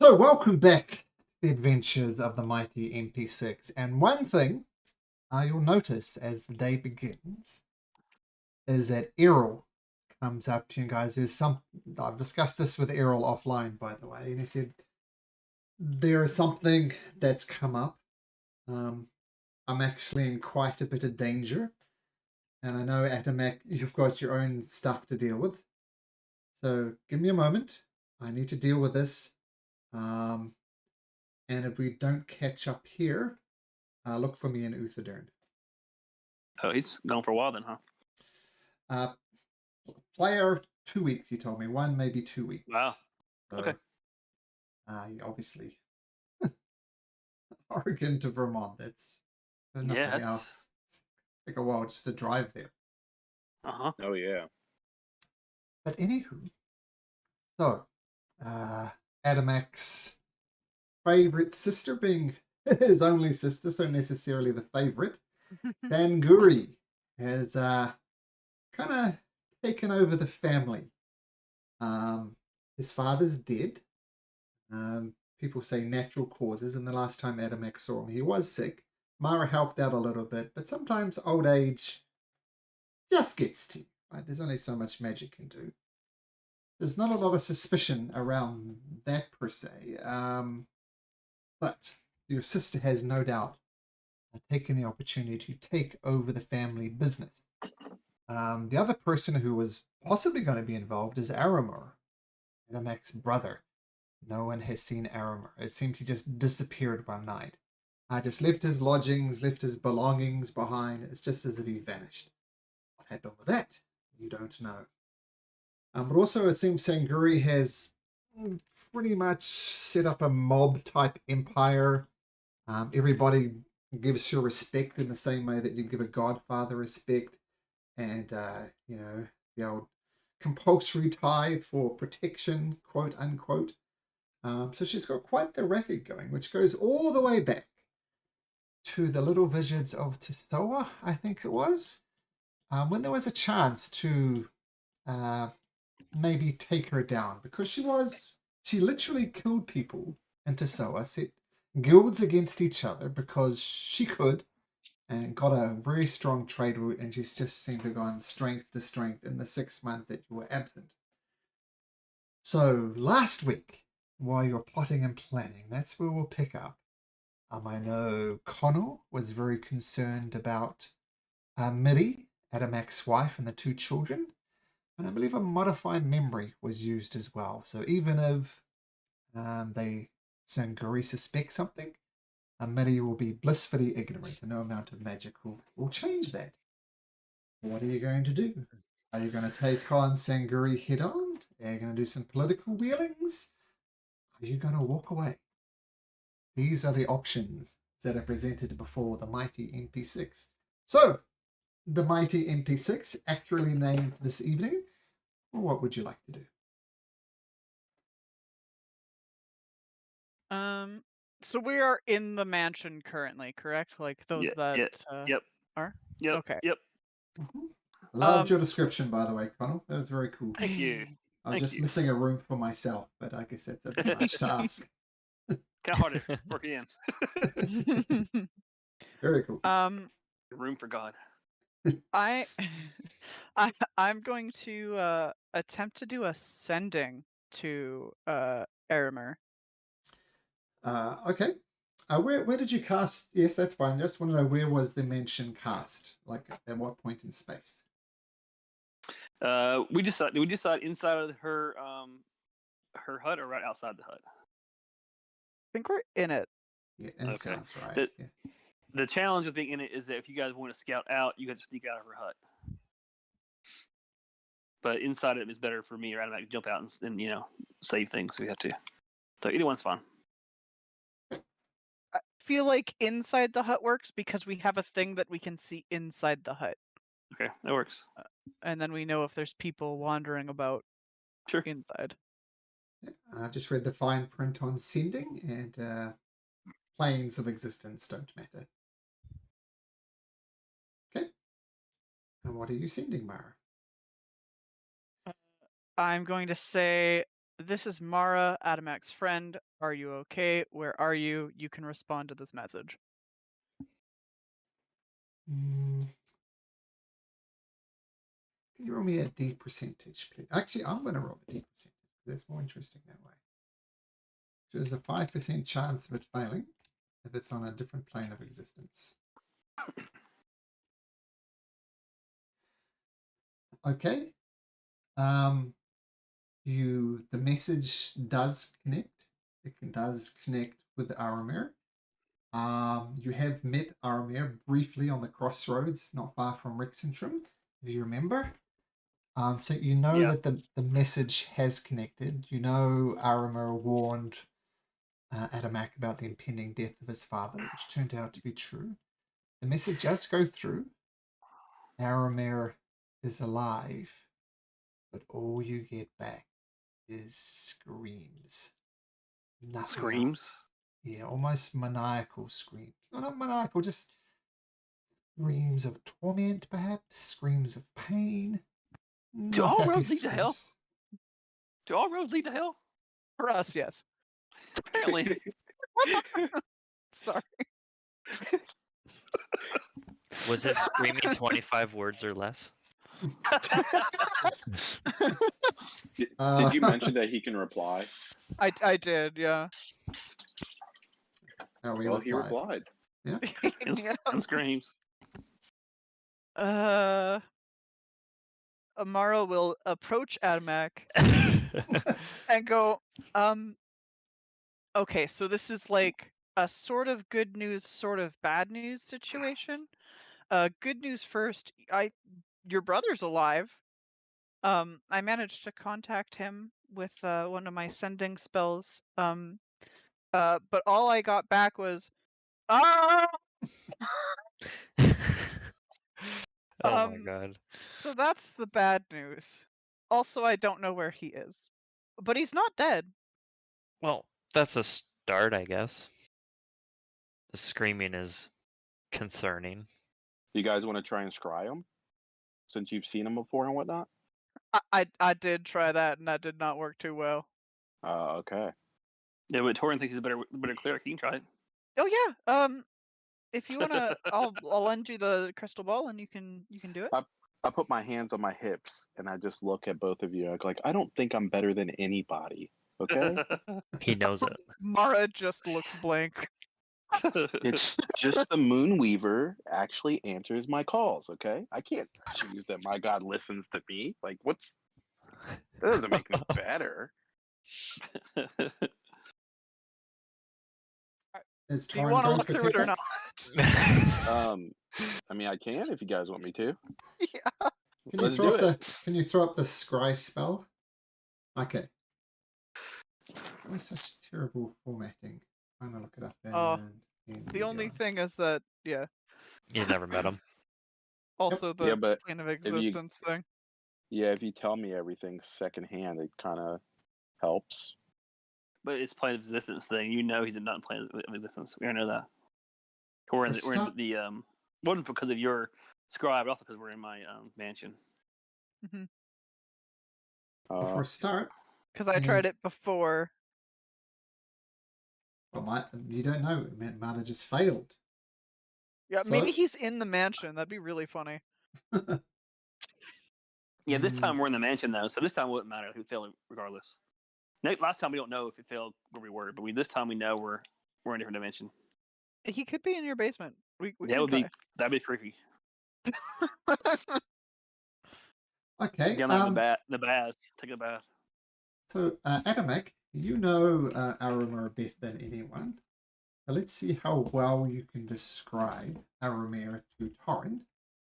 So, welcome back to the adventures of the mighty MP6. And one thing you'll notice as the day begins is that Errol comes up to you guys. I've discussed this with Errol offline, by the way, and he said, there is something that's come up. I'm actually in quite a bit of danger. And I know, Atomac, you've got your own stuff to deal with. So, give me a moment. I need to deal with this. And if we don't catch up here, look for me in Uthadern. Oh, he's gone for a while then, huh? Player 2 weeks, you told me. One, maybe 2 weeks. Wow. So, Okay. Obviously, Oregon to Vermont. There's nothing else. Take a while just to drive there. Oh yeah. But anywho, so Adamac's favorite sister, being his only sister, so necessarily the favorite, Sanguri has kind of taken over the family. His father's dead. People say natural causes, and the last time Adamac saw him, he was sick. Mara helped out a little bit, but sometimes old age just gets to you, right? There's only so much magic can do. There's not a lot of suspicion around that per se, but your sister has no doubt taken the opportunity to take over the family business. The other person who was possibly going to be involved is Aramor, Adamac's brother. No one has seen Aramor. It seemed he just disappeared one night. Just left his lodgings, left his belongings behind. It's just as if he vanished. What happened with that? You don't know. But also, it seems Sanguri has pretty much set up a mob-type empire. Everybody gives her respect in the same way that you give a godfather respect. And, the old compulsory tithe for protection, quote unquote. So she's got quite the record going, which goes all the way back to the little visions of Tisoa, I think it was, when there was a chance to maybe take her down, because she literally killed people in Tisoa, set guilds against each other because she could, and got a very strong trade route, and she's just seemed to go on strength to strength in the 6 months that you were absent. So last week, while you're plotting and planning, that's where we'll pick up. I know Connor was very concerned about Miri, Adamac's wife, and the 2 children. And I believe a modified memory was used as well. So even if Sanguri suspect something, Miri will be blissfully ignorant, and no amount of magic will change that. What are you going to do? Are you going to take on Sanguri head on? Are you going to do some political wheelings? Are you going to walk away? These are the options that are presented before the mighty MP6. So, the mighty MP6, accurately named this evening, what would you like to do? So we are in the mansion currently, correct? Like those that Yep. are? Yep. Okay. Yep. Loved your description, by the way, Connell. That was very cool. Thank you. I was just missing a room for myself, but I guess that's a bit much to ask. Kind of hard to work in. Very cool. Room for God. I'm going to attempt to do a sending to Aramir. Okay. Where did you cast? Yes, that's fine. Just want to know, where was the mention cast? Like, at what point in space? We decide inside of her hut or right outside the hut? I think we're in it. Yeah, and sounds right. The challenge of being in it is that if you guys want to scout out, you have to sneak out of her hut. But inside it is better for me, or I might jump out and save things. So we have to. So either one's fine. I feel like inside the hut works because we have a thing that we can see inside the hut. Okay, that works. And then we know if there's people wandering about inside. I just read the fine print on sending, and planes of existence don't matter. Okay. And what are you sending, Mara? I'm going to say This is Mara, Adamak's friend. Are you okay? Where are you? You can respond to this message. Can you roll me a D percentage, please? Actually, I'm going to roll a D percentage. That's more interesting that way. There's a 5% chance of it failing if it's on a different plane of existence. Okay. The message does connect. It does connect with Aramir. You have met Aramir briefly on the crossroads, not far from Rexentrum, if you remember. So you know that the message has connected. You know Aramir warned Adamak about the impending death of his father, which turned out to be true. The message does go through. Aramir is alive, but all you get back is screams. Nothing Screams? else. Yeah, almost maniacal screams. No, not maniacal, just screams of torment, perhaps. Screams of pain. Do Not all happy roads lead to hell? screams. Do all roads lead to hell? For us, yes. Apparently. Sorry. Was his screaming 25 words or less? Did you mention that he can reply? I did, yeah. Well, he replied. Yeah. Yeah. And screams. Amara will approach Adamak and go, okay, so this is like a sort of good news, sort of bad news situation. Good news first, your brother's alive. I managed to contact him with one of my sending spells. But all I got back was, ah! Oh my god. So that's the bad news. Also, I don't know where he is. But he's not dead. Well, that's a start, I guess. The screaming is concerning. You guys want to try and scry him? Since you've seen him before and whatnot? I did try that, and that did not work too well. Okay. Yeah, but Torin thinks he's a better cleric. He can try it. Oh yeah. If you wanna, I'll lend you the crystal ball, and you can do it. I put my hands on my hips and I just look at both of you like I don't think I'm better than anybody. Okay? He knows it. Mara just looks blank. It's just the Moonweaver actually answers my calls, okay? I can't choose that my god listens to me. Like, that doesn't make me better. Do you want to look through it or not? I mean, I can if you guys want me to. Yeah. Can you throw up the scry spell? Okay. Why such terrible formatting? I'm gonna look it up. The only thing is that, yeah. You never met him. Also, the plane of existence thing. Yeah, if you tell me everything secondhand, it kind of helps. But it's plane of existence thing. You know he's not in plane of existence. We already know that. We're in the wasn't because of your scribe, but also because we're in my mansion. Mm-hmm. Before start. Because I tried it before. Well, you don't know. It might have just failed. Yeah, so, maybe he's in the mansion. That'd be really funny. Yeah, this time we're in the mansion though, so this time it wouldn't matter who failed regardless. Last time we don't know if it failed where we were, but this time we know we're in a different dimension. He could be in your basement. That'd be creepy. Okay. Get on the bath. Take a bath. So, Adamak, you know Aramir better than anyone. Now let's see how well you can describe Aramir to Torin.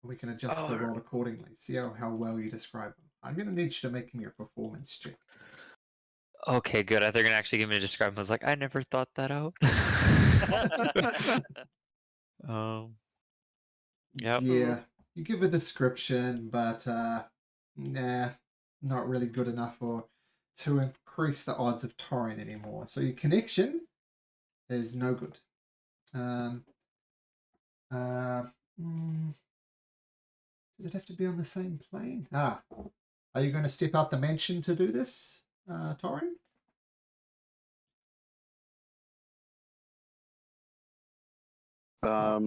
We can adjust the roll accordingly. See how well you describe him. I'm going to need you to make me a performance check. Okay, good. I thought you were going to actually give me a describe. I was like, I never thought that out. Yep. Yeah, you give a description, but nah, not really good enough to increase the odds of Torin anymore. So your connection is no good. Does it have to be on the same plane? Are you going to step out the mansion to do this, Torin?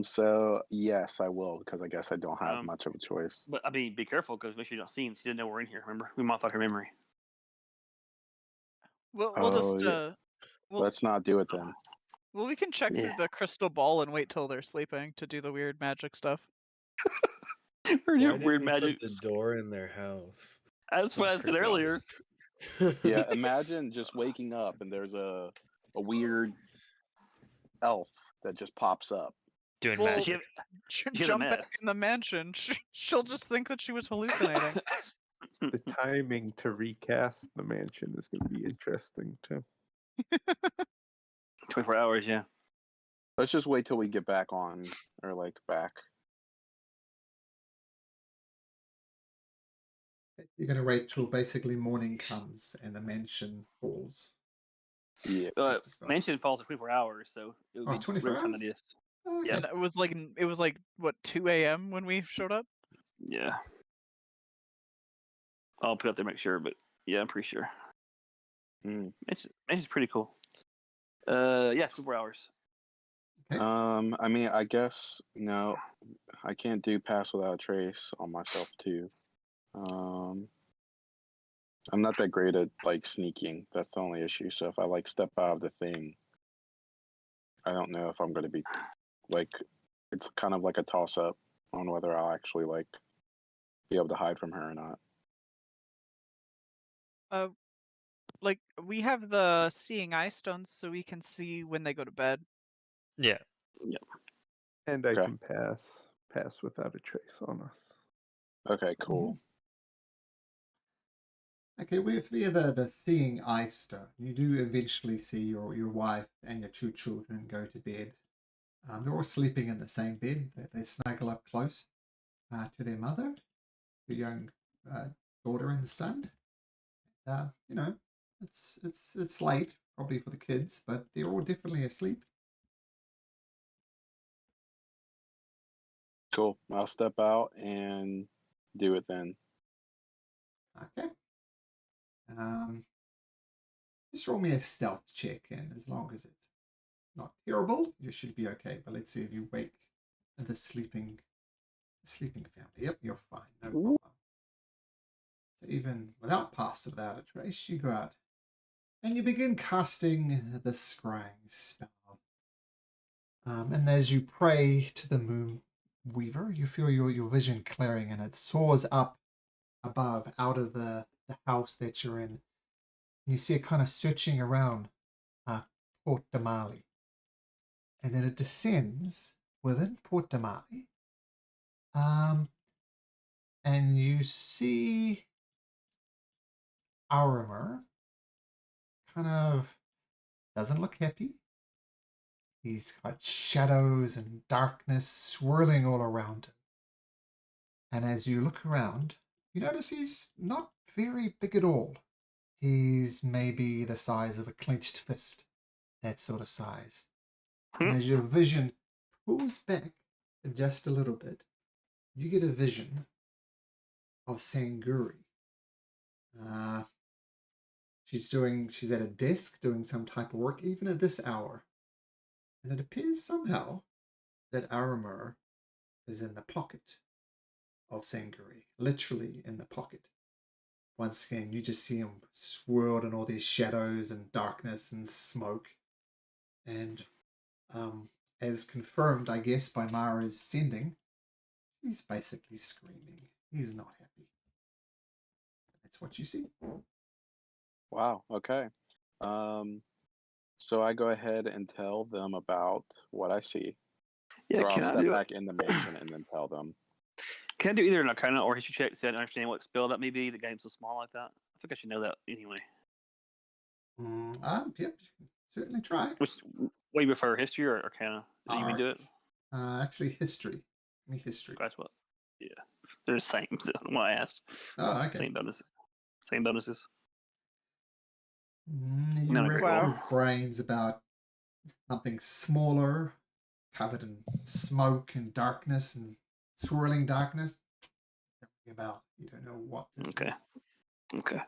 So yes, I will, because I guess I don't have much of a choice. But I mean, be careful because make sure you don't see him. She didn't know we're in here. Remember, we modified her memory. We'll just Yeah. Let's not do it then. Well, we can check through the crystal ball and wait till they're sleeping to do the weird magic stuff. Weird Why magic. put the door in their house? That's what I said earlier. Yeah, imagine just waking up and there's a weird elf that just pops up. Doing Well, magic. Jump back in the mansion. She'll just think that she was hallucinating. The timing to recast the mansion is going to be interesting too. 24 hours, yeah. Let's just wait till we get back on, or like back. You're going to wait till basically morning comes and the mansion falls. Yeah. Mansion falls in 24 hours, so it would be 24 hours? Okay. Yeah. And it was like what, 2 a.m. when we showed up? Yeah. I'll put it up there, make sure, but yeah, I'm pretty sure. Mansion's pretty cool. Yeah, 24 hours. Okay. I mean, I guess no, I can't do pass without a trace on myself too. I'm not that great at like sneaking. That's the only issue. So if I like step out of the thing, I don't know if I'm going to be like. It's kind of like a toss up on whether I'll actually like be able to hide from her or not. Like we have the seeing eye stones, so we can see when they go to bed. Yeah. Yep. And I can pass without a trace on us. Okay, cool. Okay, with the seeing eye stone, you do eventually see your wife and your 2 children go to bed. They're all sleeping in the same bed. They snuggle up close to their mother, your young daughter and son. You know, it's late probably for the kids, but they're all definitely asleep. Cool. I'll step out and do it then. Okay. Just roll me a stealth check, and as long as it's not terrible, you should be okay. But let's see if you wake the sleeping family. Yep, you're fine. No problem. So even without pass without a trace, you go out and you begin casting the scrying spell. And as you pray to the moon weaver, you feel your vision clearing, and it soars up above out of the house that you're in. You see it kind of searching around Port Damali. And then it descends within Port Damali. And you see Arimer kind of doesn't look happy. He's got shadows and darkness swirling all around him. And as you look around, you notice he's not very big at all. He's maybe the size of a clenched fist, that sort of size. And as your vision pulls back just a little bit, you get a vision of Sanguri. She's at a desk doing some type of work, even at this hour. And it appears somehow that Arimer is in the pocket of Sanguri, literally in the pocket. Once again, you just see him swirled in all these shadows and darkness and smoke. And as confirmed, I guess, by Mara's sending, he's basically screaming. He's not happy. That's what you see. Wow. Okay. So I go ahead and tell them about what I see. Yeah, or I'll can I step do back in the mansion and then tell them. Can I do either an Arcana or history check so I understand what spell that may be? The game's so small like that. I think I should know that anyway. Yep, certainly try. What do you prefer, history or Arcana? You can do it. Actually, history. Give me history. That's what. Yeah, they're the same. So what I asked. Oh, okay. Same bonuses. Same bonuses. You rack your brains about something smaller, covered in smoke and darkness and swirling darkness. About you don't know what this is. Okay.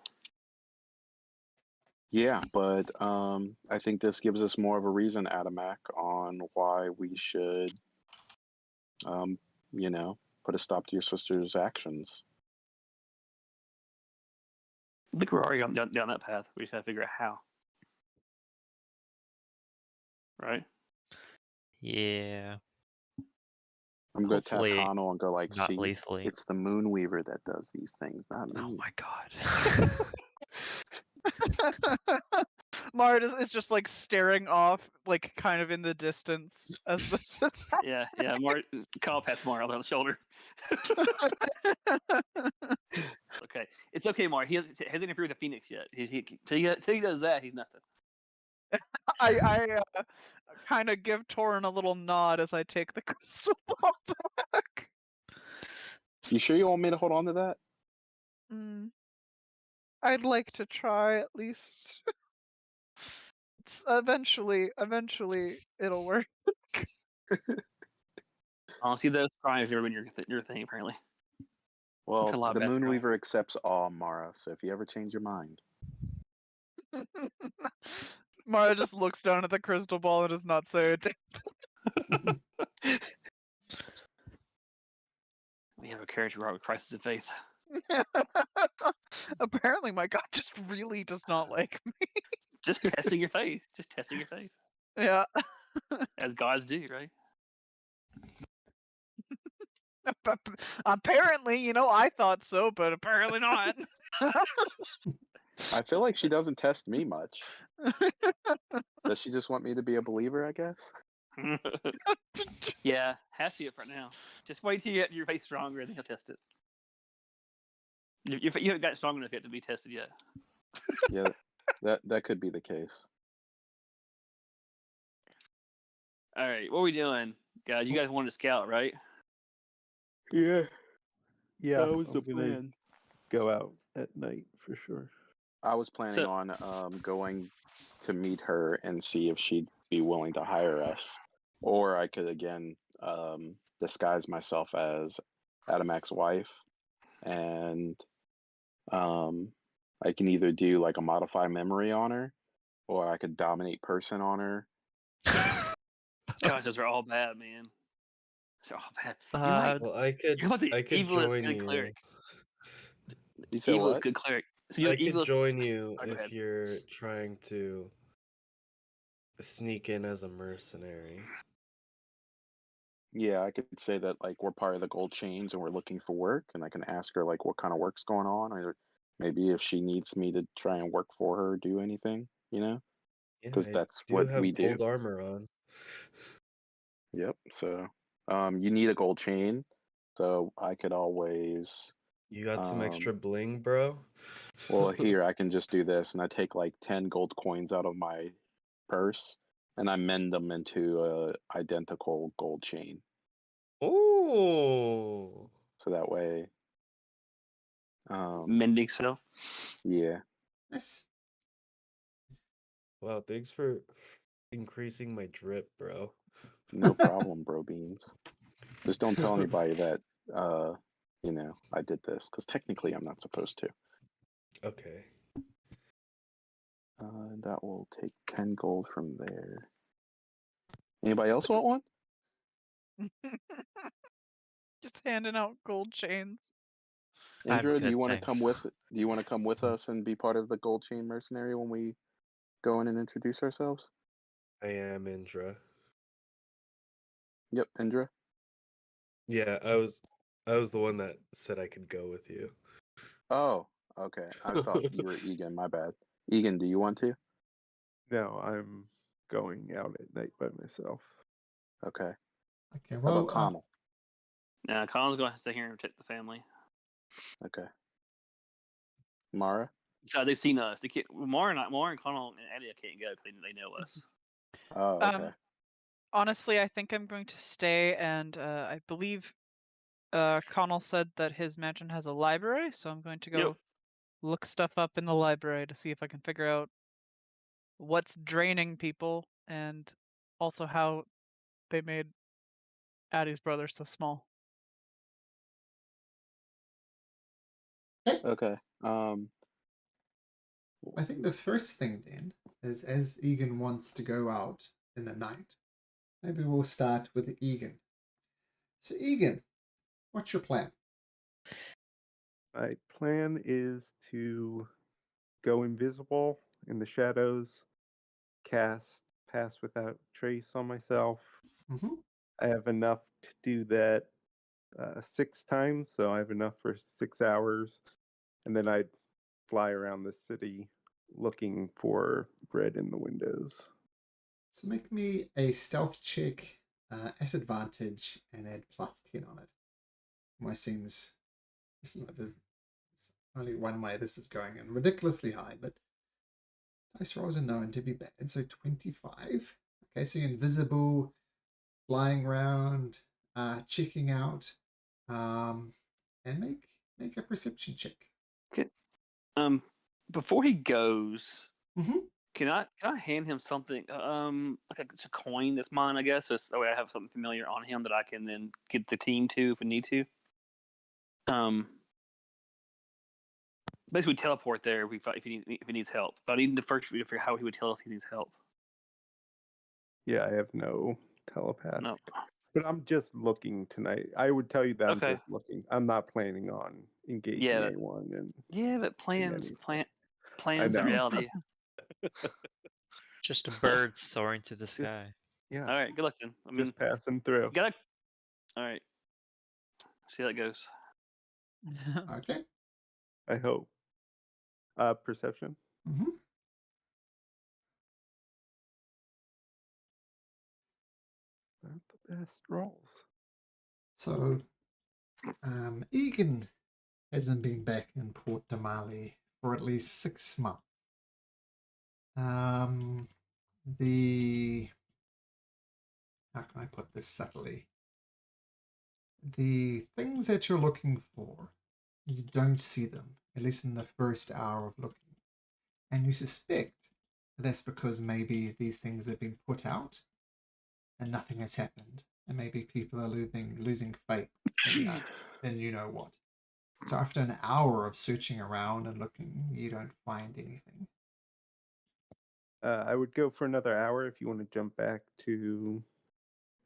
Yeah, but I think this gives us more of a reason, Adamak, on why we should, you know, put a stop to your sister's actions. I think we're already down that path. We just gotta figure out how. Right? Yeah. I'm going to tap Hopefully Connell and go like, not see, lethally. it's the Moonweaver that does these things, not me. Oh my god. Mara is just like staring off, like kind of in the distance as this attack. Yeah, Kyle pats Mar on the shoulder. Okay, it's okay, Mar. He hasn't interfered with the Phoenix yet. Till he does that, he's nothing. I kind of give Torin a little nod as I take the crystal ball back. You sure you want me to hold on to that? I'd like to try at least. Eventually it'll work. Honestly, those crimes never been your thing, apparently. Well, a lot the of bad scrying. Moonweaver accepts all, Mara, so if you ever change your mind. Mara just looks down at the crystal ball and does not say a thing. We have a character with crisis of faith. Apparently my god just really does not like me. Just testing your faith. Just testing your faith. Yeah. As gods do, right? Apparently, I thought so, but apparently not. I feel like she doesn't test me much. Does she just want me to be a believer, I guess? Yeah, has to for now. Just wait till you get your faith stronger, and then he'll test it. You haven't gotten strong enough yet to be tested yet. Yeah, that could be the case. All right, what are we doing, guys? You guys wanted to scout, right? Yeah. Yeah. That was the I'm gonna plan. go out at night for sure. I was planning on going to meet her and see if she'd be willing to hire us, or I could again disguise myself as Adamak's wife, and I can either do like a modify memory on her, or I could dominate person on her. Gosh, those are all bad, man. They're all bad. Well, I could evilest join good you. cleric. You said Evilest what? good cleric. So you're I could evilest. join you Oh, go if ahead. you're trying to sneak in as a mercenary. Yeah, I could say that like we're part of the gold chains and we're looking for work, and I can ask her like what kind of work's going on, or maybe if she needs me to try and work for her or do anything, Yeah, because I that's do what have we do. gold armor on. Yep. So, you need a gold chain, so I could always. You got some extra bling, bro? Well, here I can just do this, and I take like 10 gold coins out of my purse, and I mend them into a identical gold chain. Oh. So that way, Mending spell. yeah. Nice. Wow, thanks for increasing my drip, bro. No problem, bro beans. Just don't tell anybody that I did this, because technically I'm not supposed to. Okay. That will take 10 gold from there. Anybody else want one? Just handing out gold chains. I'm Indra, do good, you want to thanks. come with? Do you want to come with us and be part of the gold chain mercenary when we go in and introduce ourselves? I am Indra. Yep, Indra. Yeah, I was the one that said I could go with you. Oh, okay. I thought you were Egan. My bad. Egan, do you want to? No, I'm going out at night by myself. Okay. Okay, How well, about Connell? Nah, Colin's going to stay here and protect the family. Okay. Mara? So they've seen us. They can't. Mara and Connell and Adia can't go because they know us. Oh, okay. Honestly, I think I'm going to stay, and I believe Connell said that his mansion has a library, so I'm going to go look stuff up in the library to see if I can figure out what's draining people and also how they made Addie's brother so small. Okay. I think the first thing then is, as Egan wants to go out in the night, maybe we'll start with Egan. So Egan, what's your plan? My plan is to go invisible in the shadows, cast Pass Without Trace on myself. Mm-hmm. I have enough to do that 6 times, so I have enough for 6 hours. And then I'd fly around the city looking for bread in the windows. So make me a stealth check at advantage and add +10 on it. My seems there's only one way this is going, and ridiculously high, but dice rolls are known to be bad. So 25. Okay, so you're invisible, flying around, checking out, and make a perception check. Okay. Before he goes, Mm-hmm. can I hand him something? Like it's a coin that's mine, I guess. So that way I have something familiar on him that I can then get the team to if we need to. Basically teleport there if he needs help. But I need to first figure how he would tell us he needs help. Yeah, I have no telepath. No. But I'm just looking tonight. I would tell you that Okay. I'm just looking. I'm not planning on engaging Yeah, anyone. but plans I and know. reality. Just a bird soaring through the sky. Yeah. All right, good luck then. I mean, Just passing through. all right. See how that goes. Okay. I hope. Perception. Mm-hmm. Not the best rolls. So, Egan hasn't been back in Port Damali for at least 6 months. How can I put this subtly? The things that you're looking for, you don't see them, at least in the first hour of looking. And you suspect that's because maybe these things have been put out and nothing has happened. And maybe people are losing faith in you know what. So after an hour of searching around and looking, you don't find anything. I would go for another hour if you want to jump back to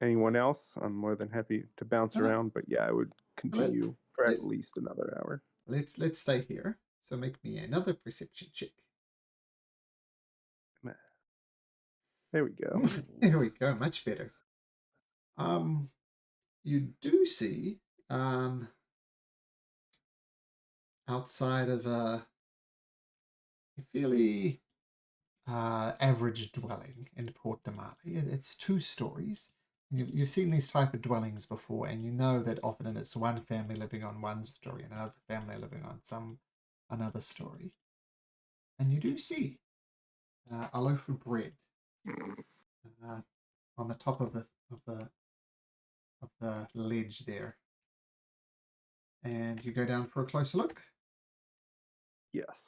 anyone else. I'm more than happy to bounce around, but yeah, I would continue for at least another hour. Let's stay here. So make me another perception check. There we go. There we go, much better. You do see outside of a fairly average dwelling in Port Damali. It's 2 stories. You've seen these type of dwellings before, and you know that often it's one family living on one story and another family living on another story. And you do see a loaf of bread on the top of the ledge there. And you go down for a closer look. Yes.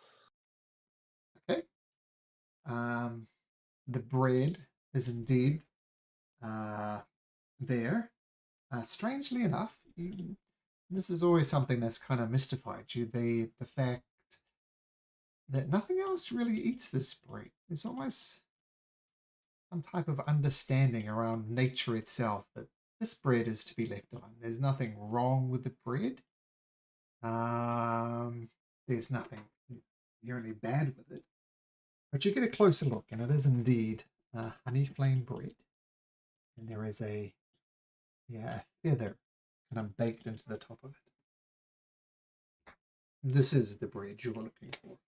Okay. The bread is indeed there. Strangely enough, this is always something that's kind of mystified you. The fact that nothing else really eats this bread. There's almost some type of understanding around nature itself that this bread is to be left alone. There's nothing wrong with the bread. There's nothing inherently bad with it. But you get a closer look, and it is indeed honey flame bread. And there is a feather kind of baked into the top of it. This is the bread you were looking for.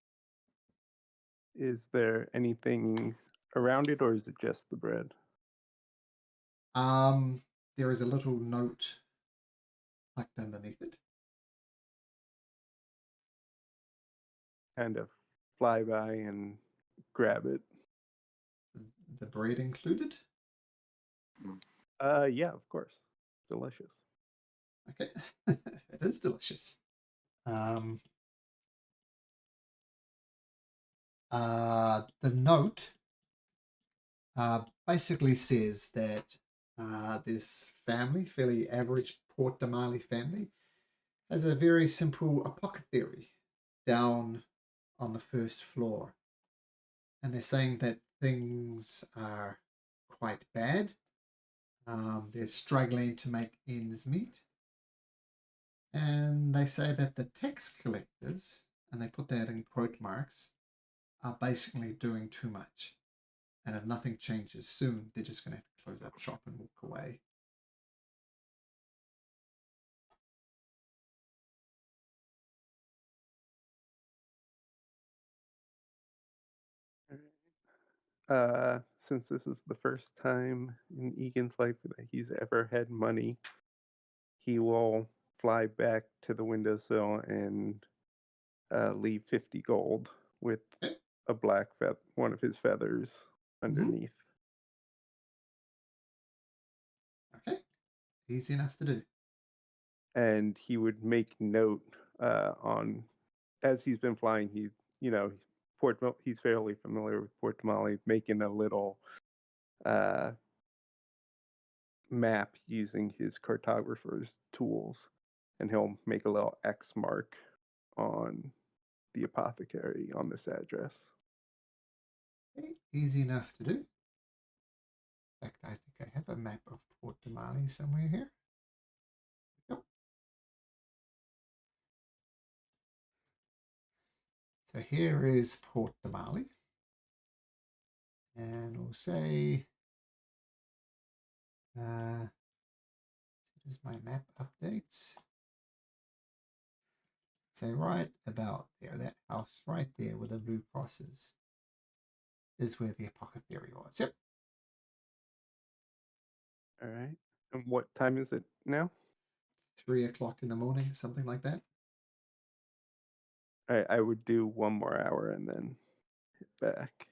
Is there anything around it, or is it just the bread? There is a little note tucked underneath it. Kind of fly by and grab it. The bread included? Yeah, of course. Delicious. Okay. It is delicious. The note basically says that this family, fairly average Port Damali family, has a very simple apothecary down on the first floor. and they're saying that things are quite bad. They're struggling to make ends meet. And they say that the tax collectors, and they put that in quote marks, are basically doing too much. And if nothing changes soon, they're just going to have to close up shop and walk away. Since this is the first time in Egan's life that he's ever had money, he will fly back to the windowsill and leave 50 gold with a black one of his feathers underneath. Okay, easy enough to do. And he would make note on, as he's been flying, he's fairly familiar with Port Tamale, making a little map using his cartographer's tools, and he'll make a little X mark on the apothecary on this address. Okay, easy enough to do. In fact, I think I have a map of Port Damali somewhere here. Yep. So here is Port Damali. And we'll say, this is my map updates. Say right about there, that house right there with the blue crosses is where the apothecary was. Yep. All right. And what time is it now? 3 o'clock in the morning, something like that. I would do 1 more hour and then hit back.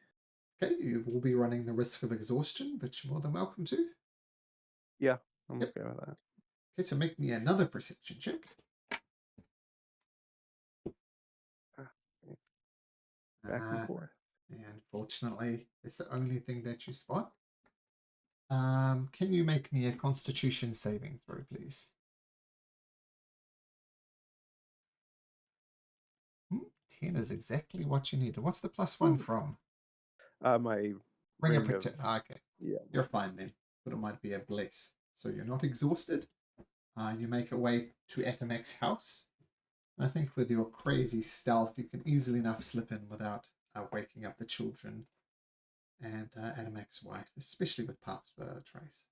Okay, you will be running the risk of exhaustion, but you're more than welcome to. Yeah, I'm okay with that. Okay, so make me another perception check. Back and forth. And unfortunately, it's the only thing that you spot. Can you make me a Constitution saving throw, please? 10 is exactly what you need. What's the +1 from? My Ring of Protection. Okay. Yeah. You're fine then. But it might be a bless. So you're not exhausted. You make your way to Atomac's house. I think with your crazy stealth, you can easily enough slip in without waking up the children and Atomac's wife, especially with paths without a trace.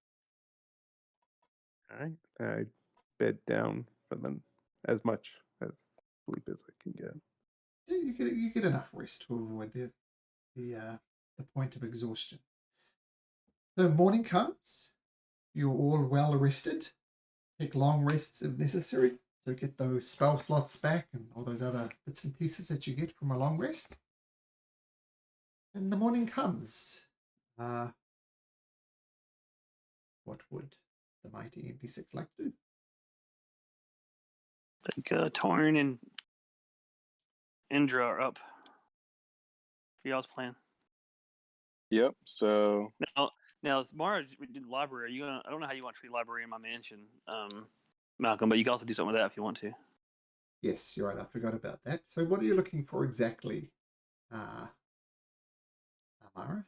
All right. I bed down for them as much as sleep as I can get. Yeah, you get enough rest to avoid the point of exhaustion. The morning comes. You're all well rested. Take long rests if necessary. So get those spell slots back and all those other bits and pieces that you get from a long rest. And the morning comes. What would the mighty MP6 like to do? I think Torn and Indra are up for y'all's plan. Yep. So Now, Mara did library. Are you gonna? I don't know how you want to treat library in my mansion, Malcolm, but you can also do something with that if you want to. Yes, you're right. I forgot about that. So, what are you looking for exactly, Mara?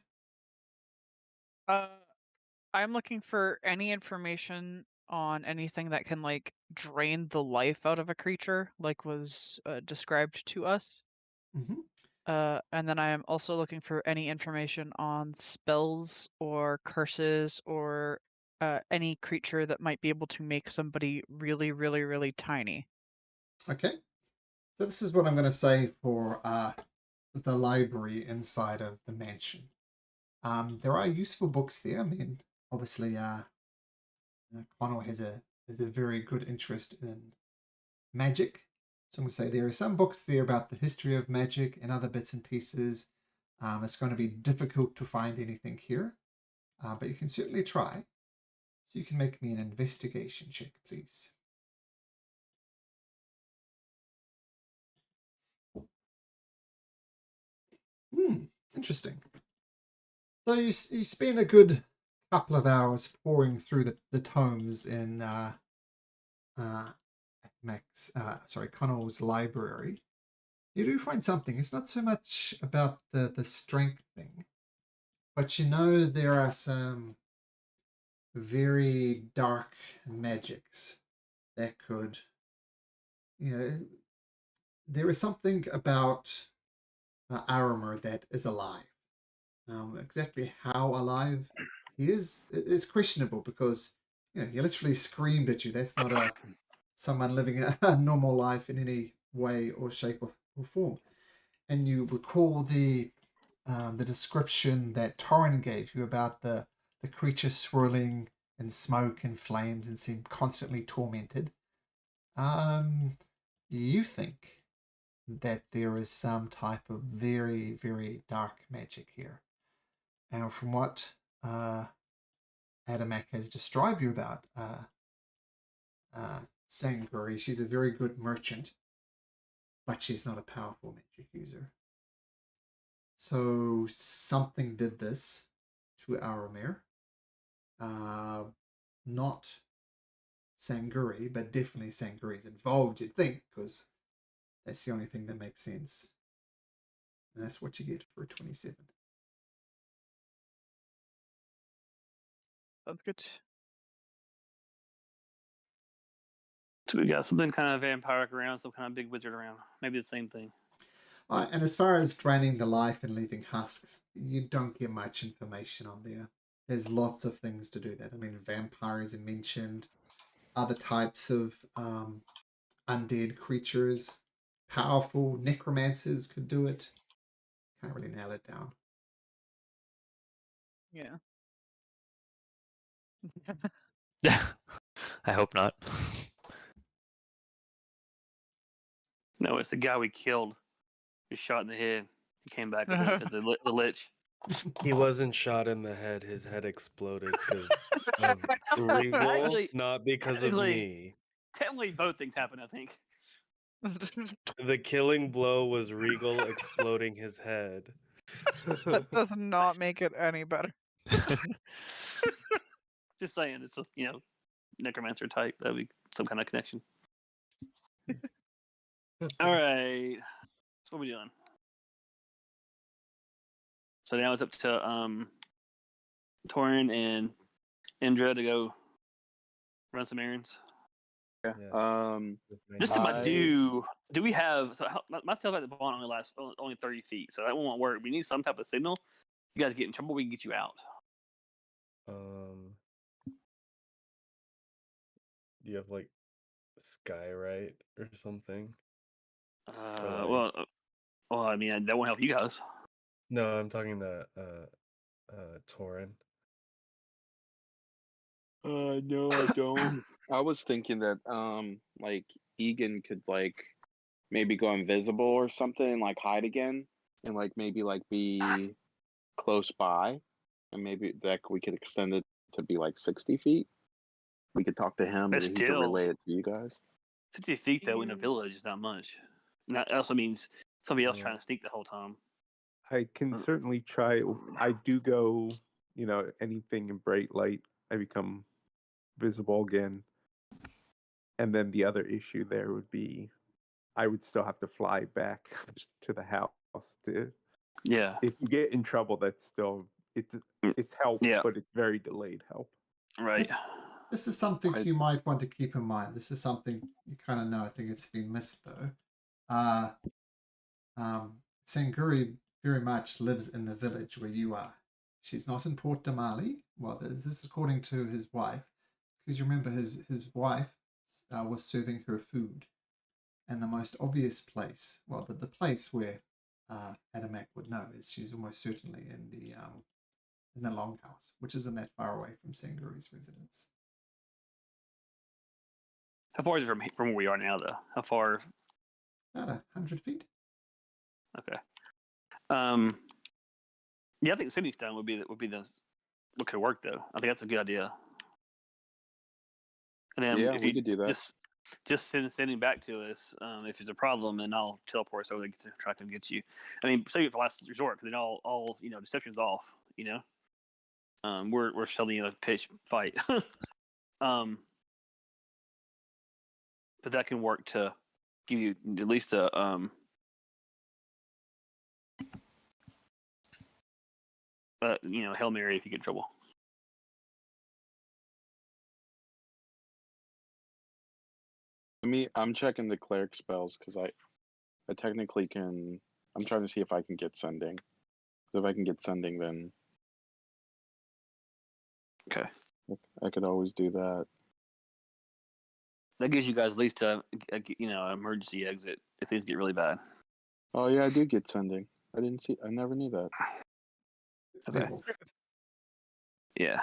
I'm looking for any information on anything that can like drain the life out of a creature, like was described to us. And then I am also looking for any information on spells or curses or any creature that might be able to make somebody really, really, really tiny. Okay. So this is what I'm going to say for the library inside of the mansion. There are useful books there. I mean, obviously, Connell has a very good interest in magic. So I'm going to say there are some books there about the history of magic and other bits and pieces. It's going to be difficult to find anything here, but you can certainly try. So you can make me an investigation check, please. Interesting. So you spend a good couple of hours pouring through the tomes in Connell's library. you do find something. It's not so much about the strength thing, but you know there are some very dark magics that could, you know, there is something about Aramer that is alive. Exactly how alive he is questionable because he literally screamed at you. That's not someone living a normal life in any way or shape or form. And you recall the description that Torrin gave you about the creature swirling in smoke and flames and seemed constantly tormented. You think that there is some type of very, very dark magic here. And from what Adamak has described you about Sanguri, she's a very good merchant, but she's not a powerful magic user. So something did this to Aramir. Not Sanguri, but definitely Sanguri is involved, you'd think, because that's the only thing that makes sense. And that's what you get for 27. Sounds good. So we got something kind of vampiric around, some kind of big wizard around. Maybe the same thing. And as far as draining the life and leaving husks, you don't get much information on there. There's lots of things to do that. I mean, vampires are mentioned, other types of undead creatures, powerful necromancers could do it. Can't really nail it down. Yeah. I hope not. No, it's the guy we killed. He was shot in the head. He came back as a lich. He wasn't shot in the head. His head exploded because of Regal, Actually, not because of me. Technically, both things happened, I think. The killing blow was Regal exploding his head. That does not make it any better. Just saying, it's a necromancer type. That'd be some kind of connection. All right, so what are we doing? So now it's up to Torin and Indra to go run some errands. Yeah. Yes. Just to do we have? So my tail at the bond only lasts only 30 feet, so that won't work. We need some type of signal. You guys get in trouble, we can get you out. Do you have like Skyrite or something? Well, I mean that won't help you guys. No, I'm talking to Torin. No, I don't. I was thinking that like Egan could like maybe go invisible or something, like hide again, and like maybe like be close by, and maybe that we could extend it to be like 60 feet. We could talk to him, But and he could still, relay it to you guys. 50 feet though in a village is not much. And that also means somebody else trying to sneak the whole time. I can certainly try. I do go, anything in bright light, I become visible again. And then the other issue there would be I would still have to fly back to the house to. Yeah. If you get in trouble, that's still it's help, Yeah. but it's very delayed help. Right. This is something you might want to keep in mind. This is something you kind of know. I think it's been missed though. Sanguri very much lives in the village where you are. She's not in Port Damali. Well, this is according to his wife, because you remember his wife was serving her food, and the most obvious place, well, the place where Adamak would know is she's almost certainly in the longhouse, which isn't that far away from Sanguri's residence. How far is it from where we are now, though? How far? About 100 feet. Okay. Yeah, I think Sydney Stone would be the what could work though. I think that's a good idea. And then Yeah, if we you could do that. just sending back to us if there's a problem, and I'll teleport us over there to try to get you. I mean, save it for last resort because then all deception's off. We're selling a pitch fight. But that can work to give you at least a Hail Mary if you get in trouble. I'm checking the cleric spells because I technically can. I'm trying to see if I can get sending. So if I can get sending, then Okay. I could always do that. That gives you guys at least an emergency exit if things get really bad. Oh yeah, I do get sending. I never knew that. Okay. People. Yeah.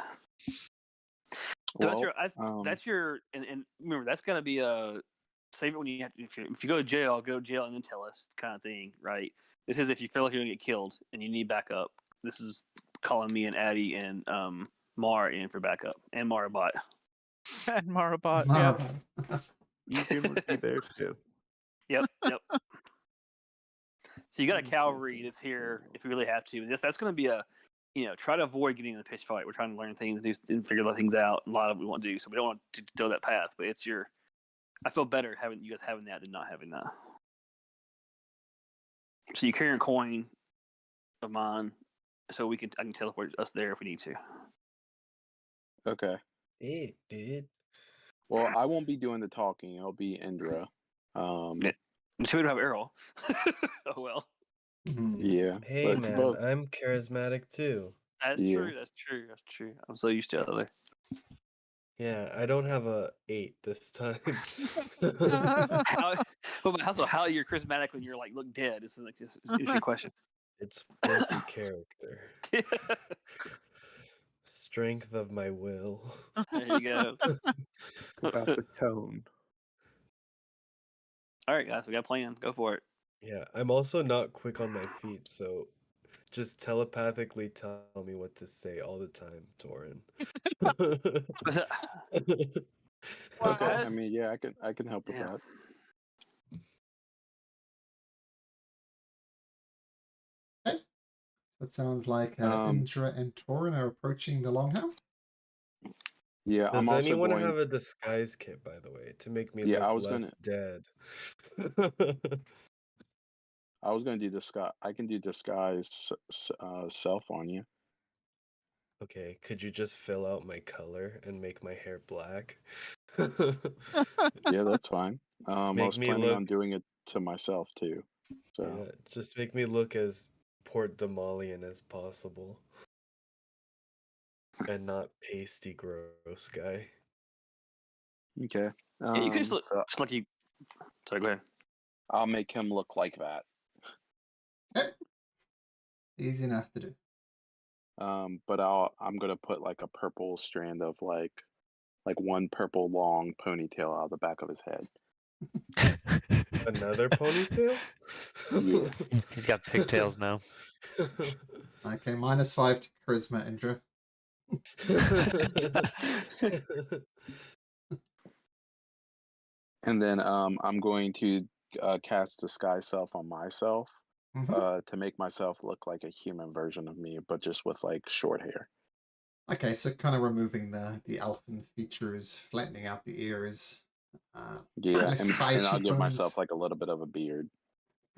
So Well, that's your and remember that's gonna be a save it when you have to, if you go to jail and then tell us kind of thing, right? This is if you feel like you're gonna get killed and you need backup. This is calling me and Addie and Mara in for backup and Mara bot. And Marabot, yeah. Egan would be there too. Yep. So you got a cavalry that's here if we really have to. That's going to be try to avoid getting in a pitch fight. We're trying to learn things and figure things out. A lot of we want to do, so we don't want to go that path. But I feel better having you guys having that than not having that. So you carry a coin of mine, so I can teleport us there if we need to. Okay. Hey, dude. Well, I won't be doing the talking. It'll be Indra. Yeah. So we don't have Errol. Oh well. Yeah. Hey, man, I'm charismatic too. That's true. That's true. I'm so used to other. Yeah, I don't have a 8 this time. How you're charismatic when you're like look dead? This is like just an interesting question. It's force of character. Strength of my will. There you go. About the tone. All right, guys, we got a plan. Go for it. Yeah, I'm also not quick on my feet, so just telepathically tell me what to say all the time, Torin. Okay. I mean, yeah, I can help with that. Okay. That sounds like Indra and Torin are approaching the longhouse. Yeah, Does I'm also anyone going. have a disguise kit, by the way, to make me Yeah, I look was less dead? I was gonna do disguise. I can do disguise self on you. Okay, could you just fill out my color and make my hair black? Yeah, that's fine. I Make was me planning on look. doing it to myself too. So Yeah, just make me look as Port Damalian as possible. And not pasty gross guy. okay. Yeah, you can just look just like you. Sorry, go ahead. I'll make him look like that. Okay. Easy enough to do. But I'm gonna put like a purple strand of like one purple long ponytail out of the back of his head. Another ponytail? Yeah. He's got pigtails now. Okay, -5 to charisma, Indra. And then I'm going to cast disguise self on myself to make myself look like a human version of me, but just with like short hair. Okay, so kind of removing the elfin features, flattening out the ears. Yeah, less and high I'll give cheekbones, myself like a little bit of a beard.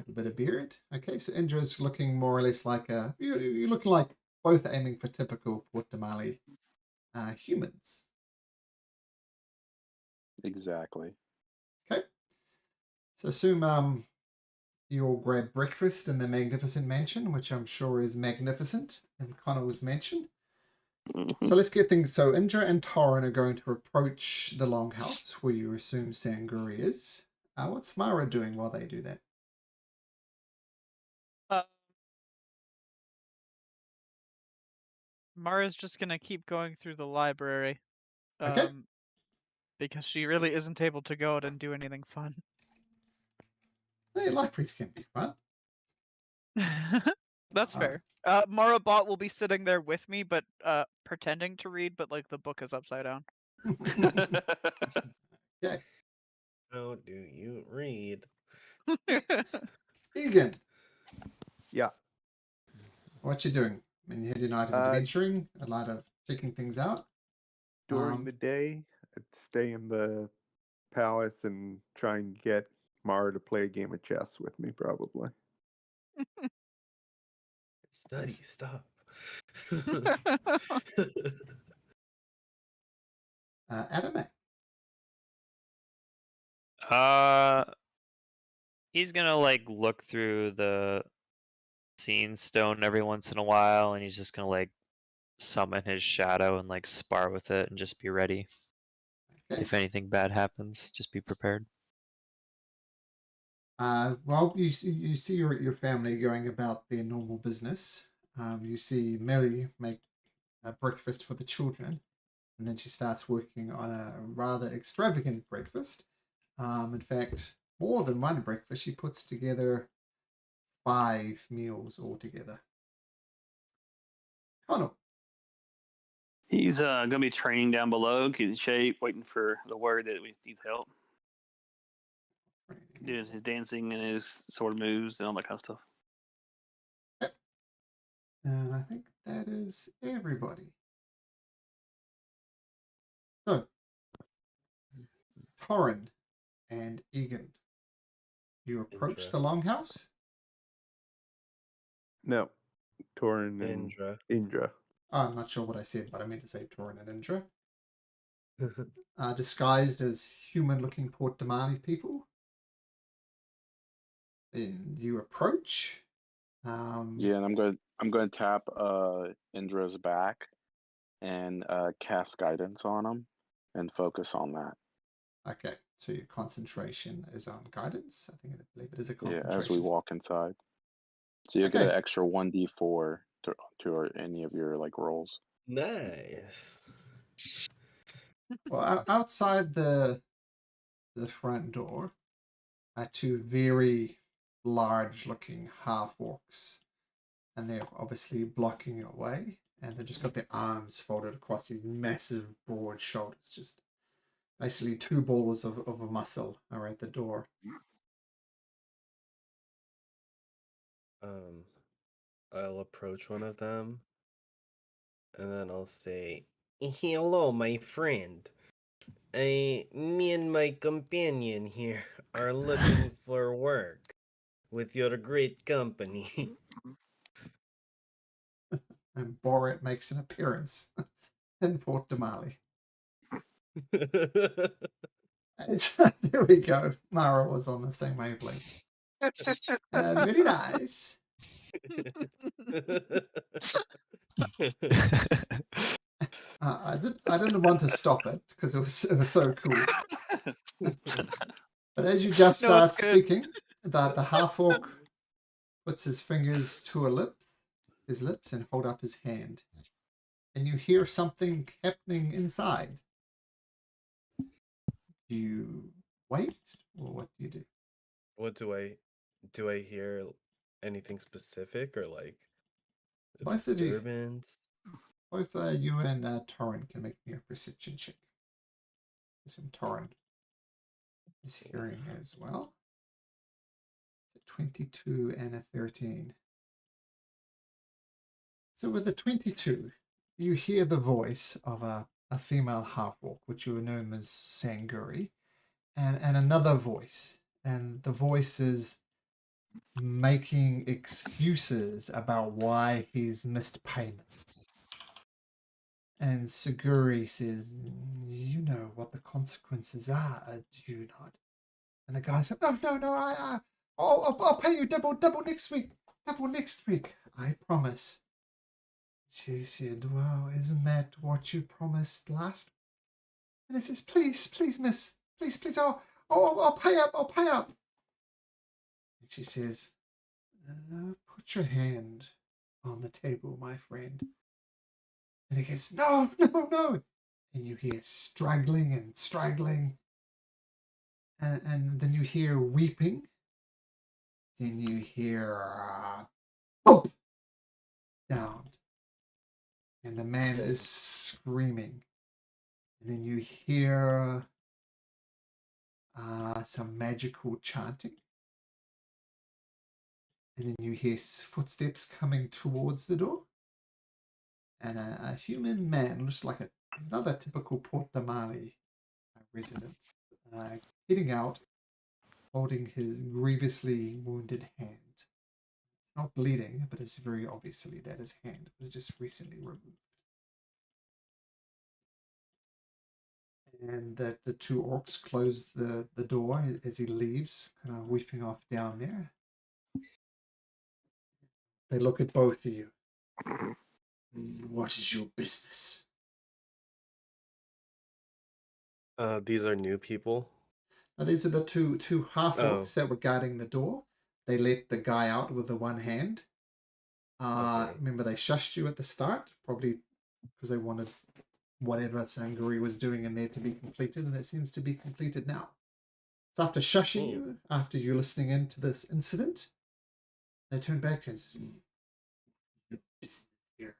a little bit of beard. Okay, so Indra's looking more or less like you're looking like both aiming for typical Port Damali humans. Exactly. Okay, so assume you all grab breakfast in the magnificent mansion, which I'm sure is magnificent in Connell's mansion. So let's get things. So Indra and Torin are going to approach the longhouse where you assume Sanguri is. What's Mara doing while they do that? Mara's just gonna keep going through the library. Okay. Because she really isn't able to go out and do anything fun. Hey, libraries can be fun. That's fair. Marabot will be sitting there with me, but pretending to read, but like the book is upside down. Okay. How do you read? Egan, Yeah. what you doing? I mean, you had a night of adventuring, a lot of checking things out. During the day, I'd stay in the palace and try and get Mara to play a game of chess with me, probably. Study, stop. Anime. He's gonna like look through the scene stone every once in a while, and he's just gonna like summon his shadow and like spar with it and just be ready. Okay. If anything bad happens, just be prepared. Well, you see your family going about their normal business. You see Mary make a breakfast for the children, and then she starts working on a rather extravagant breakfast. In fact, more than one breakfast. She puts together 5 meals altogether. Connell. He's gonna be training down below, getting in shape, waiting for the word that he needs help, doing his dancing and his sword moves and all that kind of stuff. Yep. And I think that is everybody. So, Torrin and Egan, you approach the longhouse. No, Torin and Indra. Indra. I'm not sure what I said, but I meant to say Torrin and Indra. Disguised as human-looking Port Damali people. And you approach. Yeah, and I'm going to tap Indra's back and cast guidance on him and focus on that. Okay, so your concentration is on guidance. I believe it is a Yeah, concentration. as we walk inside. So you get an extra 1d4 to any of your like rolls. Nice. Well, outside the front door are 2 very large-looking half-orcs, and they're obviously blocking your way. And they've just got their arms folded across these massive, broad shoulders. Just basically 2 balls of a muscle are at the door. I'll approach one of them, and then I'll say, "Hello, my friend. Me and my companion here are looking for work with your great company." And Borat makes an appearance in Port Damali. There we go. Mara was on the same wavelength. Really nice. I didn't want to stop it because it was so cool. But as you just No, start it's good. speaking, the half orc puts his fingers to his lips, and hold up his hand, and you hear something happening inside. Do you wait, or what do you do? What do I hear? Anything specific or like a Both of you, disturbance? both you and Torrin can make me a perception check. Assume Torrin is hearing as well. 22 and a 13. So with the 22, you hear the voice of a female half-orc, which you know as Sanguri, and another voice. And the voice is making excuses about why he's missed payment. And Sanguri says, "You know what the consequences are, do you not?" And the guy said, "No, I'll pay you double next week. Double next week, I promise." She said, "Well, isn't that what you promised last?" And he says, "Please, miss. Please, I'll pay up. And she says, "Put your hand on the table, my friend." And he goes, "No. And you hear struggling. And then you hear weeping. Then you hear thump down. And the man is screaming. And then you hear some magical chanting. And then you hear footsteps coming towards the door. And a human man, looks like another typical Port Damali resident, getting out, holding his grievously wounded hand. It's not bleeding, but it's very obviously that his hand was just recently removed. And that the two orcs close the door as he leaves, kind of weeping off down there. They look at both of you. What is your business? These are new people. Now, these are the two half orcs Oh. that were guarding the door. They let the guy out with the one hand. Okay. Remember, they shushed you at the start, probably because they wanted whatever Sanguri was doing in there to be completed, and it seems to be completed now. So after shushing you, after you listening into this incident, they turn back to here.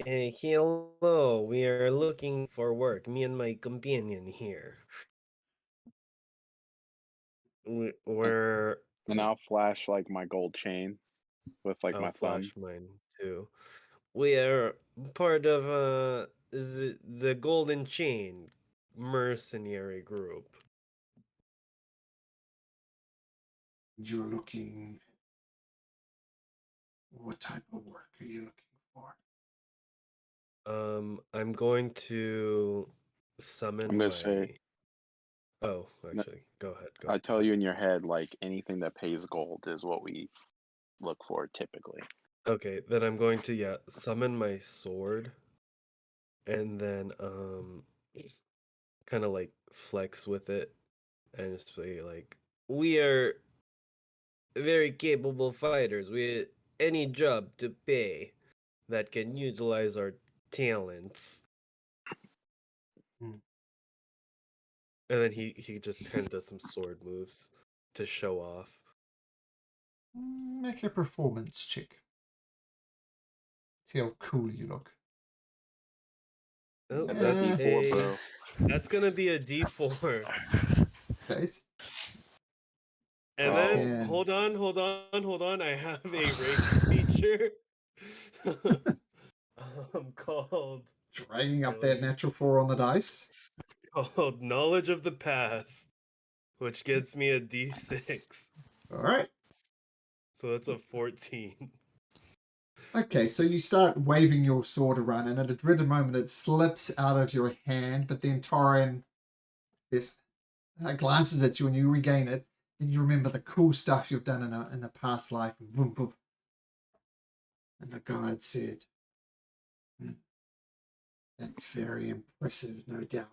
Hello, we are looking for work. Me and my companion here. We're. And I'll flash like my gold chain with like I'll my flash thumb. mine too. We are part of the Golden Chain mercenary group. You're looking. What type of work are you looking for? I'm going to summon I'm gonna my. say. Oh, actually, go ahead. I tell you in your head, like anything that pays gold is what we look for typically. Okay, then I'm going to summon my sword, and then kind of like flex with it, and just say like, we are very capable fighters. We any job to pay that can utilize our talents. Hmm. And then he just kind of does some sword moves to show off. Make a performance check. See how cool you look. Oh, That's that's a D4, bro. That's gonna be a D4. Face. And Oh. then Ten. hold on. I have a race feature. Called Dragging up that natural 4 on the dice. called Knowledge of the Past, which gets me a D6. All right. So that's a 14. Okay, so you start waving your sword around, and at a dreaded moment, it slips out of your hand. But then Torin glances at you, and you regain it. And you remember the cool stuff you've done in a past life. And boom, boom. And the guard said, "That's very impressive, no doubt.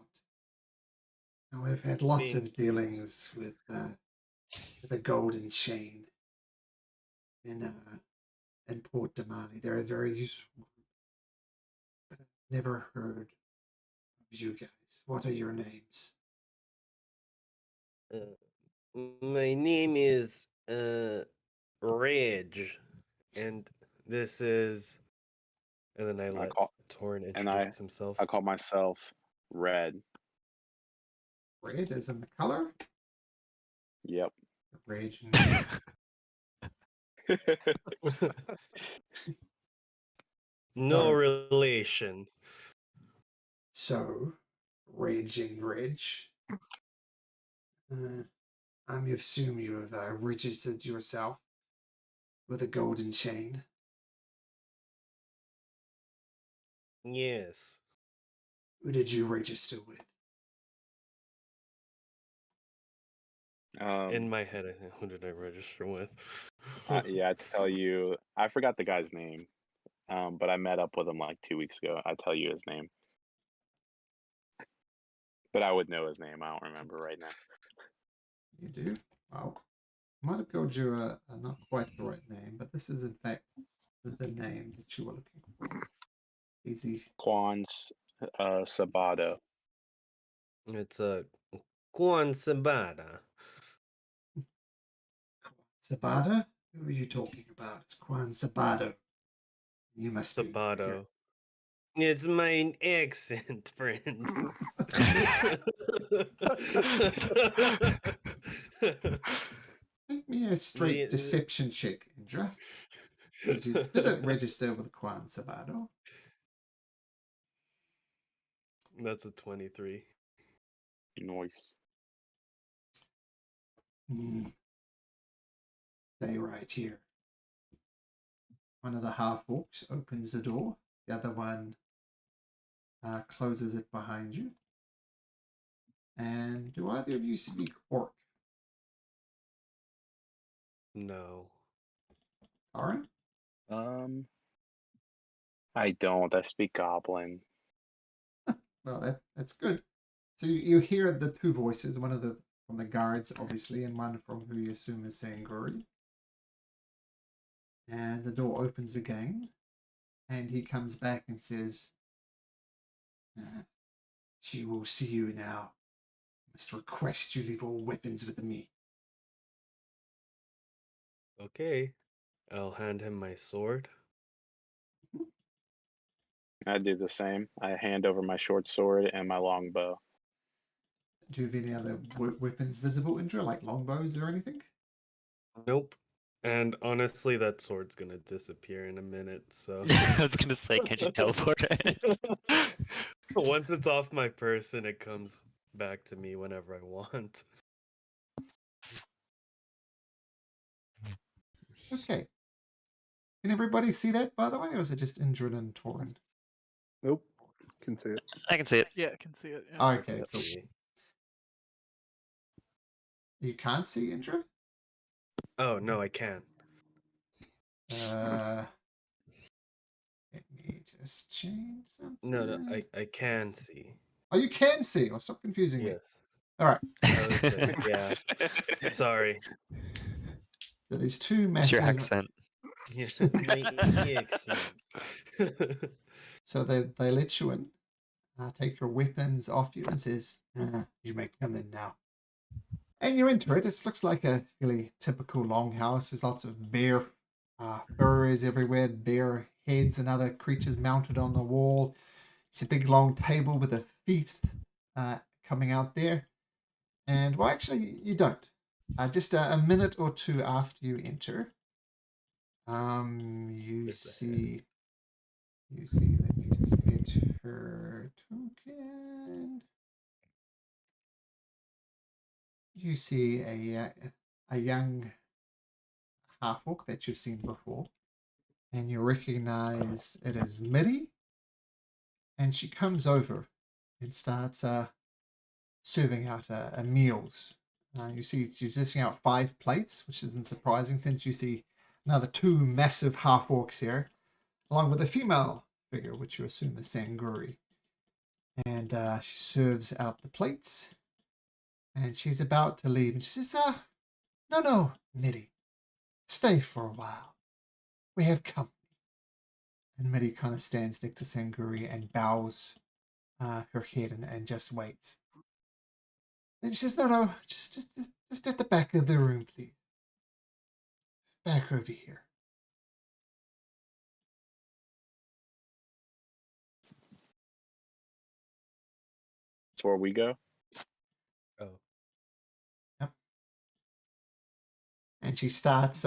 Now, we've had lots of dealings with the Golden Chain in Port Damali. They're a very useful group. But I've never heard of you guys. What are your names?" My name is Reg, and this is. And then I let Torin introduce himself. I call myself Red. Red is in the color? Yep. Raging. No relation. So, Raging Reg. I assume you have registered yourself with a golden chain. Yes. Who did you register with? In my head, I think, who did I register with? Yeah, I tell you, I forgot the guy's name, but I met up with him like 2 weeks ago. I tell you his name, but I would know his name. I don't remember right now. You do? Well, I might have called you a not quite the right name, but this is in fact the name that you were looking for. Easy. Quan Sabato. It's a Quan Sabata. Sabata? Who are you talking about? It's Quan Sabato. You must be. Sabato. It's my accent, friend. Make me a straight deception check, Indra. Because you didn't register with Quan Sabato. That's a 23. Noise. Stay right here. One of the half-orcs opens the door. The other one closes it behind you. And do either of you speak orc? No. Aaron? I don't. I speak Goblin. Well, that's good. So you hear the two voices, one of the from the guards, obviously, and one from who you assume is Sanguri. And the door opens again, and he comes back and says, "She will see you now. Must request you leave all weapons with me." Okay. I'll hand him my sword. I do the same. I hand over my short sword and my long bow. Do you have any other weapons visible, Indra, like longbows or anything? Nope. And honestly, that sword's gonna disappear in a minute, so. I was gonna say, can't you teleport it? Once it's off my person, it comes back to me whenever I want. Okay. Can everybody see that, by the way, or is it just Indra and Torin? Nope. Can see it. I can see it. Yeah, I can see it. Yeah. Okay, Let's cool. see. You can't see Indra? Oh, no, I can't. Let me just change something. No, I can see. Oh, you can see. Oh, stop confusing me. Yes. All right. I was saying, yeah. Sorry. So there's two It's your massive. accent. Yeah, my accent. So they let you in, take your weapons off you, and says, "You may come in now." And you enter it. It looks like a fairly typical longhouse. There's lots of bear furs everywhere, bear heads and other creatures mounted on the wall. It's a big long table with a feast coming out there. And, well, actually, you don't. Just a minute or two after you enter, you Just a see, let me just get her token. You see a young half-orc that you've seen before, and you recognize it as Mitty, and she comes over and starts serving out meals. You see she's dishing out 5 plates, which isn't surprising since you see another 2 massive half-orcs here, along with a female figure, which you assume is Sanguri. And she serves out the plates, and she's about to leave, and she says, no, Mitty, stay for a while. We have company. And Mitty kind of stands next to Sanguri and bows her head and just waits. Then she says, no, just at the back of the room, please. Back over here. That's where we go. Oh. Yep. And she starts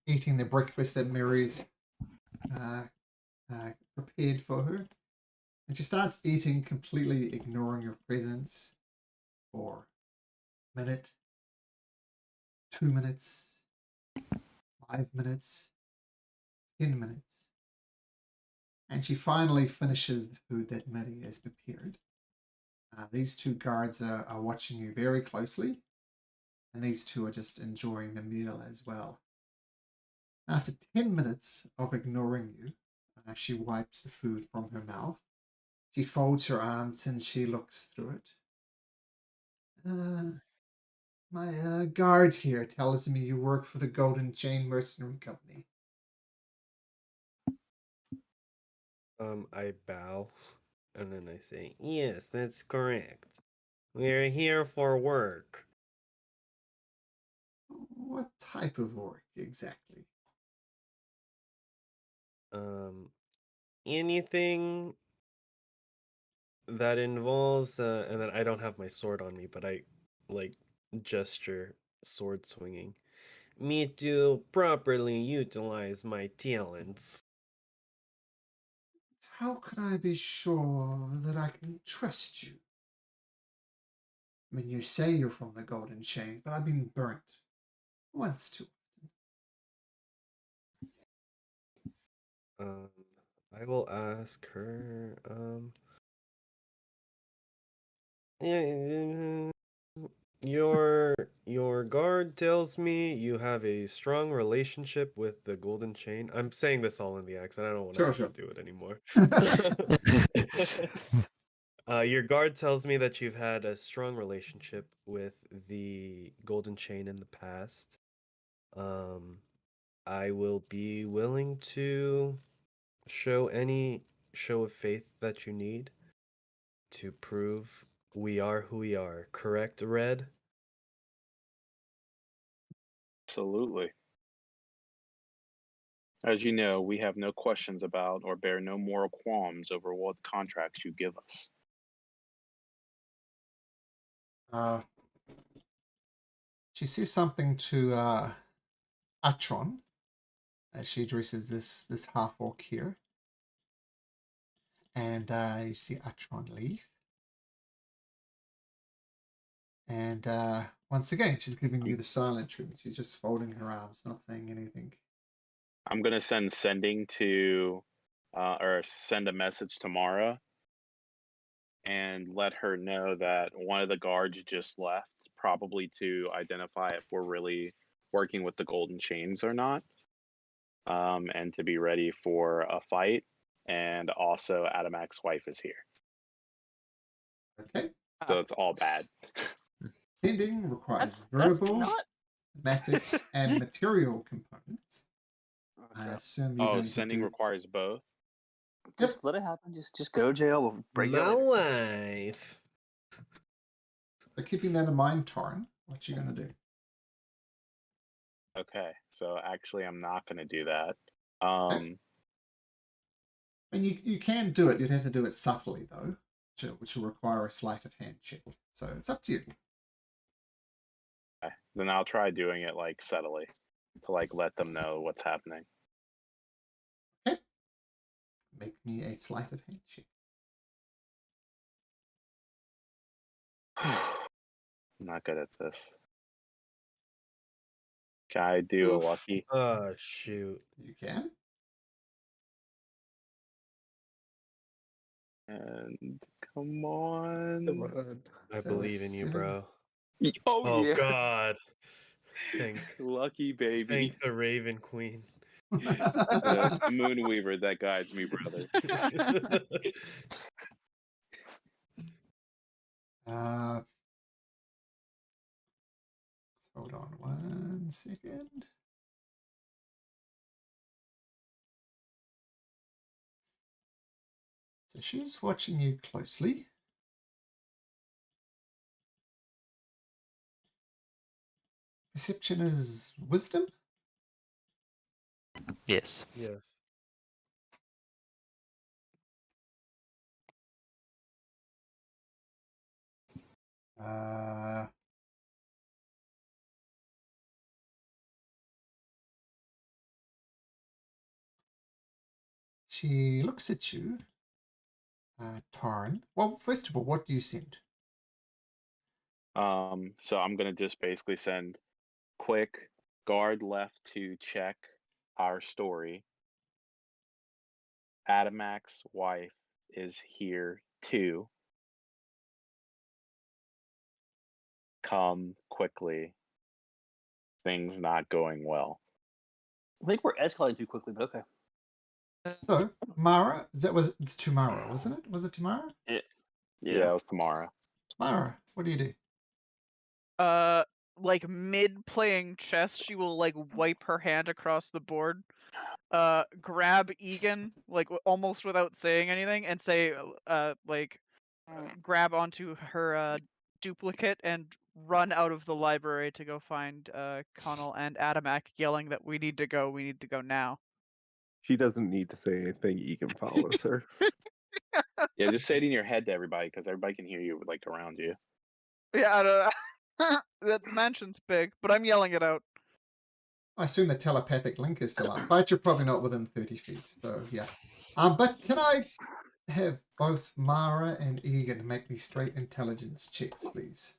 eating the breakfast that Mary's prepared for her. And she starts eating, completely ignoring your presence for a minute, 2 minutes, 5 minutes, 10 minutes. And she finally finishes the food that Mary has prepared. These 2 guards are watching you very closely, and these 2 are just enjoying the meal as well. After 10 minutes of ignoring you, she wipes the food from her mouth. She folds her arms and she looks through it. My guard here tells me you work for the Golden Chain Mercenary Company. I bow, and then I say, yes, that's correct. We're here for work. What type of work exactly? Anything that involves, and then I don't have my sword on me, but I, like, gesture sword swinging. Me to properly utilize my talents. How can I be sure that I can trust you? I mean, you say you're from the Golden Chain, but I've been burnt once too often. I will ask her. Yeah, your guard tells me you have a strong relationship with the golden chain. I'm saying this all in the accent. I don't want to Sure, have sure. to do it anymore. Your guard tells me that you've had a strong relationship with the golden chain in the past. I will be willing to show any show of faith that you need to prove we are who we are. Correct, Red? Absolutely. As you know, we have no questions about or bear no moral qualms over what contracts you give us. She says something to Atron as she addresses this half orc here, and you see Atron leave. And once again, she's giving you the silent treatment. She's just folding her arms, not saying anything. I'm gonna sending to, or send a message to Mara, and let her know that one of the guards just left, probably to identify if we're really working with the golden chains or not, and to be ready for a fight. And also, Adamak's wife is here, Okay. so it's all bad. Sending requires That's verbal, not. thematic, and material components. I Okay. assume you're Oh, going to sending do. requires both. Just let it happen. Just go to jail. We'll break My it later. wife. But keeping that in mind, Torrin, what you going to do? Okay, so actually, I'm not gonna do that. Okay. I mean, you can do it. You'd have to do it subtly, though, which will require a sleight of hand check. So it's up to you. Okay, then I'll try doing it like subtly to like let them know what's happening. Okay. Make me a sleight of hand check. I'm not good at this. Can I do a Oof. lucky? Oh, shoot. You can. And come on. Come on. I So believe in you, bro. Oh, Oh, yeah. God. Thank Lucky baby. the Raven Queen. The Moonweaver that guides me, brother. Hold on 1 second. So she's watching you closely. Perception is wisdom. Yes. Yes. She looks at you, Tarn. Well, first of all, what do you send? So I'm gonna just basically send quick guard left to check our story. Adamak's wife is here too. Come quickly. Things not going well. I think we're escalating too quickly, but okay. So, Mara, it's Tamara, wasn't it? Was it Tamara? Yeah, it was tomorrow. Mara, what do you do? Like mid playing chess, she will like wipe her hand across the board, grab Egan like almost without saying anything, and say, grab onto her duplicate and run out of the library to go find Connell and Adamak, yelling that we need to go now. She doesn't need to say anything. Egan follows her. Yeah, just say it in your head to everybody because everybody can hear you like around you. Yeah, I don't know. The mansion's big, but I'm yelling it out. I assume the telepathic link is still up, but you're probably not within 30 feet, so yeah. But can I have both Mara and Egan make me straight intelligence checks, please?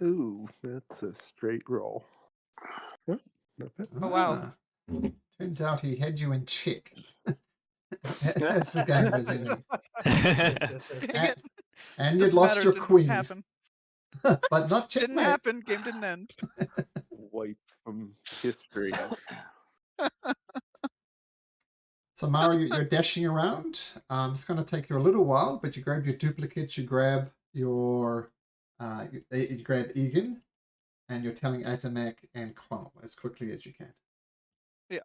Ooh, that's a straight roll. Huh? Oh, wow. Turns out he had you in check as the game was ending. Dang it. And you'd Doesn't lost matter, your didn't queen, happen. but not Didn't checkmate. happen. Game didn't end. Wiped from history. So Mara, you're dashing around. It's going to take you a little while, but you grab your duplicates, you grab your, you grab Egan, and you're telling Atamak and Connell as quickly as you can. Yeah.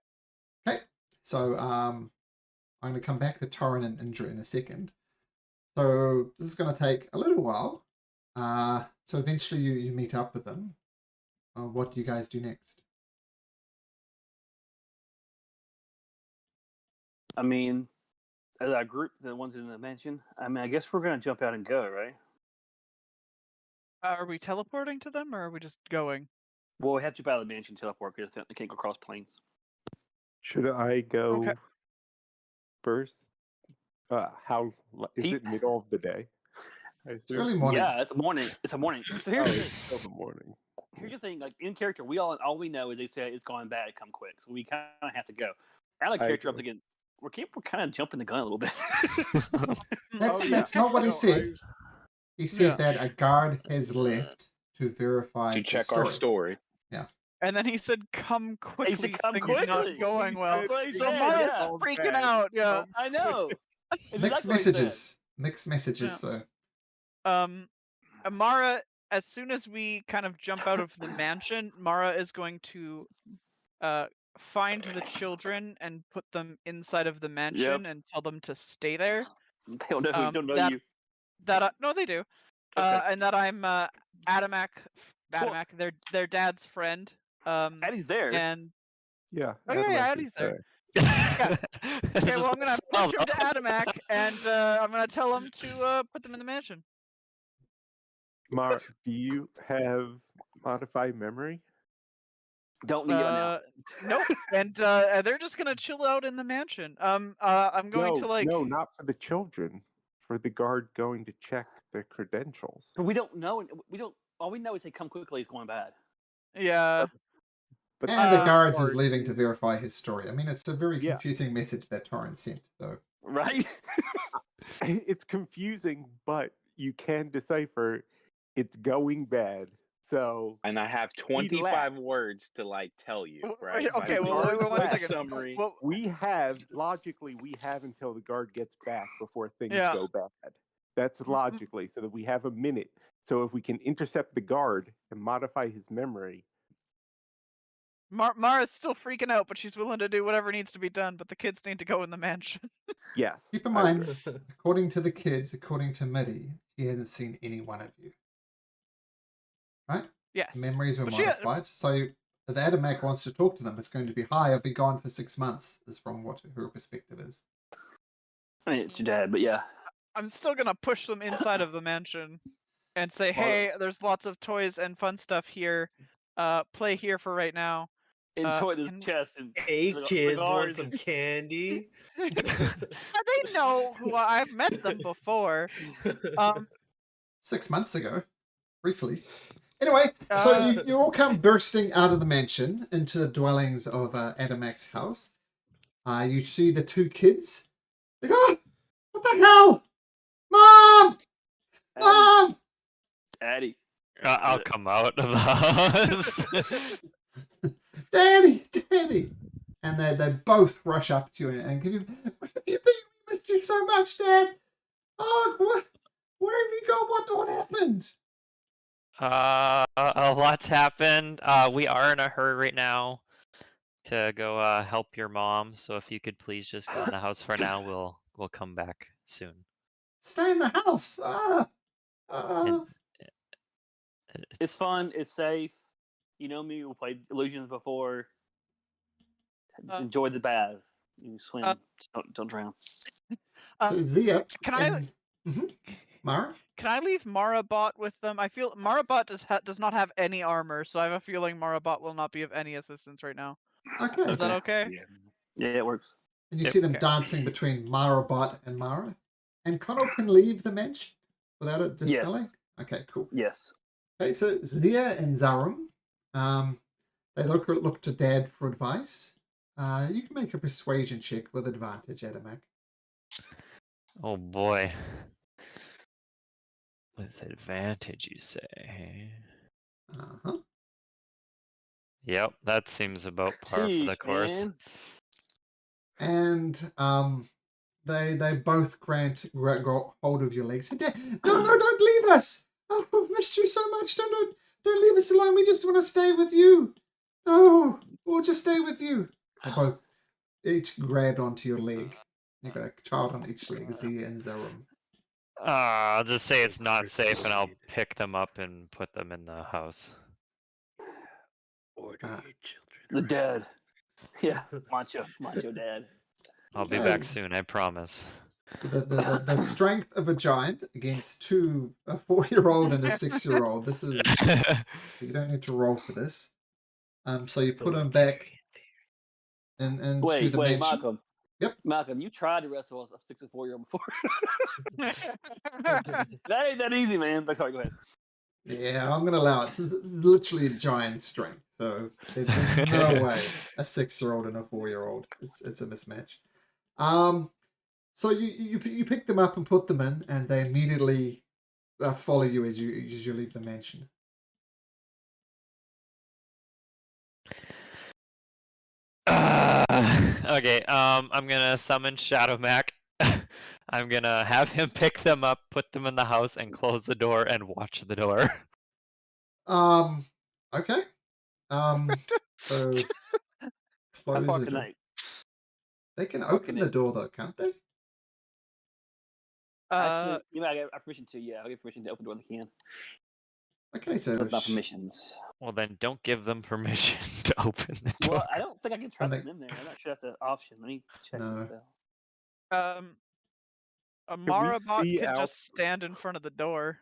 Okay. So I'm going to come back to Torrin and Indra in a second. So this is going to take a little while. So eventually you meet up with them. What do you guys do next? I mean, as a group, the ones in the mansion, I mean, I guess we're going to jump out and go, right? Are we teleporting to them, or are we just going? Well, we have to jump out of the mansion, teleport, because they can't go across planes. Should I go Okay. first? How is it? Middle of the day? I It's assume? early morning. Yeah, it's a morning. It's a morning. So here's Oh, the it's thing. still the morning. Here's the thing. Like in character, all we know is they say it's going bad, come quick. So we kind of have to go. Out of I character, I'm agree. thinking we're kind of jumping the gun a little bit. That's not what he said. He said that a guard has left to verify To the check story. our story. And then he said, "Come quickly." He said, "Come things quickly." not going well. That's what he So said, Mara's yeah. freaking out. Yeah. I know. It's Mixed exactly what he said. messages. Mixed messages. Yeah. So Mara, as soon as we kind of jump out of the mansion, Mara is going to find the children and put them inside of the mansion and tell them to stay there. They don't know. Don't know that, you. No, they do. Okay. And that I'm Adamak, their dad's friend. Addie's there. And Yeah. oh yeah, Adelaide is Addie's there. Yeah. Okay, well I'm gonna push him to Adamak, and I'm gonna tell him to put them in the mansion. Mar, do you have modified memory? Don't need it now. Nope. And they're just gonna chill out in the mansion. I'm going to like. No, not for the children. For the guard going to check their credentials. But we don't know. We don't. All we know is they come quickly. It's going bad. Yeah. But and the guards is guard leaving to verify his story. I mean, it's a very Yeah. confusing message that Torrent sent. So Right. It's confusing, but you can decipher it's going bad. So And I have 25 words to like tell you, W- right? okay, Like, well, hard wait, one quick second. Summary. Well, we have until the guard gets back before things Yeah. go bad. That's logically, so that we have a minute. So if we can intercept the guard and modify his memory. Mara's still freaking out, but she's willing to do whatever needs to be done. But the kids need to go in the mansion. Yes. keep in I mind, agree. according to the kids, according to Mitty, he hasn't seen any one of you. Right? Yes. Memories were But she- modified. So if Adamak wants to talk to them, it's going to be, hi, I've been gone for 6 months, is from what her perspective is. I mean, it's your dad, but yeah. I'm still gonna push them inside of the mansion, and say, "Hey, there's lots of toys and fun stuff here. Play here for right now." Enjoy this can- chest and Hey kids, want cigars some and- candy? They know who I've met them before. 6 months ago, briefly. Anyway, so you all come bursting out of the mansion into the dwellings of Adamak's house. You see the two kids. They go, "Oh, what the hell? Mom! Mom!" Addie. I'll come out of the house. Daddy! Daddy! And they both rush up to you and give you, "Where have you been? We missed you so much, Dad. Oh, where have you gone? What happened?" A lot's happened. We are in a hurry right now to go help your mom. So if you could please just go in the house for now, we'll come back soon. Stay in the house. And It's fun. It's safe. You know me. We played Illusions before. Just enjoy the baths. You swim. Just don't drown. So Zia, Can I- and- Mara? Can I leave Marabot with them? I feel Marabot does not have any armor, so I have a feeling Marabot will not be of any assistance right now. Okay. Is that okay? Yeah, it works. And you see them Okay. dancing between Marabot and Mara. And Connell can leave the mansion without it dispelling? Okay, cool. Yes. Okay, so Zia and Zarum, They look to Dad for advice. You can make a persuasion check with advantage, Adamak. Oh boy. With advantage, you say? Uh-huh. Yep, that seems about par for the Sheesh, course. man. And they both grant hold of your legs. Dad, no, don't leave us. Oh, I've missed you so much. Don't leave us alone. We just want to stay with you. Oh, we'll just stay with you. They both each grabbed onto your leg. You got a child on each leg, Zia and Zerum. I'll just say it's not safe, and I'll Persuade. pick them up and put them in the house. Order Ah. your children. The around. dad. Yeah, macho dad. I'll be Okay. back soon, I promise. The strength of a giant against a 4-year-old and a 6-year-old. This is you don't need to roll for this. So you put them back into Wait, the mansion. Malcolm. Yep. Malcolm, you tried to wrestle a 6 and 4-year-old before. That ain't that easy, man. But sorry, go ahead. Yeah, I'm gonna allow it since it's literally a giant strength. So there's no way a 6-year-old and a 4-year-old. It's a mismatch. So you pick them up and put them in, and they immediately follow you as you leave the mansion. Okay, I'm gonna summon Shadow Mac. I'm gonna have him pick them up, put them in the house, and close the door and watch the door. Okay. So How close far the can door. I? They can far open can the it- door though, can't they? Actually, you might have permission to. Yeah, I'll give permission to open the door if they can. Okay, so With my permissions. Well, then don't give them permission to open the door. Well, I don't think I can trap they- them in there. I'm not sure that's an option. Let me check No. the spell. A we Marabot see could out- just stand in front of the door.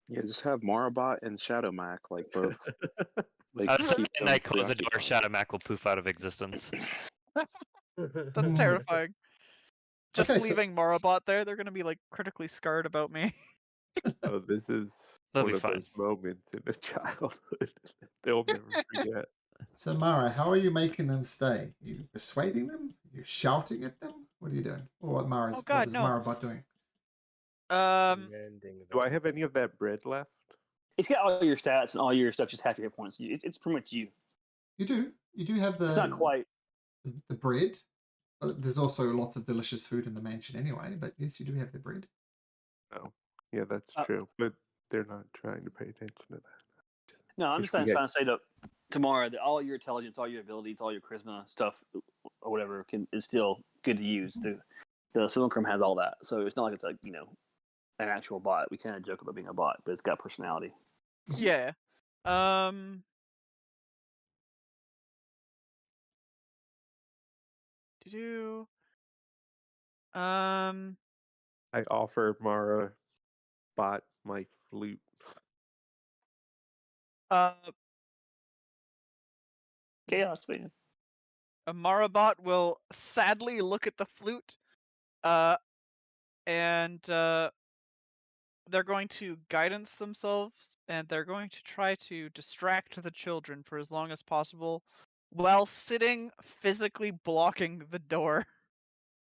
Yeah, just have Marabot and Shadow Mac like both. Like I was keep thinking them I close the door, preoccupied. Shadow Mac will poof out of existence. That's terrifying. Just Okay, so- leaving Marabot there, they're gonna be like critically scarred about me. Oh, this is They'll one be of fine. those moments in a childhood they'll never forget. So Mara, how are you making them stay? You persuading them? You shouting at them? What are you doing? Or what Mara's Oh, God, what is no. Marabot doing? Commanding Do I them. have any of that bread left? It's got all your stats and all your stuff, just half your hit points. It's pretty much you. You do have It's not quite. the bread. There's also lots of delicious food in the mansion anyway, but yes, you do have the bread. Oh, yeah, that's true. But they're not trying to pay attention to that. No, I'm Wish just we trying had- to say to tomorrow that all your intelligence, all your abilities, all your charisma stuff, or whatever, is still good to use. The Simulacrum has all that, so it's not like it's like an actual bot. We kind of joke about being a bot, but it's got personality. Yeah. Do. I offer Mara bot my flute. Chaos, man. A Marabot will sadly look at the flute, and they're going to guidance themselves, and they're going to try to distract the children for as long as possible, while sitting physically blocking the door.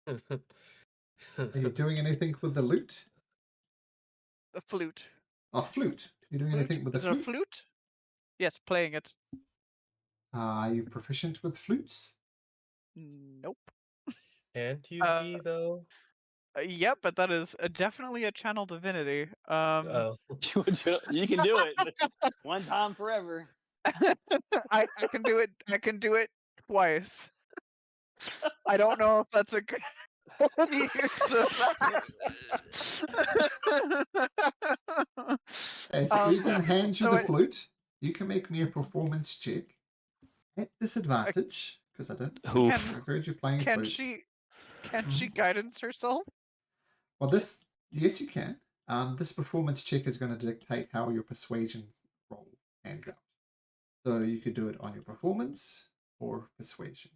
Are you doing anything with the lute? The flute. Oh, flute. You doing Flute? anything with the Is it a flute? Yes, playing it. Are you proficient with flutes? Nope. Can't you Uh, be though? Yep, but that is definitely a channel divinity. Oh. You can do it, but one time forever. I can do it. I can do it twice. I don't know if that's a good use of that. Okay, so you can Um, hand you so the it- flute. You can make me a performance check at disadvantage because I don't Oof. encourage you playing Can flute. she? Can she guidance herself? Well, yes, you can. This performance check is going to dictate how your persuasion roll pans out. So you could do it on your performance or persuasion.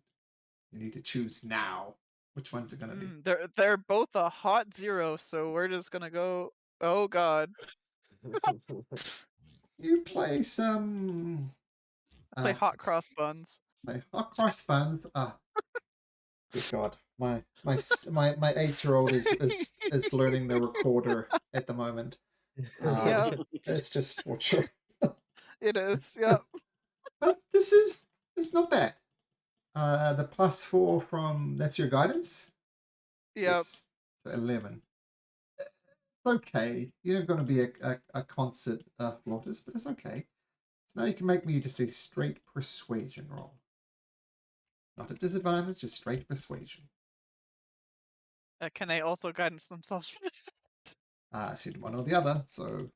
You need to choose now. Which one's it going to be? They're both a hot 0, so we're just gonna go Oh God. You play some. Play hot cross buns. My hot cross buns. Ah, good God, my 8-year-old is learning the recorder at the moment. Yeah. It's just torture. It is. Yep. But it's not bad. The +4 from that's your guidance. Yep. Yes, so 11. It's okay. You're not going to be a concert flautist, but it's okay. So now you can make me just a straight persuasion roll. Not a disadvantage, just straight persuasion. Can they also guidance themselves? I said one or the other, so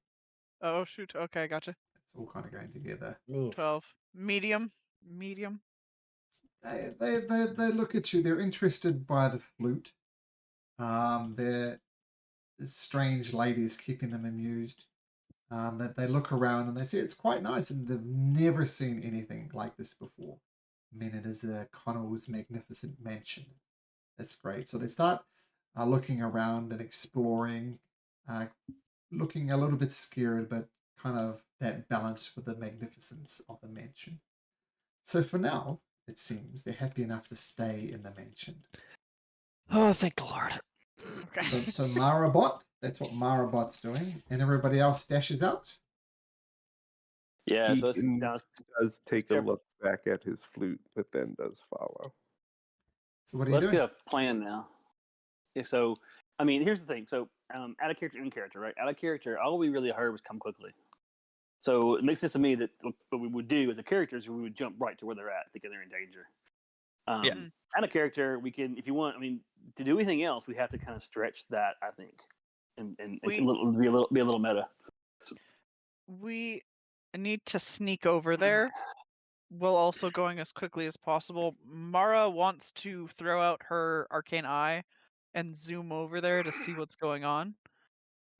Oh shoot. Okay, gotcha. it's all kind of going together. Oof. 12. Medium. Medium. They look at you. They're interested by the flute. They're strange ladies keeping them amused. That they look around and they say it's quite nice, and they've never seen anything like this before. I mean, it is Connell's magnificent mansion. That's great. So they start looking around and exploring, looking a little bit scared, but kind of that balance with the magnificence of the mansion. So for now, it seems they're happy enough to stay in the mansion. Oh, thank the Lord. Okay. So Marabot, that's what Marabot's doing, and everybody else dashes out. Yeah, so it's, Eaton now, does take a careful. look back at his flute, but then does follow. So what are you let's doing? get a plan now. Yeah, so, I mean, here's the thing. So, out of character, in character, right? Out of character, all we really heard was come quickly. So it makes sense to me that what we would do as a character is we would jump right to where they're at, thinking they're in danger. Yeah. Out of character, we can, if you want, I mean, to do anything else, we have to kind of stretch that, I think, and be a little meta. We need to sneak over there while also going as quickly as possible. Mara wants to throw out her arcane eye and zoom over there to see what's going on.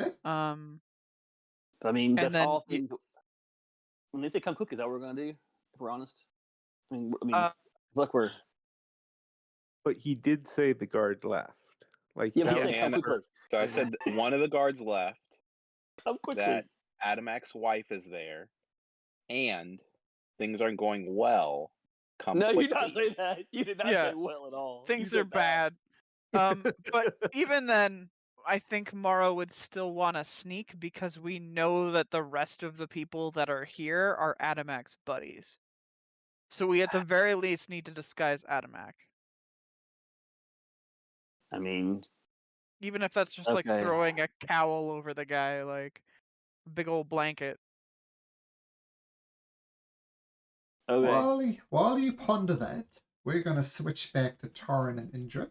Okay. But I mean, And that's then all things. When they say come quick, is that what we're gonna do? If we're honest, I mean, look, we're. But he did say the guard left. Like Yeah, but that he said was- come quickly. So I said one of the guards left. Come quickly. That Adamac's wife is there, and things aren't going well. Come No, quickly. you did not say that. You did not Yeah. say well at all. things You are said bad. But even then, I think Mara would still want to sneak because we know that the rest of the people that are here are Adamac's buddies. So we at the very least need to disguise Adamac. I mean, Even if that's just like Okay. throwing a cowl over the guy, like a big old blanket. okay. While you ponder that, we're going to switch back to Torin and Indra,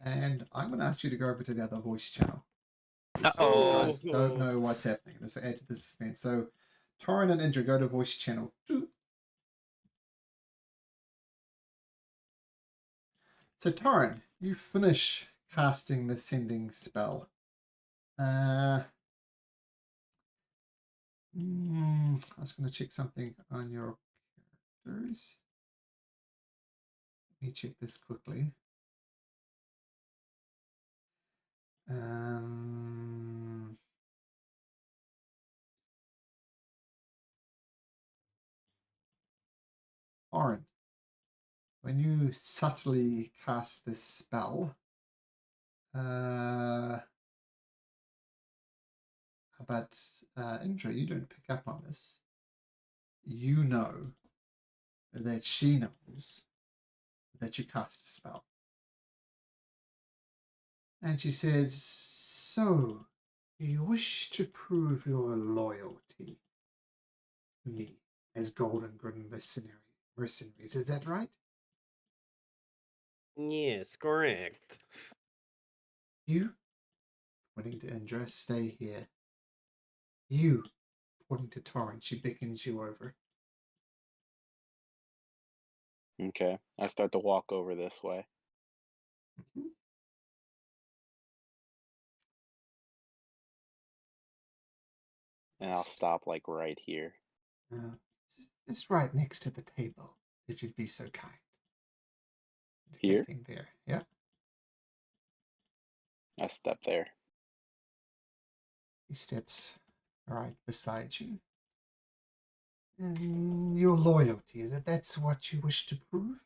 and I'm going to ask you to go over to the other voice channel. Uh-oh. You guys don't know what's happening. This will add to the suspense. So, Torin and Indra, go to voice channel 2. So, Torin, you finish casting the sending spell. I was going to check something on your characters. Let me check this quickly. Torin, when you subtly cast this spell, but Indra, you don't pick up on this. You know that she knows that you cast a spell. And she says, so, you wish to prove your loyalty to me as Golden Good mercenaries, is that right? Yes, correct. You, pointing to Indra, stay here. You, pointing to Torrent, she beckons you over. Okay, I start to walk over this way. Mm-hmm. And I'll stop like right here. Just right next to the table, if you'd be so kind. Here? Anything there, yeah. I step there. He steps right beside you. And your loyalty, is it that's what you wish to prove?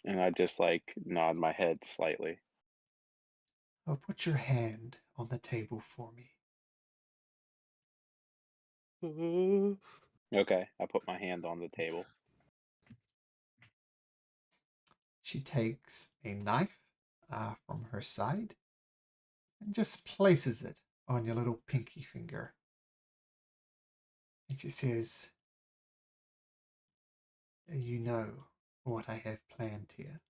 And I just like nod my head slightly. Oh, put your hand on the table for me. Okay, I put my hand on the table. She takes a knife from her side and just places it on your little pinky finger. And she says, you know what I have planned here.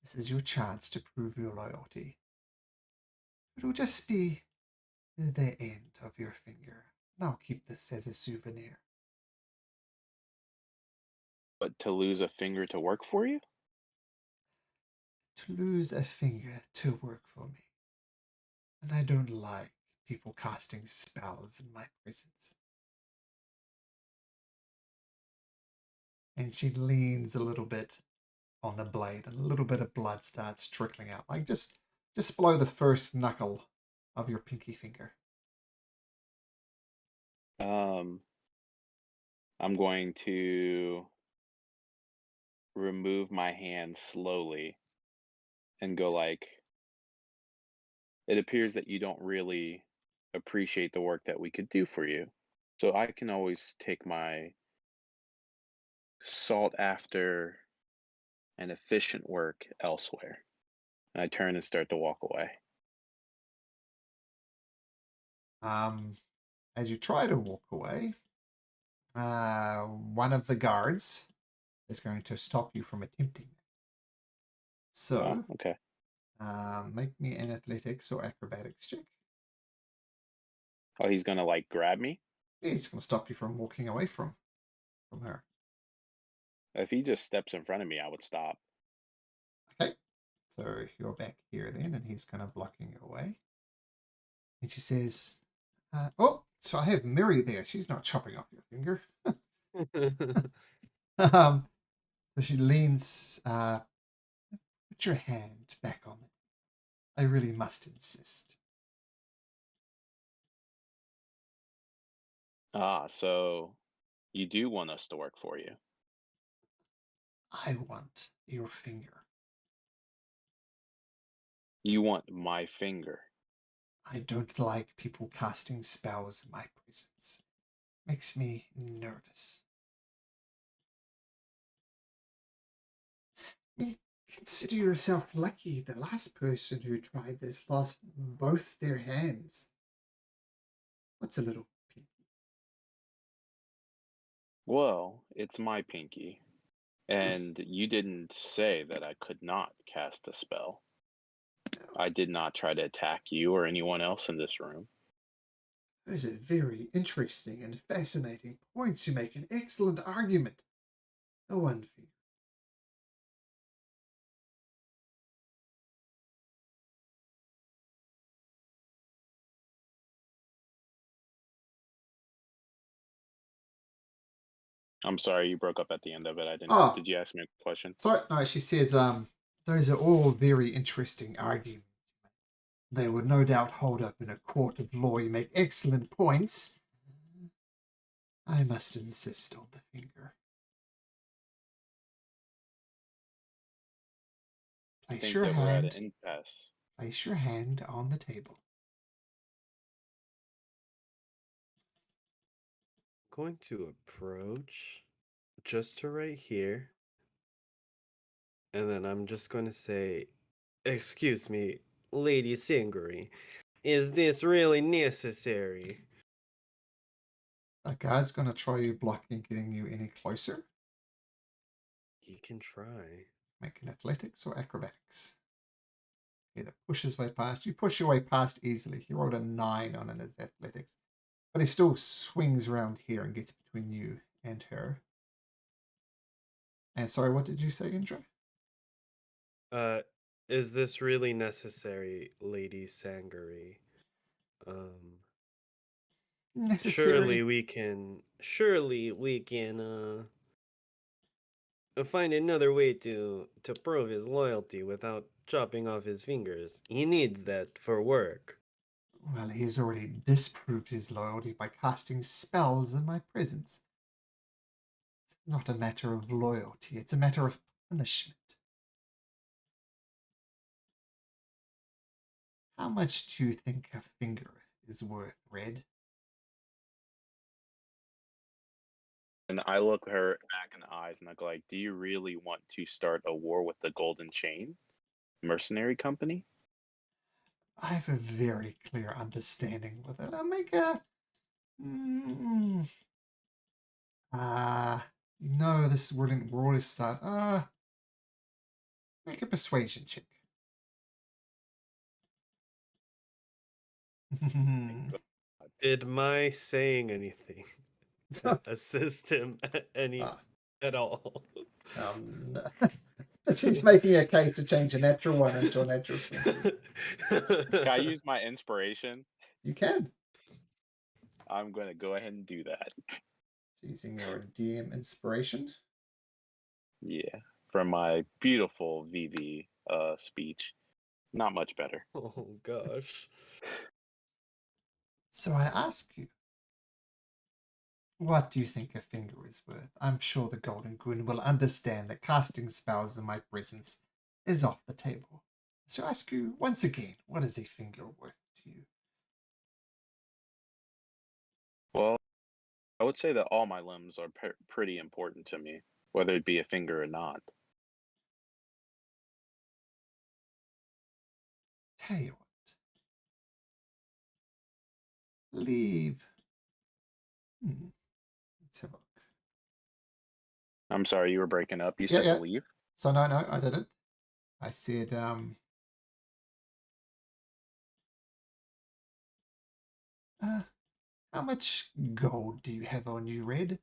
This is your chance to prove your loyalty. It'll just be the end of your finger, and I'll keep this as a souvenir. But to lose a finger to work for you? To lose a finger to work for me. And I don't like people casting spells in my presence. And she leans a little bit on the blade, and a little bit of blood starts trickling out, like just below the first knuckle of your pinky finger. I'm going to remove my hand slowly and go like, it appears that you don't really appreciate the work that we could do for you. So I can always take my sought after and efficient work elsewhere. And I turn and start to walk away. As you try to walk away, one of the guards is going to stop you from attempting. So, Okay. make me an athletics or acrobatics check. Oh, he's gonna like grab me? He's going to stop you from walking away from her. If he just steps in front of me, I would stop. Okay, so you're back here then, and he's kind of blocking your way. And she says, "Oh, so I have Mary there. She's not chopping off your finger." So she leans. Put your hand back on it. I really must insist. So you do want us to work for you. I want your finger. You want my finger. I don't like people casting spells in my presence. Makes me nervous. I mean, consider yourself lucky. The last person who tried this lost both their hands. What's a little pinky? Well, it's my pinky. And you didn't say that I could not cast a spell. I did not try to attack you or anyone else in this room. Those are very interesting and fascinating points. You make an excellent argument. A one finger. I'm sorry, you broke up at the end of it. I didn't. Oh. Did you ask me a question? Sorry, no, she says, those are all very interesting arguments. They would no doubt hold up in a court of law. You make excellent points. I must insist on the finger. I think that we're at an impasse. Place your hand on the table. Going to approach just to right here. And then I'm just going to say, "Excuse me, Lady Sanguri, is this really necessary?" That guard's going to try blocking getting you any closer. You can try. Make an athletics or acrobatics. Either push his way past. You push your way past easily. He rolled a 9 on an athletics. But he still swings around here and gets between you and her. And sorry, what did you say, Indra? Is this really necessary, Lady Sanguri? Necessary. Surely we can find another way to prove his loyalty without chopping off his fingers. He needs that for work. Well, he has already disproved his loyalty by casting spells in my presence. It's not a matter of loyalty, it's a matter of punishment. How much do you think a finger is worth, Red? And I look her back in the eyes and I go like, "Do you really want to start a war with the Golden Chain mercenary company?" I have a very clear understanding with it. I'll make a... no, this wouldn't really start. Make a persuasion check. Did my saying anything assist him at all? No. She's making a case to change a natural 1 into a natural 20. Can I use my inspiration? You can. I'm going to go ahead and do that. Using your DM inspiration. Yeah, from my beautiful VV speech. Not much better. Oh gosh. So I ask you, what do you think a finger is worth? I'm sure the Golden Goon will understand that casting spells in my presence is off the table. So I ask you once again, what is a finger worth to you? Well, I would say that all my limbs are pretty important to me, whether it be a finger or not. Tell you what. Leave. Let's have a look. I'm sorry, you were breaking up. You Yeah, said yeah. to leave? So no, I didn't. I said, how much gold do you have on you, Red?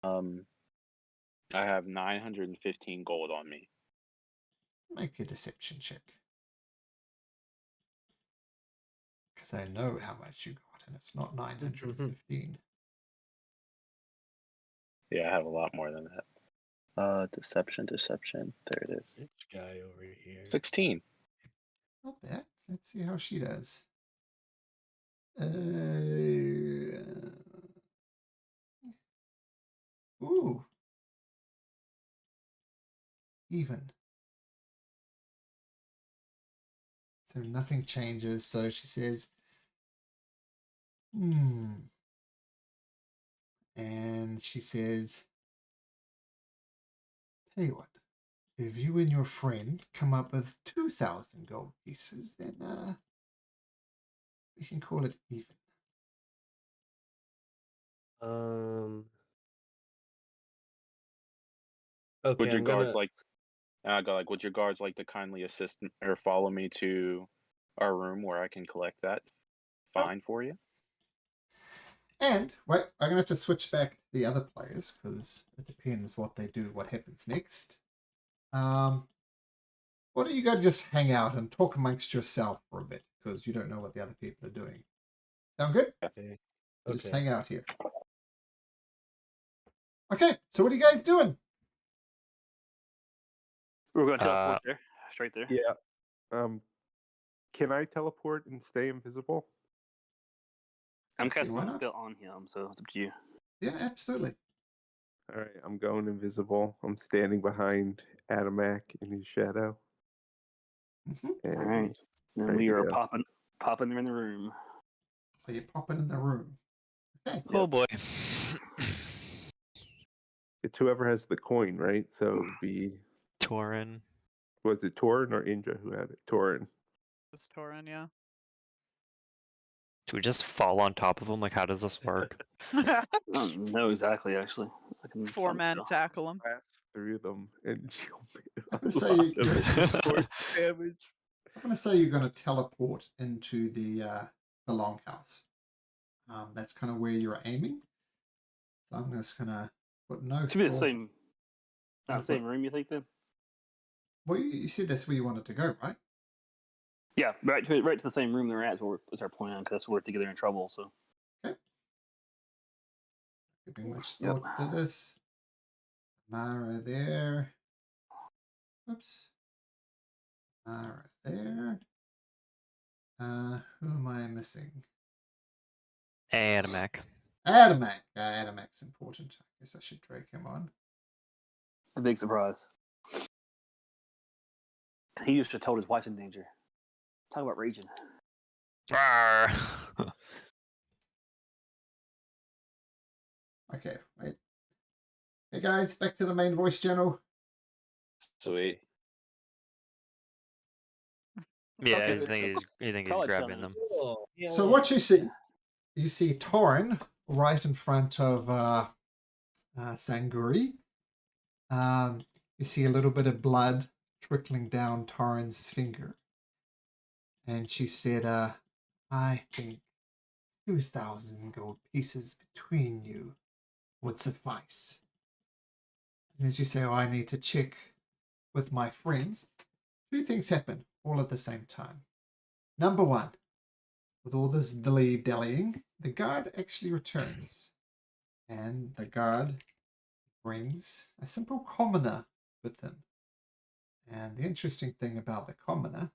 I have 915 gold on me. Make a deception check. Because I know how much you got, and it's not 915. Yeah, I have a lot more than that. Deception. There it is. Rich guy over here. 16. Not bad. Let's see how she does. Ooh. Even. So nothing changes. So she says, And she says, tell you what, if you and your friend come up with 2,000 gold pieces, then we can call it even. Okay, Would your guards like? I go like, would your guards like to kindly assist or follow me to our room where I can collect that fine for you? And wait, I'm gonna have to switch back to the other players because it depends what they do, what happens next. Why don't you go just hang out and talk amongst yourself for a bit because you don't know what the other people are doing. Sound good? Okay. Just hang out here. Okay, so what are you guys doing? We're going to teleport there, straight there. Yeah. Can I teleport and stay invisible? I'm Let's see, casting why a not? spell on him, so it's up to you. Yeah, absolutely. All right, I'm going invisible. I'm standing behind Adamak in his shadow. Mm-hmm. All right. Then ready we to are go. popping them in the room. So you're popping in the room. Okay. Oh boy. It's whoever has the coin, right? So it would be, Torin. was it Torin or Inja who had it? Torin. It's Torin, yeah. Do we just fall on top of him? Like, how does this work? I don't know exactly, actually. I can It's 4-man spell. tackle him. Blast through them and I'm deal gonna a say lot you- of force damage. I'm gonna say you're gonna teleport into the longhouse. That's kind of where you're aiming. So I'm just gonna put no. It should be the thought- same. no Not the same thought- room, you think, then? Well, you said that's where you wanted to go, right? Yeah, right to the same room they're at is our plan, because we're together in trouble. So Okay. Giving much Yep. thought to this. Mara there. Oops. Mara there. Who am I missing? Adamak. Adamak. Adamak's important. I guess I should drag him on. A big surprise. He used to have told his wife's in danger. Talk about raging. Rawr. Okay, wait. Hey guys, back to the main voice channel. Sweet. Yeah, Okay, you think he's College grabbing Channel. them. Oh, So what you see Torin right in front of Sanguri. You see a little bit of blood trickling down Torin's finger. And she said, I think 2,000 gold pieces between you would suffice. And as you say, oh, I need to check with my friends. Two things happen all at the same time. Number one, with all this dilly-dallying, the guard actually returns. And the guard brings a simple commoner with him. And the interesting thing about the commoner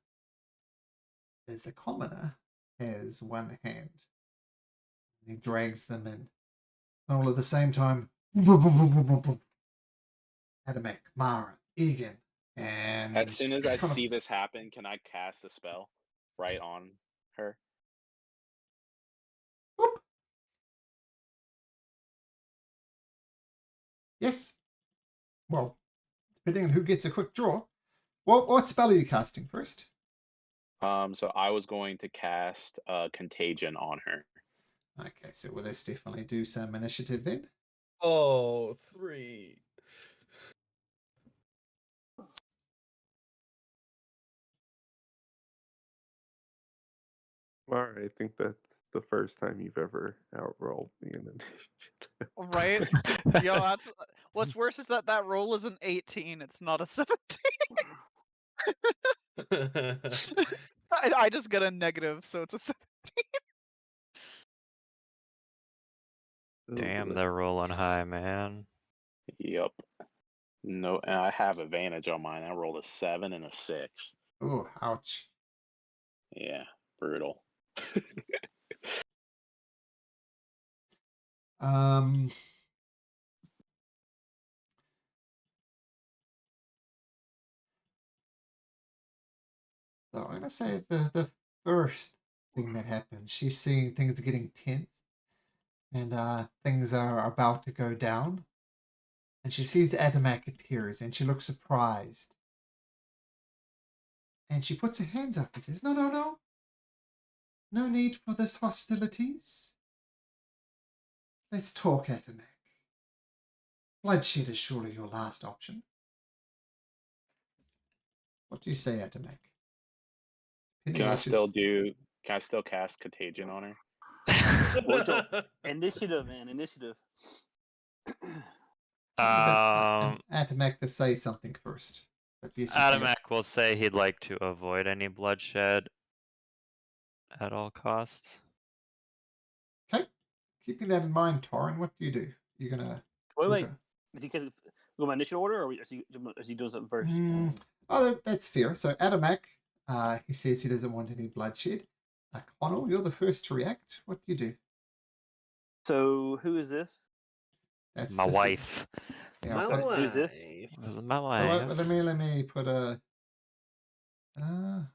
is the commoner has one hand. And he drags them in. All at the same time, Adamek, Mara, Egan, and As soon as I kind of- see this happen, can I cast a spell right on her? Whoop. Yes. Well, depending on who gets a quick draw. What spell are you casting first? So I was going to cast Contagion on her. Okay, so well, let's definitely do some initiative then. Oh, 3. Mara, I think that's the first time you've ever outrolled me in initiative. Right? Yo, that's what's worse is that roll is an 18. It's not a 17. I just get a negative, so it's a 17. Damn, Ooh, they're rolling high, man. Yep. No, and I have advantage on mine. I rolled a 7 and a 6. Oh, ouch. Yeah, brutal. Um, so I'm gonna say the first thing that happens, she's seeing things getting tense, and things are about to go down, and she sees Adamak appears, and she looks surprised, and she puts her hands up and says, "No, no, no, no need for this hostilities. Let's talk, Adamak. Bloodshed is surely your last option. What do you say, Adamak?" Can I still cast Contagion on her? Well, Joel, initiative, man. Initiative. Adamak to say something first. But yes, you can. Adamak will say he'd like to avoid any bloodshed at all costs. Okay. Keeping that in mind, Torin, what do you do? You're gonna. Wait. Okay. Is he go by initial order, or is he doing something first? Oh, that's fair. So Adamak, he says he doesn't want any bloodshed. Connell, you're the first to react. What do you do? So who is this? That's My this is- wife. yeah, My okay. wife. Who's this? This is my So wife. let me put a. I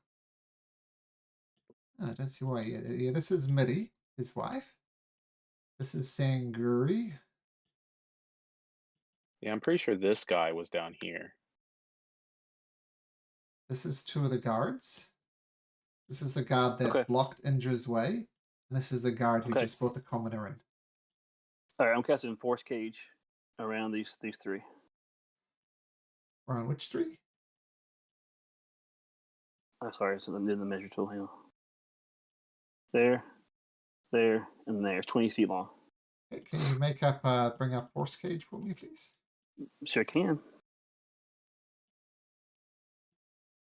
don't see why. Yeah, this is Midi, his wife. This is Sanguri. Yeah, I'm pretty sure this guy was down here. This is two of the guards. This is the guard that Okay. blocked Indra's way. And this is the guard who Okay. just brought the commoner in. All right, I'm casting Force Cage around these three. Around which three? I'm sorry, so I'm doing the measure tool. Hang on. There, and there. It's 20 feet long. Okay, can you bring up Force Cage for me, please? Sure can.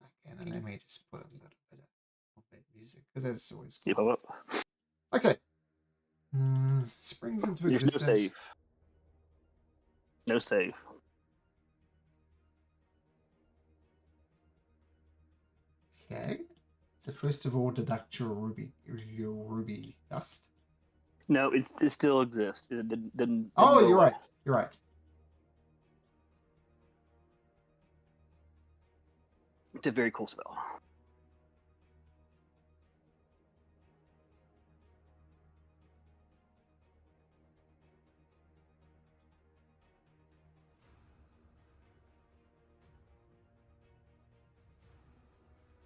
Okay, and let me just put a little bit of music, because that's always Keep cool. up. Okay. Springs into There's no existence. save. No save. Okay. So first of all, deduct your ruby dust. No, it still exists. It didn't Oh, go you're away. right. You're right. It's a very cool spell.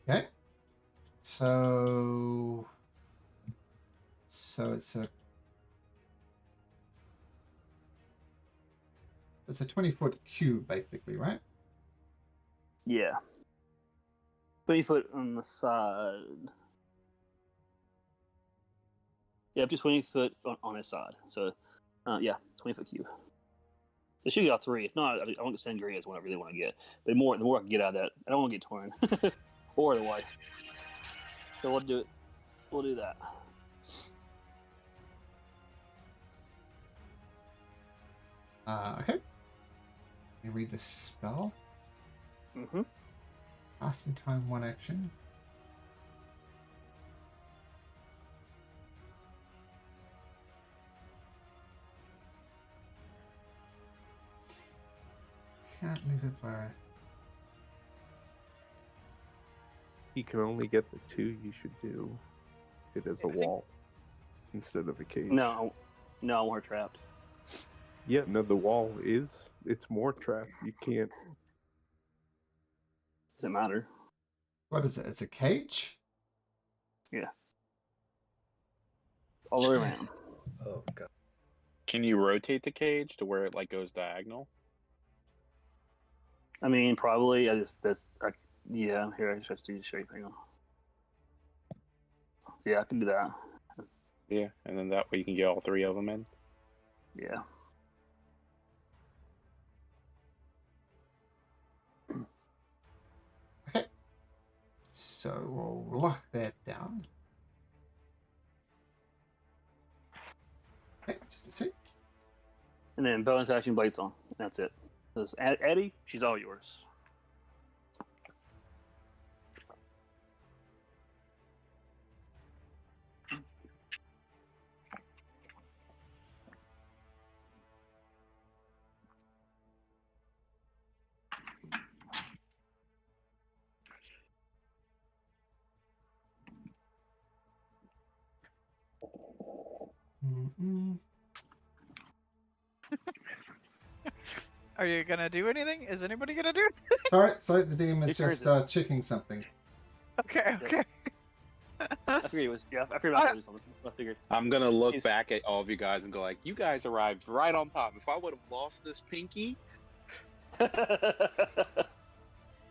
Okay. So it's a 20-foot cube, basically, right? Yeah. 20 foot on the side. Yeah, up to 20 foot on his side. So, yeah, 20 foot cube. They should get all three. If not, I want to Sanguri as one I really want to get. But the more I can get out of that, I don't want to get torn. Or otherwise. So we'll do it. We'll do that. Okay. Let me read the spell. Mm-hmm. Last in time, one action. Can't leave it by. You can only get the 2. You should do it as a wall instead of a cage. No, I want her trapped. Yeah, no, the wall it's more trap. You can't. Doesn't matter. What is it? It's a cage? Yeah. All the way around. Oh god. Can you rotate the cage to where it like goes diagonal? I mean, probably. Yeah, here, I just have to do the shape. Hang on. Yeah, I can do that. Yeah, and then that way you can get all 3 of them in. Yeah. Okay. So we'll lock that down. Okay, just a sec. And then bonus action blades on. That's it. This Eddie, she's all yours. Mm-mm. Are you gonna do anything? Is anybody gonna do it? Sorry, the DM is It's yours. just checking something. Okay, okay. I figured it was. Yeah, I figured I was doing something. I figured. I'm gonna look He's- back at all of you guys and go like, you guys arrived right on top. If I would have lost this pinky, I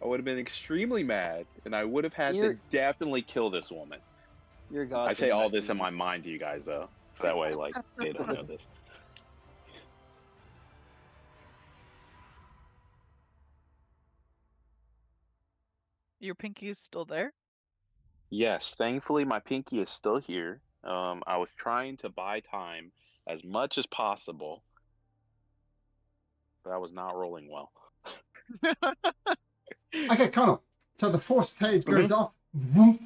would have been extremely mad, and I would have had You're- to definitely kill this woman. You're God. I say all this in my mind to you guys though, so that way like they don't know this. Your pinky is still there? Yes, thankfully my pinky is still here. I was trying to buy time as much as possible, but I was not rolling well. Okay, Connell. So the force cage goes off, whoop,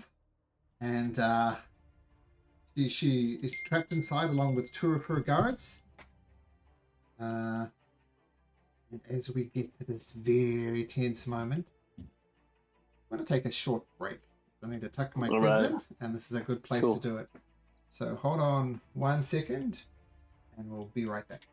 and she is trapped inside along with 2 of her guards. And as we get to this very tense moment, I'm going to take a short break. I need to tuck my All kids right. in, and this is a good place Cool. to do it. So hold on 1 second, and we'll be right back.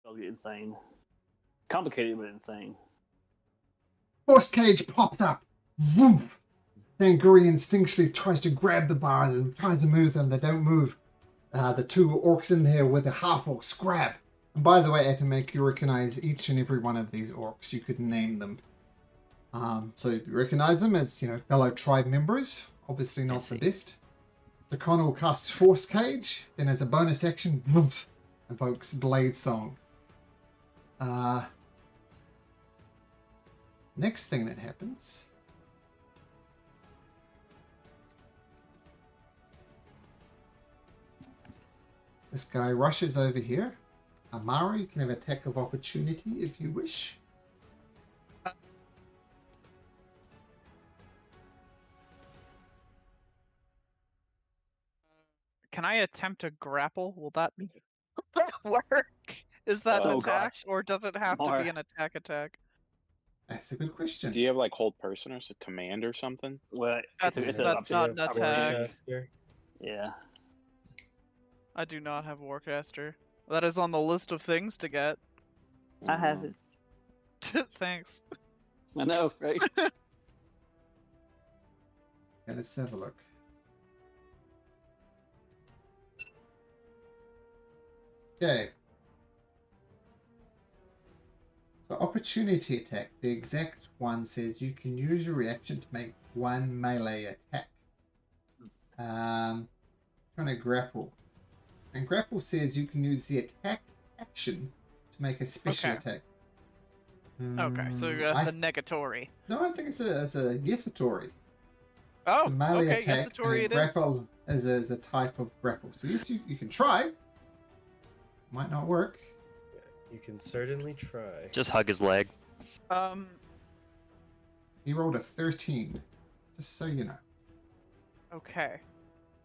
It'll get insane. Complicated, but insane. Force cage pops up. Woof. Sanguri instinctually tries to grab the bars and tries to move them. They don't move. The two orcs in there with the half orcs grab. And by the way, Atomic, you recognize each and every one of these orcs. You could name them. So you recognize them as, fellow tribe members. Obviously not the best. The Connell casts Force Cage. Then as a bonus action, woof, invokes Blade Song. Next thing that happens... This guy rushes over here. Amara, you can have attack of opportunity if you wish. Can I attempt to grapple? Will that work? Is that an Oh, attack, gosh. or does it have to More. be an attack? That's a good question. Do you have like hold person or command or something? Well, That's it's not an attack. Warcaster? Yeah. I do not have Warcaster. That is on the list of things to get. I have it. Thanks. I know, right? Yeah, let's have a look. Okay. So opportunity attack. The exact one says you can use your reaction to make one melee attack. Trying to grapple. And grapple says you can use the attack action to make a special Okay. attack. Okay, so that's a negatory. No, I think it's a yesatory. Oh, It's a melee okay, attack, yesatory and it is. grapple is a type of grapple. So yes, you can try. Might not work. You can certainly try. Just hug his leg. He rolled a 13, just so you know. Okay.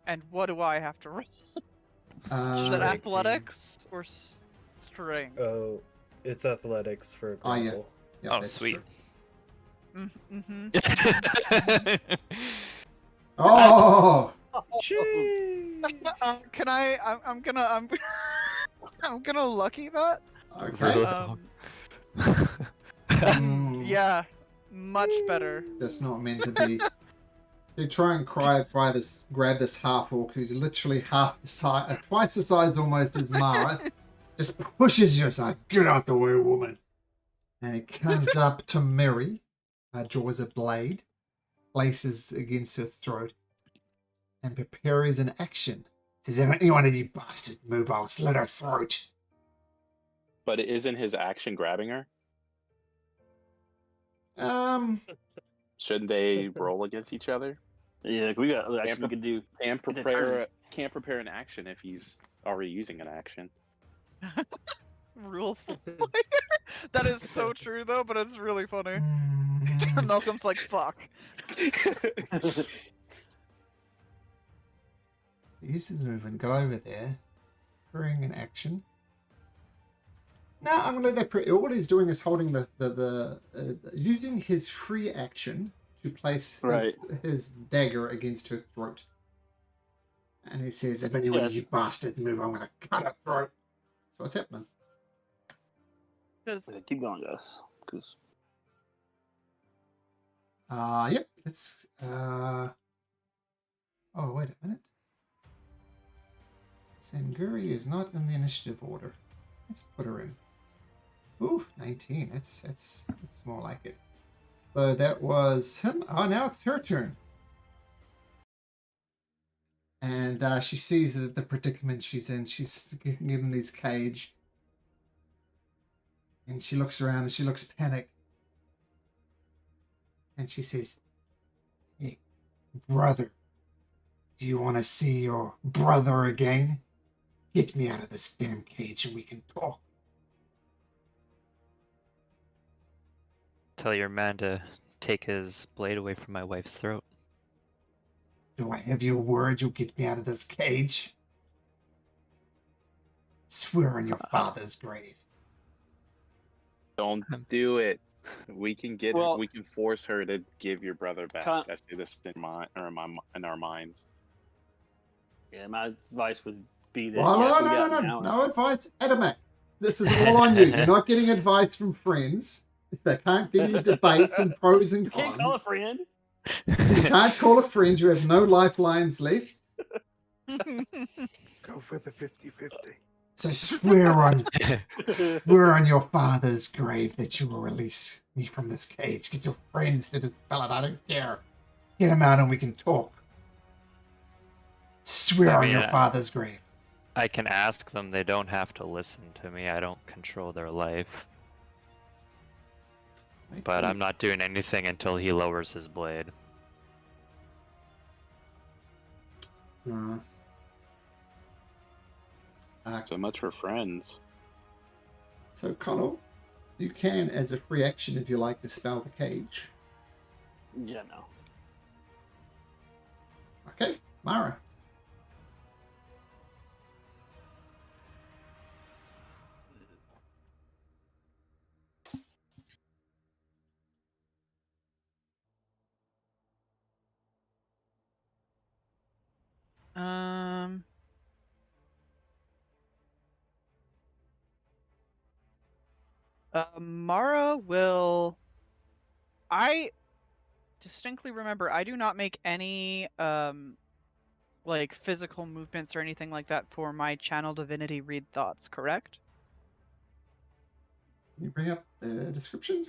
And what do I have to roll? Is it Uh, athletics or strength? Oh, it's athletics for Oh, yeah. grapple. yeah, Oh, that's sweet. true. Mm-hmm. Oh! Can I? I'm gonna. I'm gonna lucky that. Okay. Mm, Yeah, much better. That's not meant to be. They try and grab this half orc who's literally half the size, twice the size almost as Mara. Just pushes you aside. Get out the way, woman. And he comes up to Mary, draws a blade, places against her throat, and prepares an action. Says, if any one of you bastards move, I'll slit her throat. But isn't his action grabbing her? Shouldn't they roll against each other? Yeah, we got other action we could do. Can't It's a prepare an action if he's already using an action. Rules. That is so true though, but it's really funny. Malcolm's like, fuck. Use his movement, go over there, bring an action. No, I'm gonna let that. All he's doing is holding using his free action to place his dagger against her throat. And he says, "If any one of you bastards move, I'm gonna cut her throat." So what's happening? Keep going, guys. Cause Yep. Let's. Oh, wait a minute. Sanguri is not in the initiative order. Let's put her in. Ooh, 19. That's more like it. So that was him. Oh, now it's her turn. And she sees the predicament she's in. She's given this cage. And she looks around and she looks panicked. And she says, "Hey, brother, do you want to see your brother again? Get me out of this damn cage and we can talk." Tell your man to take his blade away from my wife's throat. Do I have your word you'll get me out of this cage? Swear on your father's grave. Don't do it. We can get her. We can force her to give your brother back. Let's do this in our minds. Yeah, my advice would be that. Well, no advice. Adamek. This is all on you. You're not getting advice from friends. They can't give you debates and pros and You can't call a cons. friend. You can't call a friend. You have no lifelines left. Go for the 50-50. So swear on your father's grave that you will release me from this cage. Get your friends to dispel it. I don't care. Get him out and we can talk. Swear on your father's grave. I can ask them. They don't have to listen to me. I don't control their life. But I'm not doing anything until he lowers his blade. So much for friends. So Connell, you can, as a free action, if you like, dispel the cage. Yeah, no. Okay, Mara. Mara will. I distinctly remember I do not make any like physical movements or anything like that for my channel divinity read thoughts, correct? Can you bring up the description?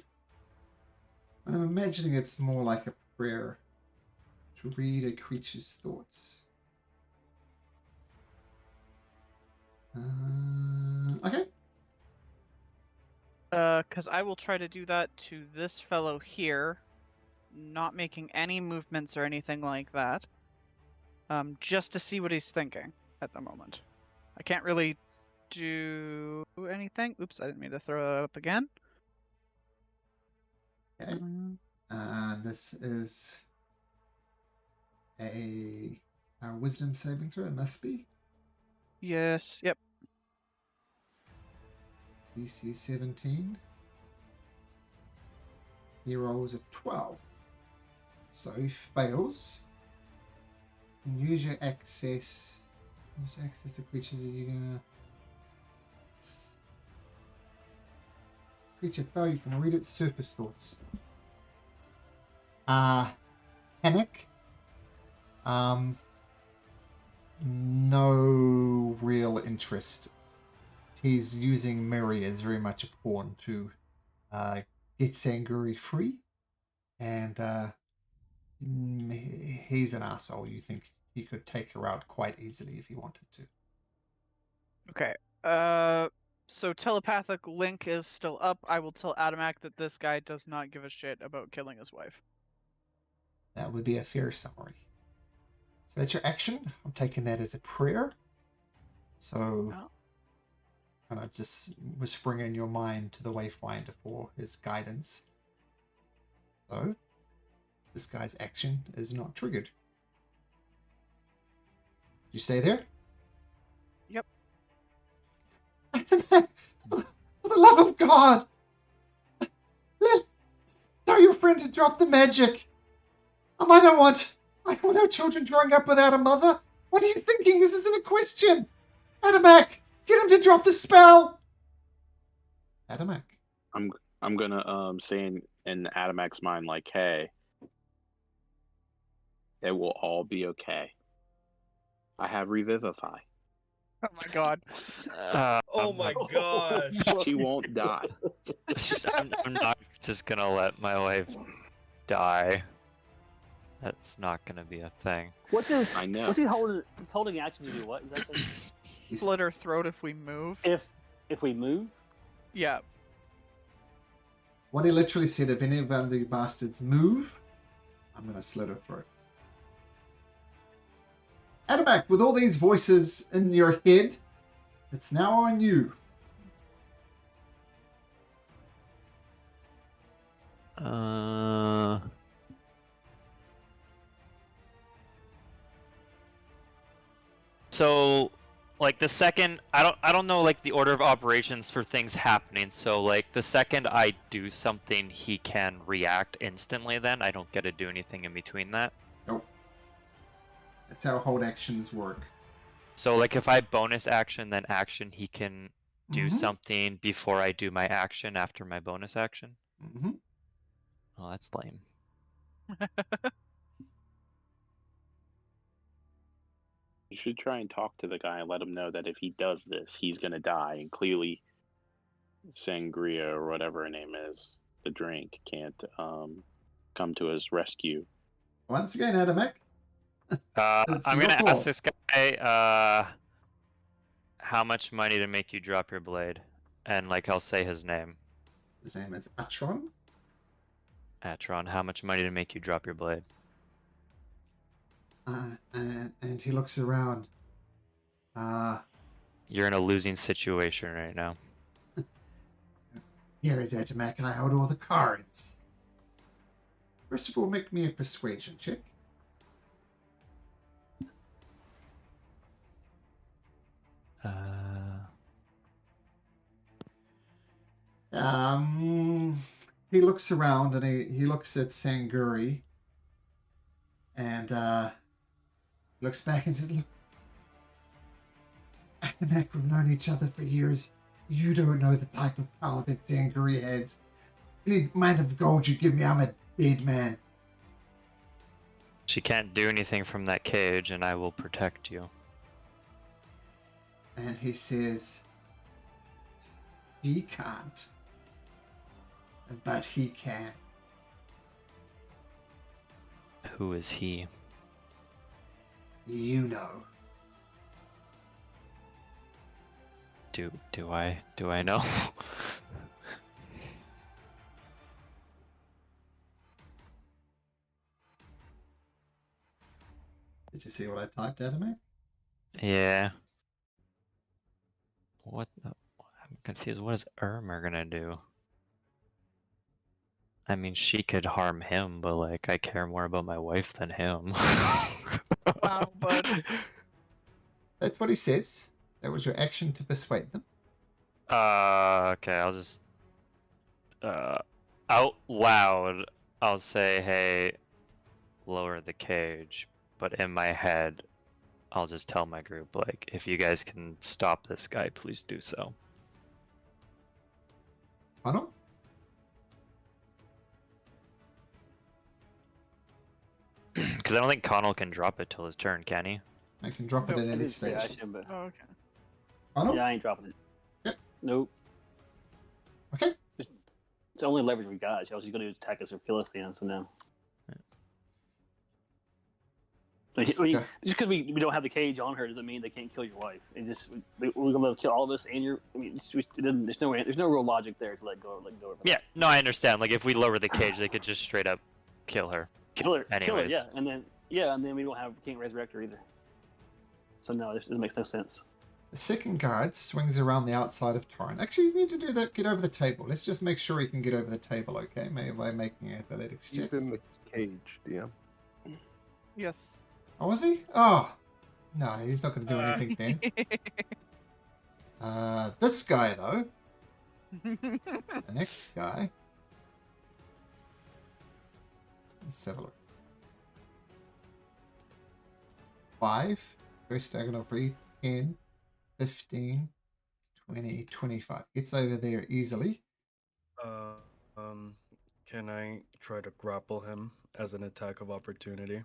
I'm imagining it's more like a prayer to read a creature's thoughts. Okay. Because I will try to do that to this fellow here, not making any movements or anything like that. Just to see what he's thinking at the moment. I can't really do anything. Oops, I didn't mean to throw it up again. Okay. This is a wisdom saving throw. It must be. Yes, yep. DC 17. He rolls a 12. So he fails. And use your access. Use your access to creatures that you're gonna. Creature fail, you can read its surface thoughts. Panic. No real interest. He's using Miri as very much a pawn to get Sanguri free. And he's an asshole. You think he could take her out quite easily if he wanted to. Okay. So telepathic link is still up. I will tell Adamak that this guy does not give a shit about killing his wife. That would be a fair summary. So that's your action. I'm taking that as a prayer. So kind of just whispering in your mind to the Wayfinder for his guidance. So this guy's action is not triggered. You stay there? Yep. For the love of God! Tell your friend to drop the magic. I don't want our children growing up without a mother. What are you thinking? This isn't a question. Adamak, get him to drop the spell. Adamak. I'm gonna say in Adamak's mind, like, hey, it will all be okay. I have Revivify. Oh my god. Oh my gosh. She won't die. I'm not just gonna let my wife die. That's not gonna be a thing. What's his? I know. What's he holding? He's holding action to do what exactly? Slit her throat if we move. If we move. Yeah. What he literally said, if any of the bastards move, I'm going to slit her throat. Adamak, with all these voices in your head, it's now on you. So, like the second, I don't know like the order of operations for things happening. So like the second I do something, he can react instantly. Then I don't get to do anything in between that. Nope. That's how hold actions work. So like if I bonus action, then action, he can do Mhm. something before I do my action after my bonus action? Mm-hmm. Oh, that's lame. You should try and talk to the guy and let him know that if he does this, he's gonna die. And clearly, Sangria or whatever her name is, the drink, can't come to his rescue. Once again, Adamek, it's I'm your gonna call. ask this guy, how much money to make you drop your blade? And like I'll say his name. His name is Atron. Atron, how much money to make you drop your blade? And he looks around. You're in a losing situation right now. Here is Adamek. I hold all the cards. First of all, make me a persuasion check. He looks around and he looks at Sanguri and looks back and says, "Look, Adamek, we've known each other for years. You don't know the type of power that Sanguri has. Any amount of gold you give me, I'm a dead man." She can't do anything from that cage, and I will protect you. And he says, "He can't, but he can." Who is he? You know. Do I know? Did you see what I typed, Adamek? Yeah. What the? I'm confused. What is Irma gonna do? I mean, she could harm him, but like, I care more about my wife than him. Wow, bud. That's what he says. That was your action to persuade them. Okay, I'll just out loud I'll say, hey, lower the cage, but in my head I'll just tell my group, like, if you guys can stop this guy, please do so. Funnel? Because I don't think Connell can drop it till his turn, can he? I can drop it Nope. at I any did say stage. action, but Oh, okay. Funnel? yeah, I ain't dropping it. Yep. Nope. Okay. It's the only leverage we got. She was going to attack us or kill us then, so no. I mean, Okay. just because we don't have the cage on her doesn't mean they can't kill your wife. It just we're gonna kill all of us and your. I mean, there's no real logic there to let go of her. Yeah, no, I understand. Like, if we lower the cage, they could just straight up kill her. Kill her, Anyways. yeah, and then we can't resurrect her either. So no, this makes no sense. The second guard swings around the outside of Torrent. Actually, you need to do that. Get over the table. Let's just make sure he can get over the table, okay? Maybe by making athletics He's checks. in the cage, DM. Yes. Oh, was he? Oh. No, he's not going to do anything then. This guy, though. The next guy. Let's have a look. 5. First diagonal read. 10, 15, 20, 25. Gets over there easily. Can I try to grapple him as an attack of opportunity?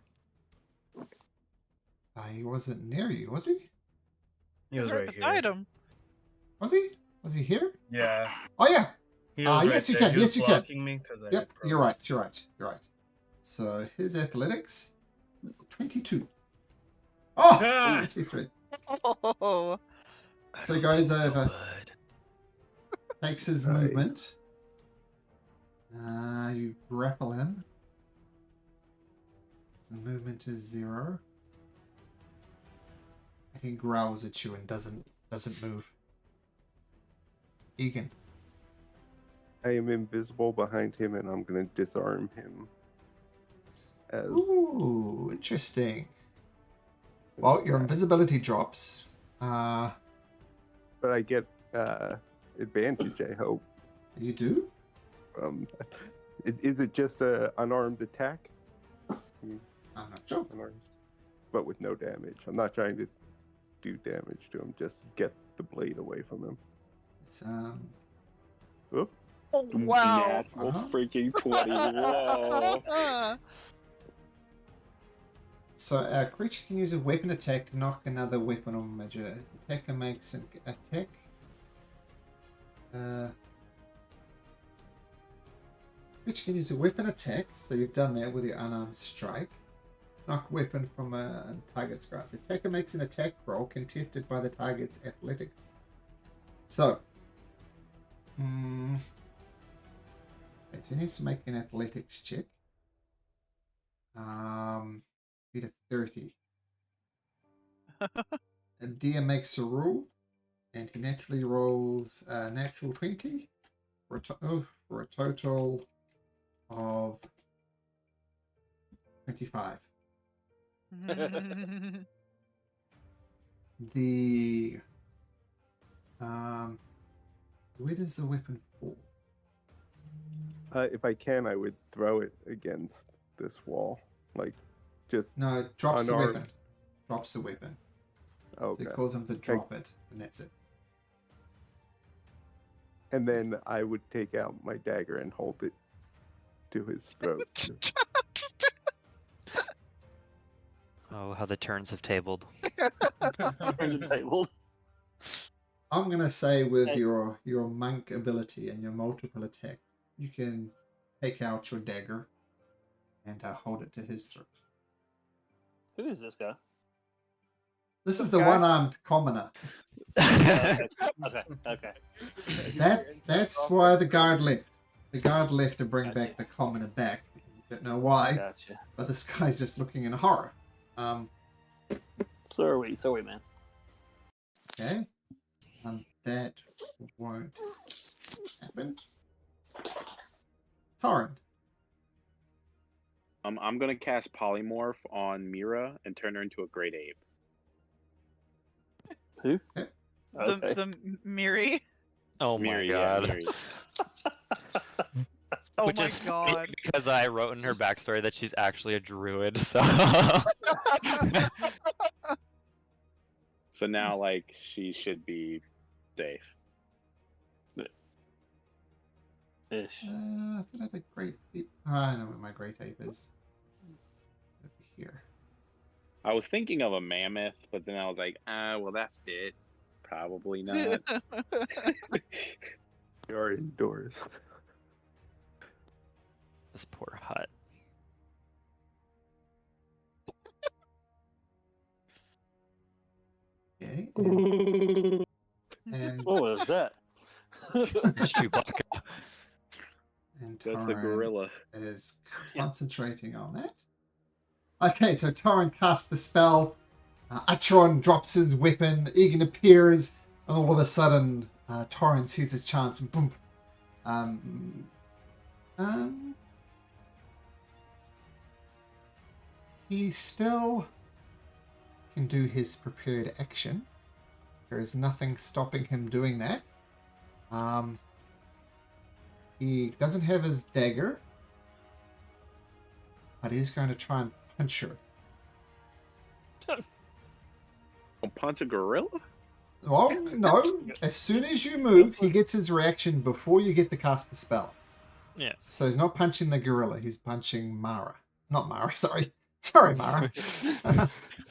He wasn't near you, was he? He was right right beside here. him. Was he? Was he here? Yeah. Oh, yeah. He was Yes, you there. can. He Yes, was you can. blocking me 'cause I Yep, had you're pro- right. You're right. You're right. So his athletics, 22. Oh, Ah! 23. Oh. I So he don't goes think so, over. bud. Takes his Nice. movement. You grapple him. The movement is 0. And he growls at you and doesn't move. Egan. I am invisible behind him, and I'm going to disarm him. As Ooh, interesting. Well, your invisibility drops. but I get advantage. I hope. You do? Is it just a unarmed attack? I'm not sure. Unarmed, but with no damage. I'm not trying to do damage to him. Just get the blade away from him. It's Oop. Oh, wow. Natural Uh-huh. freaking 20. Whoa. So creature can use a weapon attack to knock another weapon or measure. The attacker makes an attack. Creature can use a weapon attack, so you've done that with your unarmed strike. Knock weapon from a target's grasp. The attacker makes an attack roll contested by the target's athletics. So, okay, so he needs to make an athletics check. Beat a 30. And Dia makes a roll, and he naturally rolls a natural 20 for a total of 25. The where does the weapon fall? If I can, I would throw it against this wall, like just No, it drops the unarmed. weapon. Drops the weapon. Okay. So it calls him to drop it, and that's it. And then I would take out my dagger and hold it to his throat. Oh, how the turns have tabled. Tabled. I'm gonna say with Hey. your monk ability and your multiple attack, you can take out your dagger and hold it to his throat. Who is this guy? This is the Okay. one-armed commoner. Okay. That's why the guard left. The guard left to bring Gotcha. back the commoner back. Don't know why, Gotcha. but this guy's just looking in horror. So are we, man. Okay. That won't happen. Torrent. I'm gonna cast polymorph on Mira and turn her into a great ape. Who? Okay. Okay. The Miri. Oh Miri, my yeah, god. Miri. Oh Which my is funny god. because I wrote in her backstory that she's actually a druid, so So now, like, she should be safe. Ish. I thought I had a great ape. I know where my great ape is. Over here. I was thinking of a mammoth, but then I was like, well, that fit. Probably not. We are indoors. this poor hut. Okay. And What was that? It's Chewbacca. and That's the Torrent gorilla. is concentrating on that. Okay, so Torrent casts the spell. Atron drops his weapon. Egan appears, and all of a sudden, Torrent sees his chance. And boom. He still can do his prepared action. There is nothing stopping him doing that. He doesn't have his dagger, but he's going to try and punch her. A punch a gorilla? Well, no. As soon as you move, he gets his reaction before you get to cast the spell. Yeah. So he's not punching the gorilla, he's punching Mara. Not Mara, sorry. Sorry, Mara.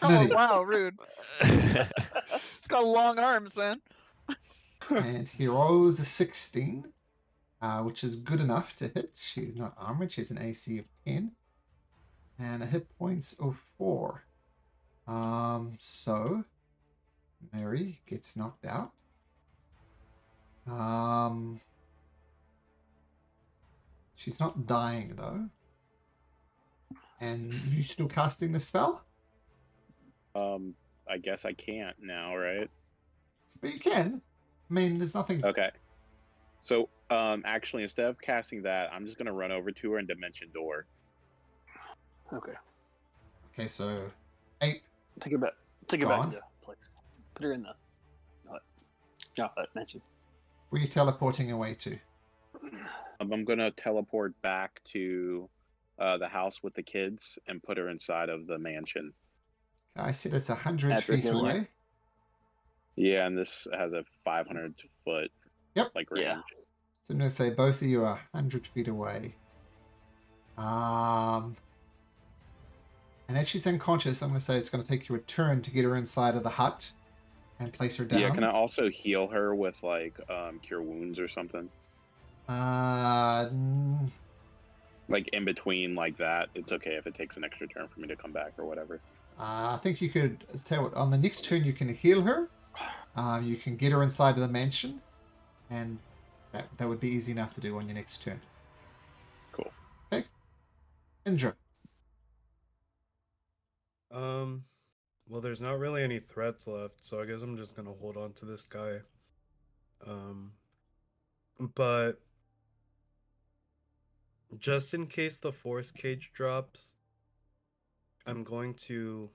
Oh Nitty. wow, rude. It's got long arms, man. And he rolls a 16, which is good enough to hit. She's not armored, she has an AC of 10. And a hit points of 4. So Mary gets knocked out. She's not dying though. And you still casting the spell? I guess I can't now, right? But you can. I mean, there's nothing. Okay. So, actually, instead of casting that, I'm just gonna run over to her and dimension door. Okay. Okay, so 8. Take her back. Take her Go back on. to the place. Put her in the hut. No, hut mentioned. Where are you teleporting away to? I'm gonna teleport back to the house with the kids and put her inside of the mansion. I said it's 100 After feet healing her? away. Yeah, and this has a 500 foot Yep. Like Yeah. range. So I'm going to say both of you are 100 feet away. And as she's unconscious, I'm going to say it's going to take you a turn to get her inside of the hut and place her down. Yeah, can I also heal her with like cure wounds or something? Like in between like that, it's okay if it takes an extra turn for me to come back or whatever. I think you could tell you what, on the next turn you can heal her. You can get her inside of the mansion, and that would be easy enough to do on your next turn. Cool. Okay. Indra. Well, there's not really any threats left, so I guess I'm just gonna hold on to this guy. But just in case the force cage drops, I'm going to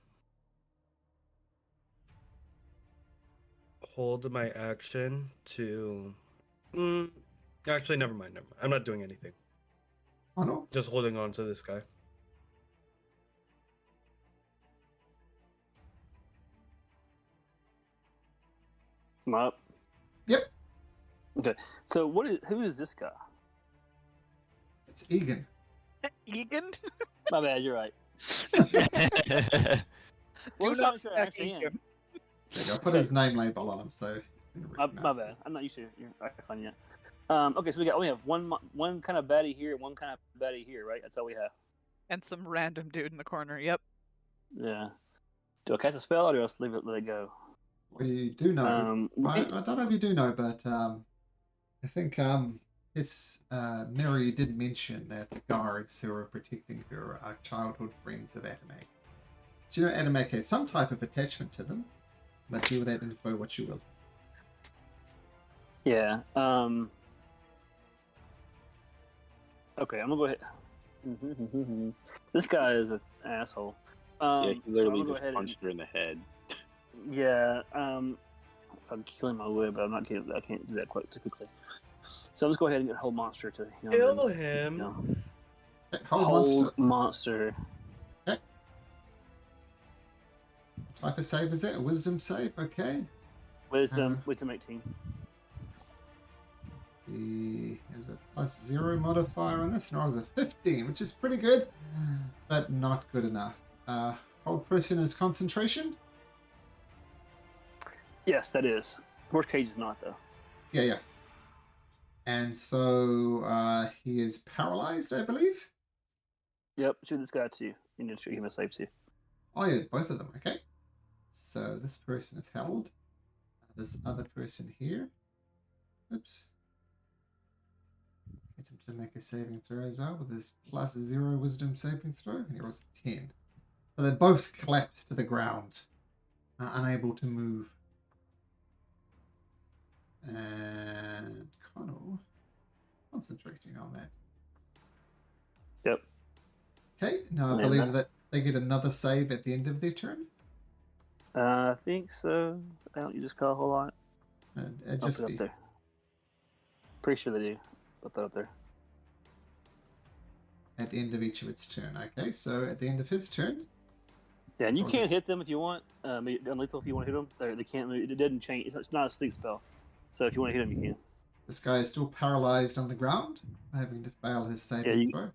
hold my action to. Actually, never mind. I'm not doing anything. Oh no. Just holding on to this guy. I'm up. Yep. Okay. So who is this guy? It's Egan. Egan? My bad. You're right. Do Well, not I'm sure I attack understand. Egan. There you go. I put his name label on him, so you can My recognize bad. him. I'm not used to your icon yet. Okay, so we have one kind of baddie here, one kind of baddie here, right? That's all we have. And some random dude in the corner. Yep. Yeah. Do I cast a spell or do I just let it go? We do know. I don't know if you do know, but I think Mary did mention that the guards who are protecting her are childhood friends of Adamek. So you know Adamek has some type of attachment to them, but deal with that info what you will. Yeah. Okay, I'm gonna go ahead. This guy is an asshole. Yeah, he literally so I'm just gonna go punched her in the head. Yeah. If I'm killing my way, but I can't do that quite too quickly. So let's go ahead and get whole monster to Kill him. No. Okay, Whole monster. Okay. What type of save is it? A wisdom save? Okay. Wisdom 18. He has a +0 modifier on this, and I was a 15, which is pretty good, but not good enough. Hold person is concentration? Yes, that is. Horse cage is not though. Yeah. And so he is paralyzed, I believe? Yep, shoot this guy too. You need to shoot him a save too. Oh yeah, both of them, okay. So this person is held. This other person here. Oops. Get him to make a saving throw as well with his +0 wisdom saving throw, and he rolls a 10. So they both collapse to the ground, unable to move. And Connell concentrating on that. Yep. Okay, now I believe that they get another save at the end of their turn. I think so. Don't you just call a whole lot? Just I'll put it up there. Pretty sure they do. Put that up there. At the end of each of its turn. Okay, so at the end of his turn. Yeah, and you can't hit them if you want. Unlethal if you want to hit them. They can't move. It doesn't change. It's not a sleep spell. So if you want to hit them, you can. This guy is still paralyzed on the ground, having to fail his saving throw.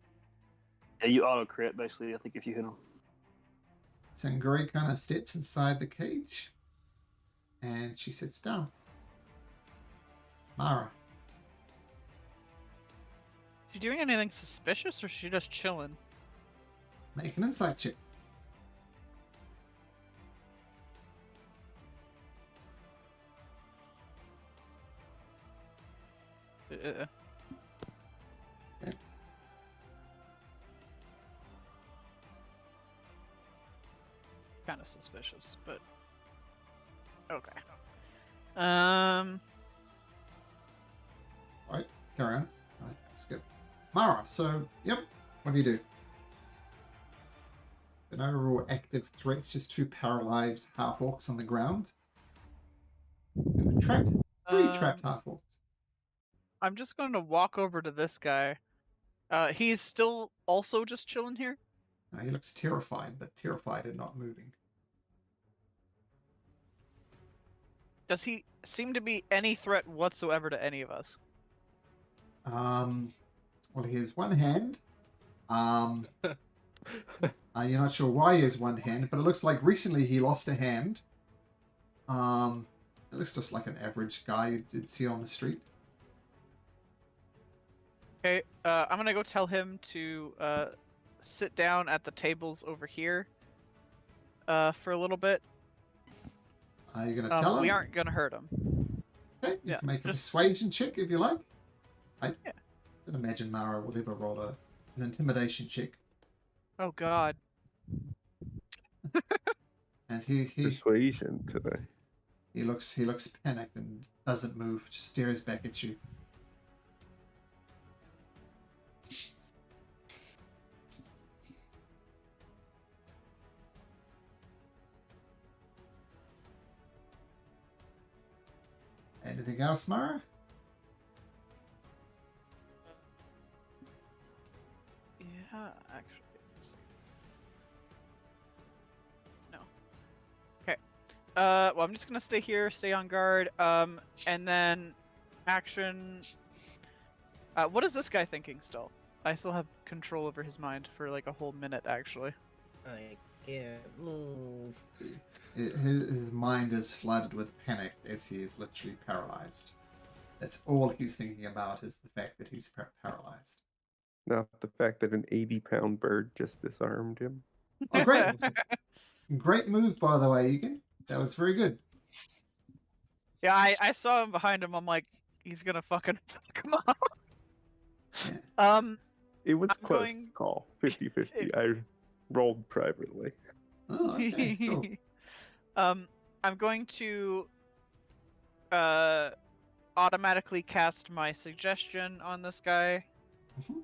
Yeah, you auto crit basically. I think if you hit him. Sanguri kind of steps inside the cage, and she sits down. Mara. She doing anything suspicious, or is she just chilling? Make an insight check. Okay. Kind of suspicious, but okay. Right, carry on. Right, skip. Mara, so, yep, what do you do? No real active threats, just two paralyzed half-orcs on the ground. Who trapped? Three trapped half-orcs. I'm just going to walk over to this guy. He's still also just chilling here? No, he looks terrified, but terrified and not moving. Does he seem to be any threat whatsoever to any of us? Well, he has one hand. You're not sure why he has one hand, but it looks like recently he lost a hand. It looks just like an average guy you'd see on the street. Okay, I'm gonna go tell him to sit down at the tables over here for a little bit. Are you going to tell him? We aren't gonna hurt him. Okay, you Yeah, can make a just- persuasion check if you like. I Yeah. don't imagine Mara will ever roll an intimidation check. Oh God. And he Persuasion today. he looks panicked and doesn't move, just stares back at you. Anything else, Mara? Yeah, actually. let's see. No. Okay. Well, I'm just gonna stay here, stay on guard. And then action. What is this guy thinking still? I still have control over his mind for like a whole minute, actually. I can't move. His mind is flooded with panic as he is literally paralyzed. That's all he's thinking about is the fact that he's paralyzed. Not the fact that an 80-pound bird just disarmed him. Oh, great. Great move, by the way, Egan. That was very good. Yeah, I saw him behind him. I'm like, he's gonna fucking fuck him up. Yeah. It was I'm close going- call, 50-50. I rolled privately. Oh, okay, cool. I'm going to automatically cast my suggestion on this guy Mhm.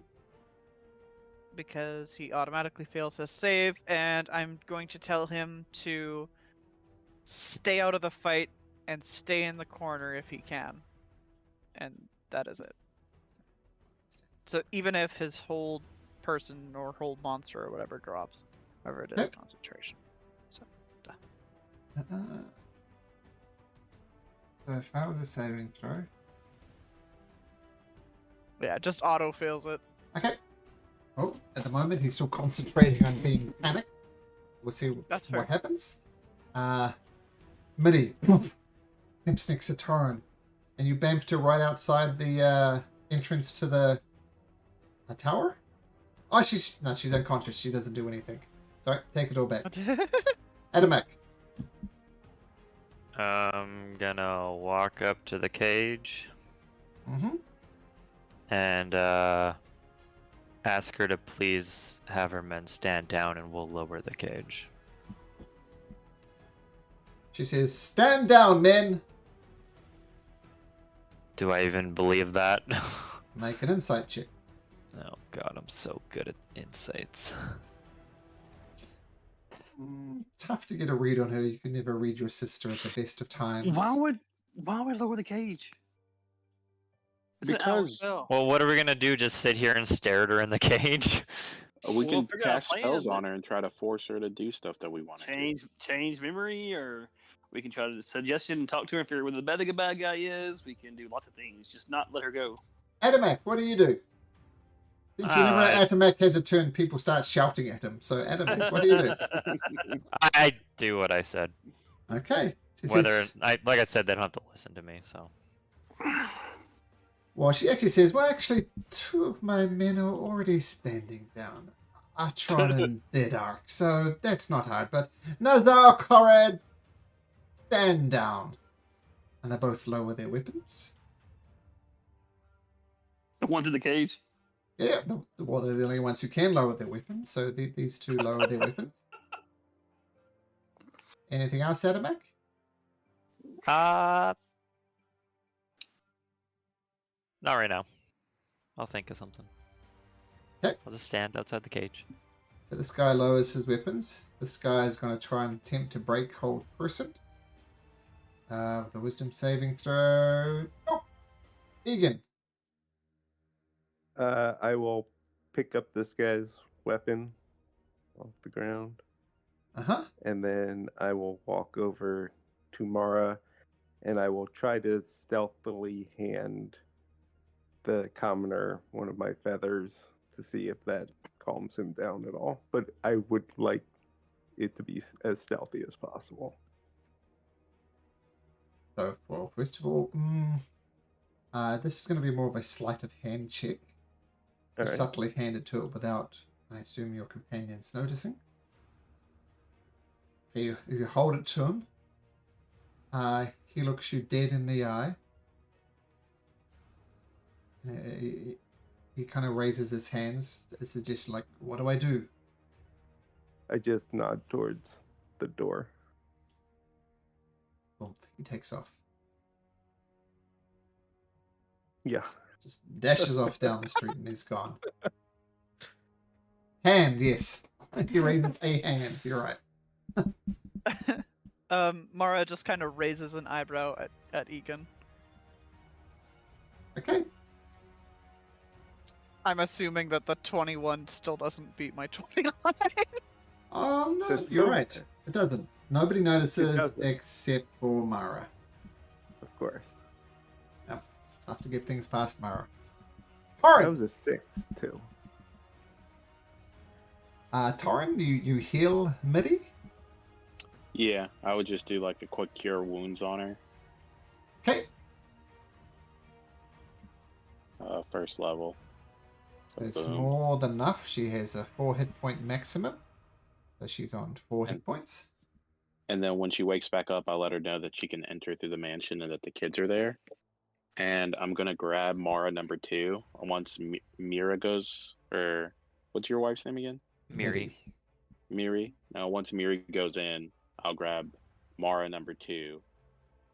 because he automatically fails his save, and I'm going to tell him to stay out of the fight and stay in the corner if he can. And that is it. So even if his hold person or hold monster or whatever drops, whatever it is, Okay. concentration. So if I was a saving throw. Yeah, just auto fails it. Okay. Oh, at the moment he's still concentrating on being panicked. We'll see That's what fair. happens. Midi, Pimp snicks a turn, and you bamfed her right outside the entrance to the tower. Oh, she's unconscious. She doesn't do anything. Sorry, take it all back. Adamak. I'm gonna walk up to the cage Mm-hmm. and ask her to please have her men stand down and we'll lower the cage. She says, "Stand down, men." Do I even believe that? Make an insight check. Oh god, I'm so good at insights. Tough to get a read on her. You can never read your sister at the best of times. Why would lower the cage? It's an hour Because spell. Well, what are we gonna do? Just sit here and stare at her in the cage? we We'll can figure out a cast plan, spells but- on her and try to force her to do stuff that we want to do. change memory, or we can try to suggestion and talk to her and figure out where the bad guy is. We can do lots of things. Just not let her go. Adamak, what do you do? Since whenever I- Adamak has a turn, people start shouting at him. So Adamak, what do you do? I do what I said. Okay. She Whether says, like I said, they don't have to listen to me. So well, she actually says, well, actually, two of my men are already standing down. Atron and Dedark, so that's not hard. But Nazar, Korad, stand down. And they both lower their weapons. The ones in the cage. Yeah, well, they're the only ones who can lower their weapons, so these two lower their weapons. Anything else, Adamak? not right now. I'll think of something. Okay. I'll just stand outside the cage. So this guy lowers his weapons. This guy is going to try and attempt to break hold person. The wisdom saving throw. Oh! Egan. I will pick up this guy's weapon off the ground, Uh-huh. and then I will walk over to Mara and I will try to stealthily hand the commoner one of my feathers to see if that calms him down at all. But I would like it to be as stealthy as possible. So, well, first of all, this is going to be more of a sleight of hand check. All You right. subtly hand it to it without, I assume, your companions noticing. You hold it to him. He looks you dead in the eye. He kind of raises his hands. This is just like, what do I do? I just nod towards the door. Boom, he takes off. Yeah. Just dashes off down the street and he's gone. Hand, yes. He raises a hand. You're right. Mara just kind of raises an eyebrow at Egan. Okay. I'm assuming that the 21 still doesn't beat my 29. Oh, no, That's you're so- right. It doesn't. Nobody notices doesn't. except for Mara. Of course. Yep, it's tough to get things past Mara. That Torin! was a 6 too. Torin, you heal Midi? Yeah, I would just do like a quick cure wounds on her. Okay. First level. So It's boom. more than enough. She has a 4 hit point maximum. So she's on 4 hit And- points. And then when she wakes back up, I let her know that she can enter through the mansion and that the kids are there. And I'm gonna grab Mara number 2 once Mira goes. Or what's your wife's name again? Miri. Miri. Now once Miri goes in, I'll grab Mara number 2,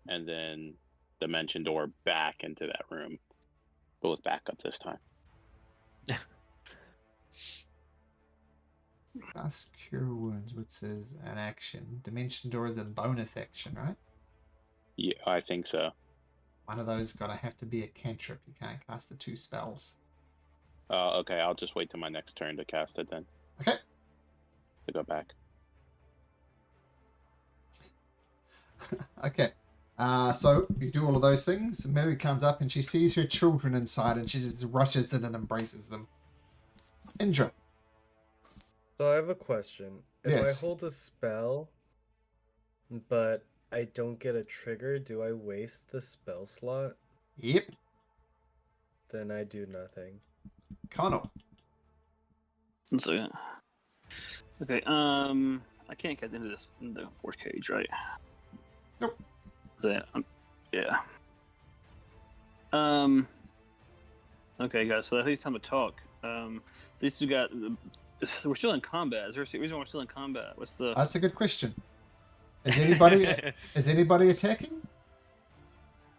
and then the mention door back into that room, but with backup this time. Cast Cure Wounds, which is an action. Dimension Door is a bonus action, right? Yeah, I think so. One of those gotta have to be a cantrip. You can't cast the 2 spells. Okay, I'll just wait till my next turn to cast it then. Okay. To go back. Okay. So you do all of those things. Mary comes up and she sees her children inside and she just rushes in and embraces them. Indra. So I have a question. If Yes. I hold a spell, but I don't get a trigger, do I waste the spell slot? Yep. Then I do nothing. Connell. So, okay, I can't get into this in the fourth cage, right? Nope. So, yeah. Okay, guys. So I think it's time to talk. These two got. We're still in combat. Is there a reason why we're still in combat? What's the? That's a good question. Is anybody attacking?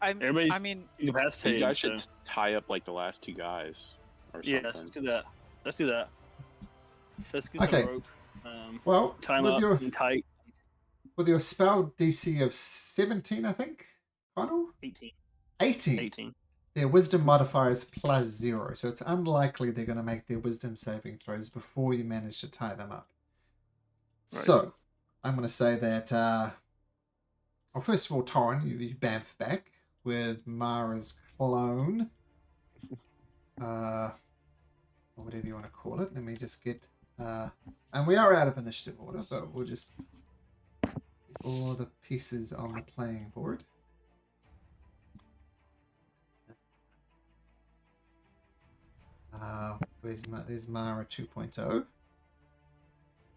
Everybody's I mean, You incapacitated. guys So. should tie up like the last 2 guys or Yeah, something. let's do that. Let's get Okay. some rope. Well, Time with up your and tight. spell DC of 17, I think. Connell? 18. 18. 18. Their wisdom modifier is +0, so it's unlikely they're going to make their wisdom saving throws before you manage to tie them up. Right. So, I'm going to say that, well, first of all, Torin, you bamf back with Mara's clone. Or whatever you want to call it. Let me just get, and we are out of initiative order, but we'll just get all the pieces on the playing board. There's Mara 2.0.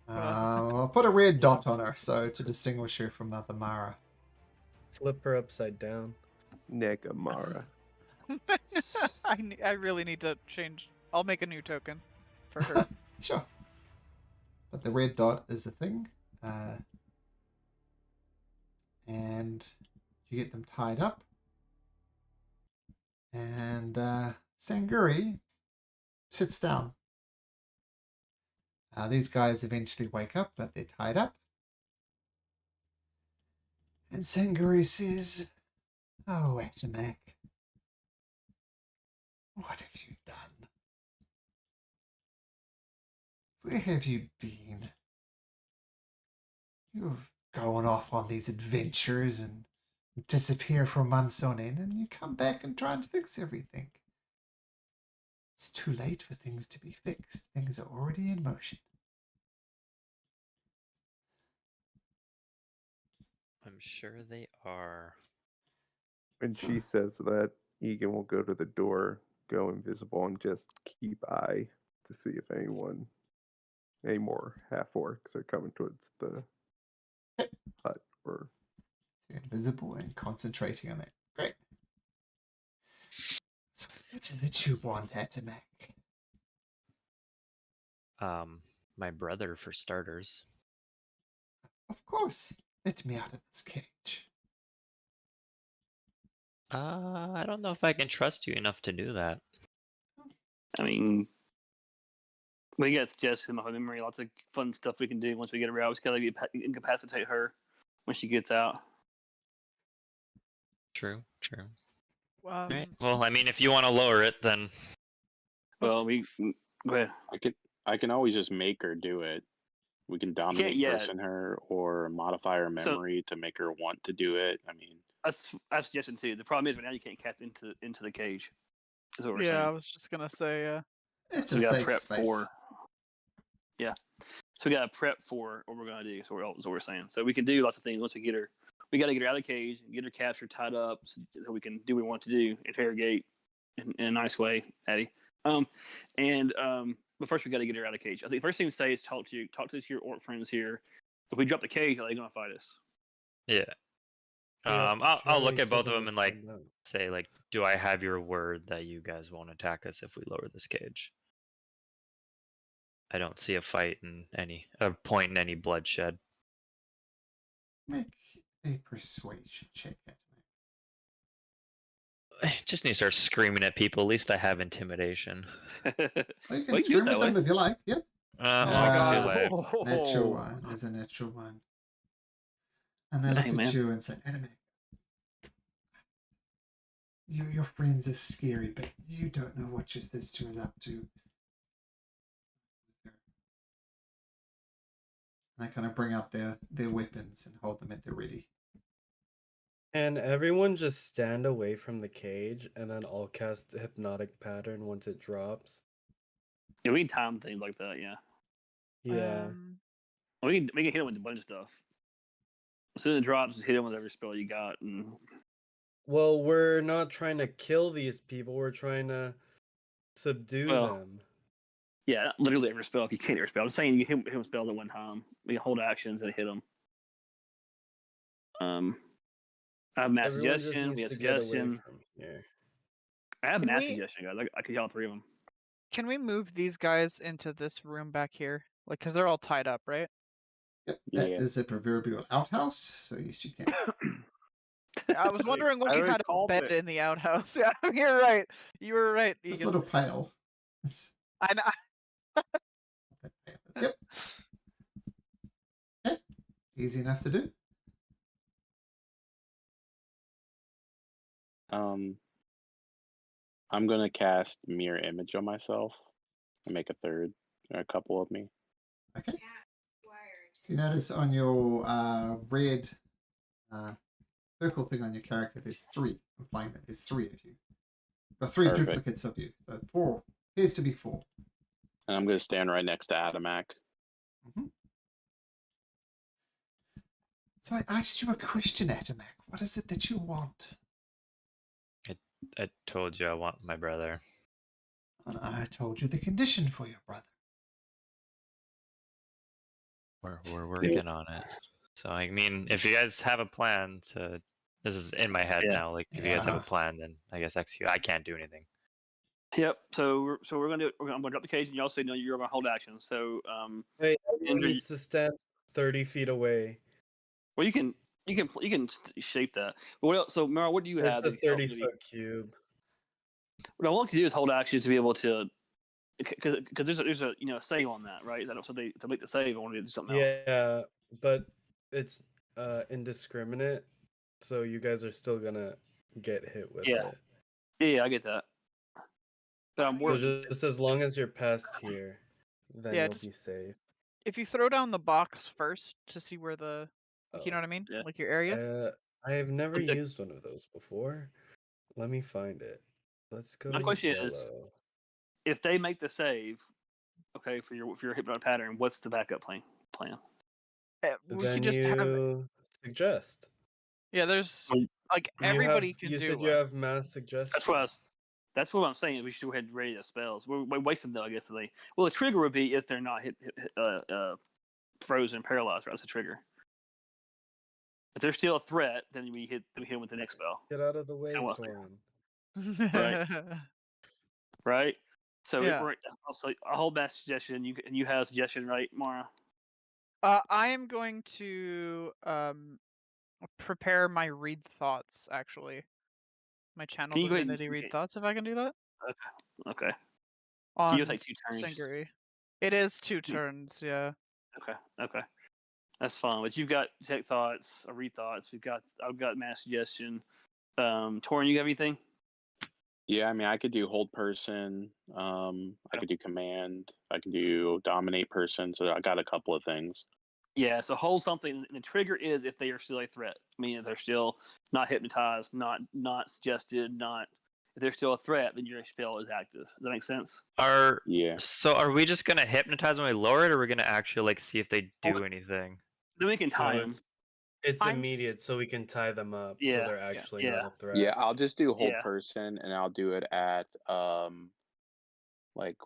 I'll put a red dot on her so to distinguish her from the other Mara. Flip her upside down. Negamara. I really need to change. I'll make a new token for her. Sure. But the red dot is the thing. And you get them tied up. And Sanguri sits down. These guys eventually wake up, but they're tied up. And Sanguri says, "Oh, Atimak, what have you done? Where have you been? You've gone off on these adventures and disappear for months on end, and you come back and try and fix everything. It's too late for things to be fixed. Things are already in motion. I'm sure they are. When So- she says that, Egan will go to the door, go invisible, and just keep eye to see if any more half orcs are coming towards the hut or Invisible and concentrating on that. Great. So what is it you want, Atomac? My brother for starters. Of course. Let me out of this cage. I don't know if I can trust you enough to do that. I mean, we got suggestions in my memory. Lots of fun stuff we can do once we get her out. We just gotta incapacitate her when she gets out. True, true. Um, Right. Well, I mean, if you want to lower it, then Well, go ahead. I can always just make her do it. We can dominate yet. person her or modify her So- memory to make her want to do it. I mean, That's a suggestion too. The problem is right now you can't cast into the cage. Is what we're yeah, I saying. was just gonna say, It's So a we got to safe prep space. for. Yeah. So we got to prep for what we're gonna do. So that's what we're saying. So we can do lots of things once we get her. We got to get her out of the cage and get her captured, tied up, so we can do what we want to do, interrogate in a nice way, Addie. But first we got to get her out of the cage. I think the first thing to say is talk to your orc friends here. If we drop the cage, are they gonna fight us? yeah. Yeah, I'll look try at both to of them and like stand up. say like, do I have your word that you guys won't attack us if we lower this cage? I don't see a fight in a point in any bloodshed. Make a persuasion check, Atomac. Just need to start screaming at people. At least I have intimidation. Well, you can Well, you can do scream it at that them if you like. Yep. Well, it's too late. Natural one is a natural one. And they Dang, look man. at you and say, Atomac, your friends are scary, but you don't know what your sister is up to. And they kind of bring out their weapons and hold them at the ready. And everyone just stand away from the cage, and then I'll cast hypnotic pattern once it drops. Yeah, we can time things like that. Yeah. Yeah. We can hit him with a bunch of stuff. As soon as it drops, just hit him with every spell you got. And Well, we're not trying to kill these people. We're trying to subdue Well, them. yeah, not literally every spell. If you can't every spell, I'm saying you hit him spells at one time. We can hold actions and hit him. I have mass Everyone just suggestion. needs We have to get away suggestion. from here. I have Can mass we- suggestion, guys. I could yell all three of them. can we move these guys into this room back here? Like, cause they're all tied up, right? Yep, that Yeah. is a proverbial outhouse, so yes, you can. I was wondering when I you already had a called bed it. in the outhouse. Yeah, you're right. You were right. This Egan. little pail. It's I know. that pail. Yep. Okay. Easy enough to do. I'm gonna cast mirror image on myself and make a third or a couple of me. Okay. So you notice on your red circle thing on your character, there's three, implying that there's three of you. Or three Perfect. duplicates of you. So four. Appears to be four. And I'm gonna stand right next to Atomac. So I asked you a question, Atomac. What is it that you want? I told you I want my brother. And I told you the condition for your brother. We're working on it. So I mean, if you guys have a plan to, this is in my head Yeah. now. Like, if you guys have a Yeah. plan, then I guess execute. I can't do anything. Yep. So we're gonna do. I'm gonna drop the cage, and y'all say no. You're gonna hold action. So Wait, everyone Andrew, needs to stand 30 feet away. well, you can shape that. But what else? So Mara, what do you It's have? a that you help me? 30-foot cube. What I want to do is hold action to be able to, because there's a save on that, right? So to make the save, I want to do something else. Yeah, but it's indiscriminate, so you guys are still gonna get hit with Yeah. it. Yeah, I get that. But I'm So worried. just as long as you're past here, then Yeah, you'll just- be safe. If you throw down the box first to see where the, like, you know Oh, what I mean? yeah. Like your area. I have never Okay. used one of those before. Let me find it. Let's go My to question is, yellow. if they make the save, okay, for your hypnotic pattern, what's the backup plan? We Then could just have. you suggest. Yeah, there's Well, like You have. everybody can You do said one. you have mass suggestion. That's what I'm saying. We should go ahead and ready the spells. We're wasting them though, I guess. Well, the trigger would be if they're not frozen, paralyzed. Right? That's the trigger. If they're still a threat, then we hit them with the next spell. Get out of the way, And what's there? Torin. Right. So Yeah. we're also a whole mass suggestion. You have a suggestion, right, Mara? I am going to prepare my read thoughts. Actually, my channel Can you go ahead? divinity read thoughts. If I can do that Okay. on You'll take 2 turns. Sanguri. It is 2 turns. Yeah. Okay. That's fine. But you've got tech thoughts, read thoughts. I've got mass suggestion. Torin, you got anything? Yeah, I mean, I could do hold person. I could do command. I could do dominate person. So I got a couple of things. Yeah, so hold something, and the trigger is if they are still a threat, meaning they're still not hypnotized, not suggested, not. If they're still a threat, then your spell is active. Does that make sense? Yeah. So are we just gonna hypnotize when we lower it, or are we gonna actually like see if they do Well, anything? Then we can tie them. It's I'm immediate, so we can tie them up. Yeah, So they're actually yeah. not a threat. Yeah, I'll just do hold Yeah. person, and I'll do it at like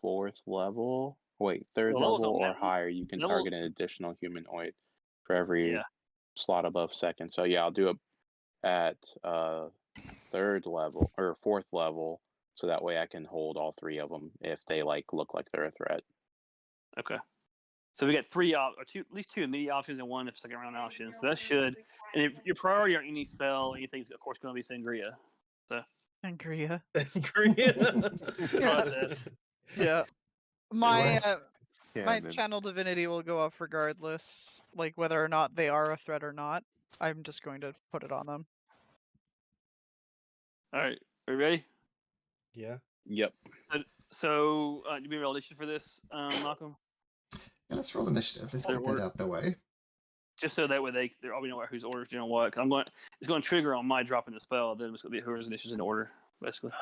4th level. Wait, 3rd Well, levels level don't or matter. higher. You can Level- target an additional humanoid for every Yeah. slot above 2nd. So yeah, I'll do it at 3rd level or 4th level, so that way I can hold all 3 of them if they like look like they're a threat. Okay. So we got at least 2 immediate options and 1 second round option. So that should. And if your priority on any spell, anything's of course going to be Sangria. So Sangria. that's what I said. Yeah. My Yeah, my and then channel divinity will go off regardless, like whether or not they are a threat or not. I'm just going to put it on them. All right, are you ready? Yeah. Yep. So, do you be real initiative for this, Malcolm? Yeah, let's roll initiative. Let's Their get that order. out the way. Just so that way they're all we know whose order's doing what. 'Cause it's going to trigger on my dropping the spell. Then it's going to be whoever's initiative's in order, basically.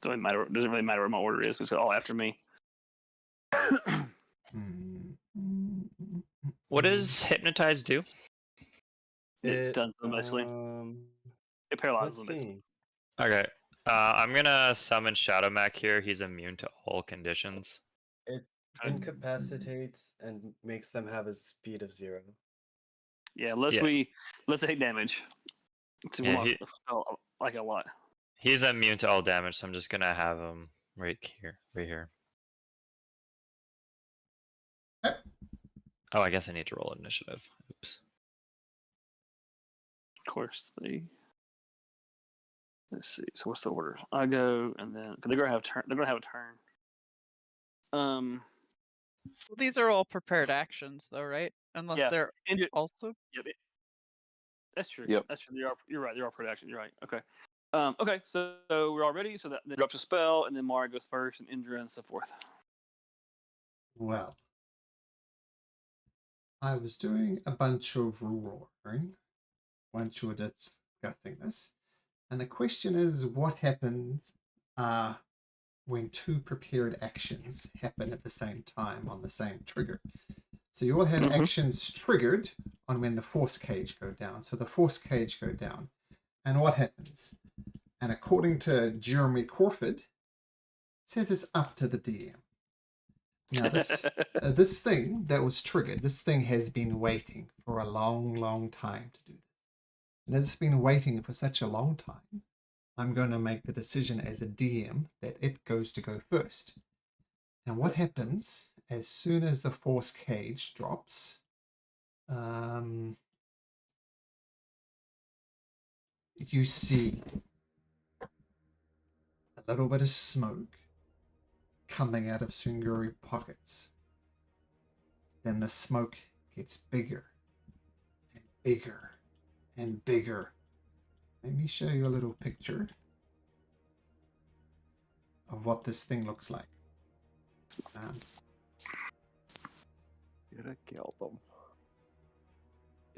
Doesn't really matter what my order is because it's all after me. What does hypnotize do? It's done basically. It paralyzes them Let's basically. see. Okay. I'm gonna summon Shadow Mac here. He's immune to all conditions. It incapacitates and makes them have a speed of 0. Yeah, let's take damage. It's Yeah, like a lot. He's immune to all damage, so I'm just gonna have him right here. Oh, I guess I need to roll initiative. Oops. Of course, let's see. So what's the order? I go, and then they're gonna have turn. They're gonna have a turn. Well, these are all prepared actions, though, right? Unless Yeah. they're also. Yep. That's true. Yep. That's true. You're right. They're all production. You're right. Okay. Okay. So we're all ready. So that drops a spell, and then Mara goes first, and Indra, and so forth. Well, I was doing a bunch of rule ordering once you were discussing this, and the question is, what happens when 2 prepared actions happen at the same time on the same trigger? So you all have actions triggered on when the force cage go down. So the force cage go down. And what happens? And according to Jeremy Corford, it says it's up to the DM. Now this thing that was triggered, this thing has been waiting for a long, long time to do this. And as it's been waiting for such a long time, I'm going to make the decision as a DM that it goes to go first. And what happens as soon as the force cage drops, you see a little bit of smoke coming out of Sanguri pockets. Then the smoke gets bigger and bigger and bigger. Let me show you a little picture of what this thing looks like. Gonna kill them.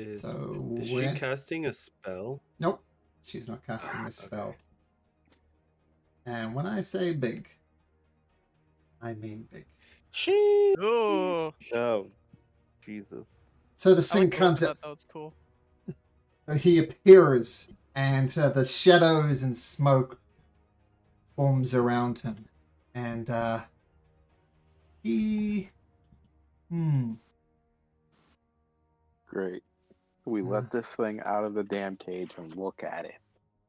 Is So is she when... casting a spell? Nope, she's not casting a spell. Okay. And when I say big, I mean big. She. Ooh. Oh, Jesus. So the I thing like the look comes of up. that. That was cool. He appears, and the shadows and smoke forms around him, and he. Great. We let this thing out of the damn cage and look at it.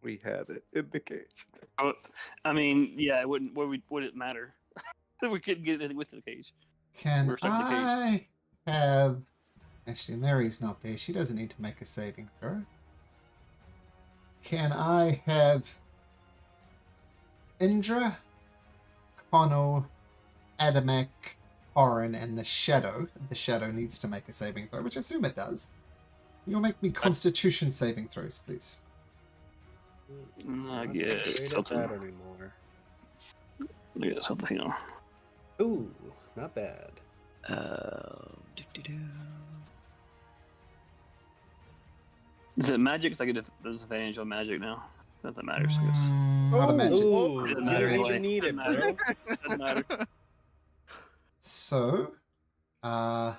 We had it in the cage. I mean, yeah, it wouldn't. Would it matter? We couldn't get anything with the cage. Can We're stuck in the cage. I have? Actually, Mary's not there. She doesn't need to make a saving throw. Can I have Indra, Connell, Adamek, Orin, and the Shadow? The Shadow needs to make a saving throw, which I assume it does. You'll make me Constitution saving throws, please. I Not get great at something. that anymore. I get something. Ooh, not bad. Doo-doo-doo. Is it magic? Because I get a disadvantage on magic now. Not that matters. I guess. Not a magic. Ooh, Doesn't you matter don't anyway. even need it, Doesn't bro. Doesn't matter. So, Damn,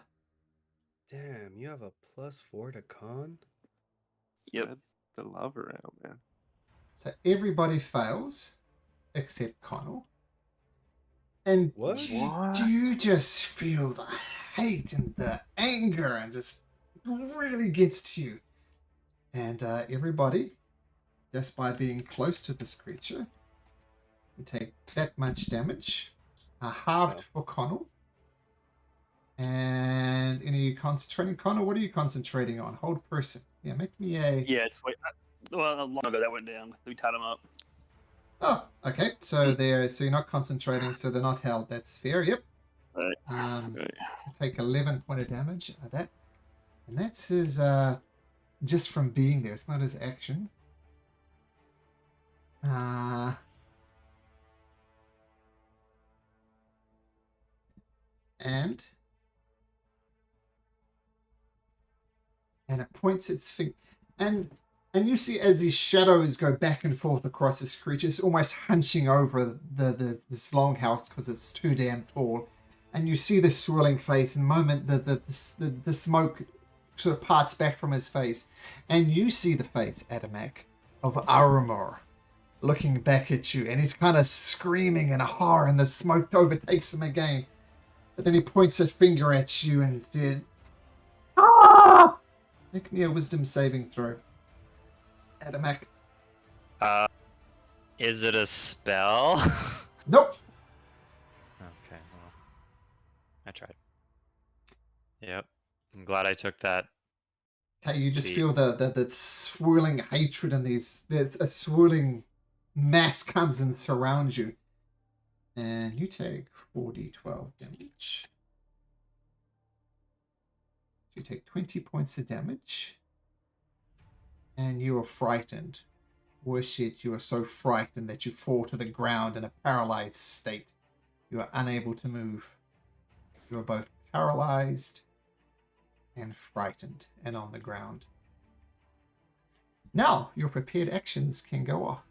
you have a +4 to con? Yep. The love around, man. so everybody fails except Connell. And What? you just feel the hate and the anger and just really gets to you. And everybody, just by being close to this creature, you take that much damage. Halved for Connell. And any concentrating? Connell, what are you concentrating on? Hold person. Yeah, make me a... Yeah, it's well, long ago that went down. We tied them up. Oh, okay. So so you're not concentrating, so they're not held. That's fair. Yep. Right. So take 11 point of damage. That, and that's his just from being there. It's not his action. And it points its finger, and you see as these shadows go back and forth across this creature, it's almost hunching over this longhouse because it's too damn tall. And you see the swirling face, and the moment the smoke sort of parts back from his face, and you see the face, Adamek, of Aramor looking back at you, and he's kind of screaming in horror, and the smoke overtakes him again. But then he points a finger at you and says, "Ah!" Make me a wisdom saving throw. Adamek. Is it a spell? Nope. Okay, well, I tried. Yep, I'm glad I took that. Okay, you just Gee. feel the swirling hatred and a swirling mass comes and surrounds you. And you take 4d12 damage. You take 20 points of damage. And you are frightened. Worse yet, you are so frightened that you fall to the ground in a paralyzed state. You are unable to move. You are both paralyzed and frightened and on the ground. Now, your prepared actions can go off.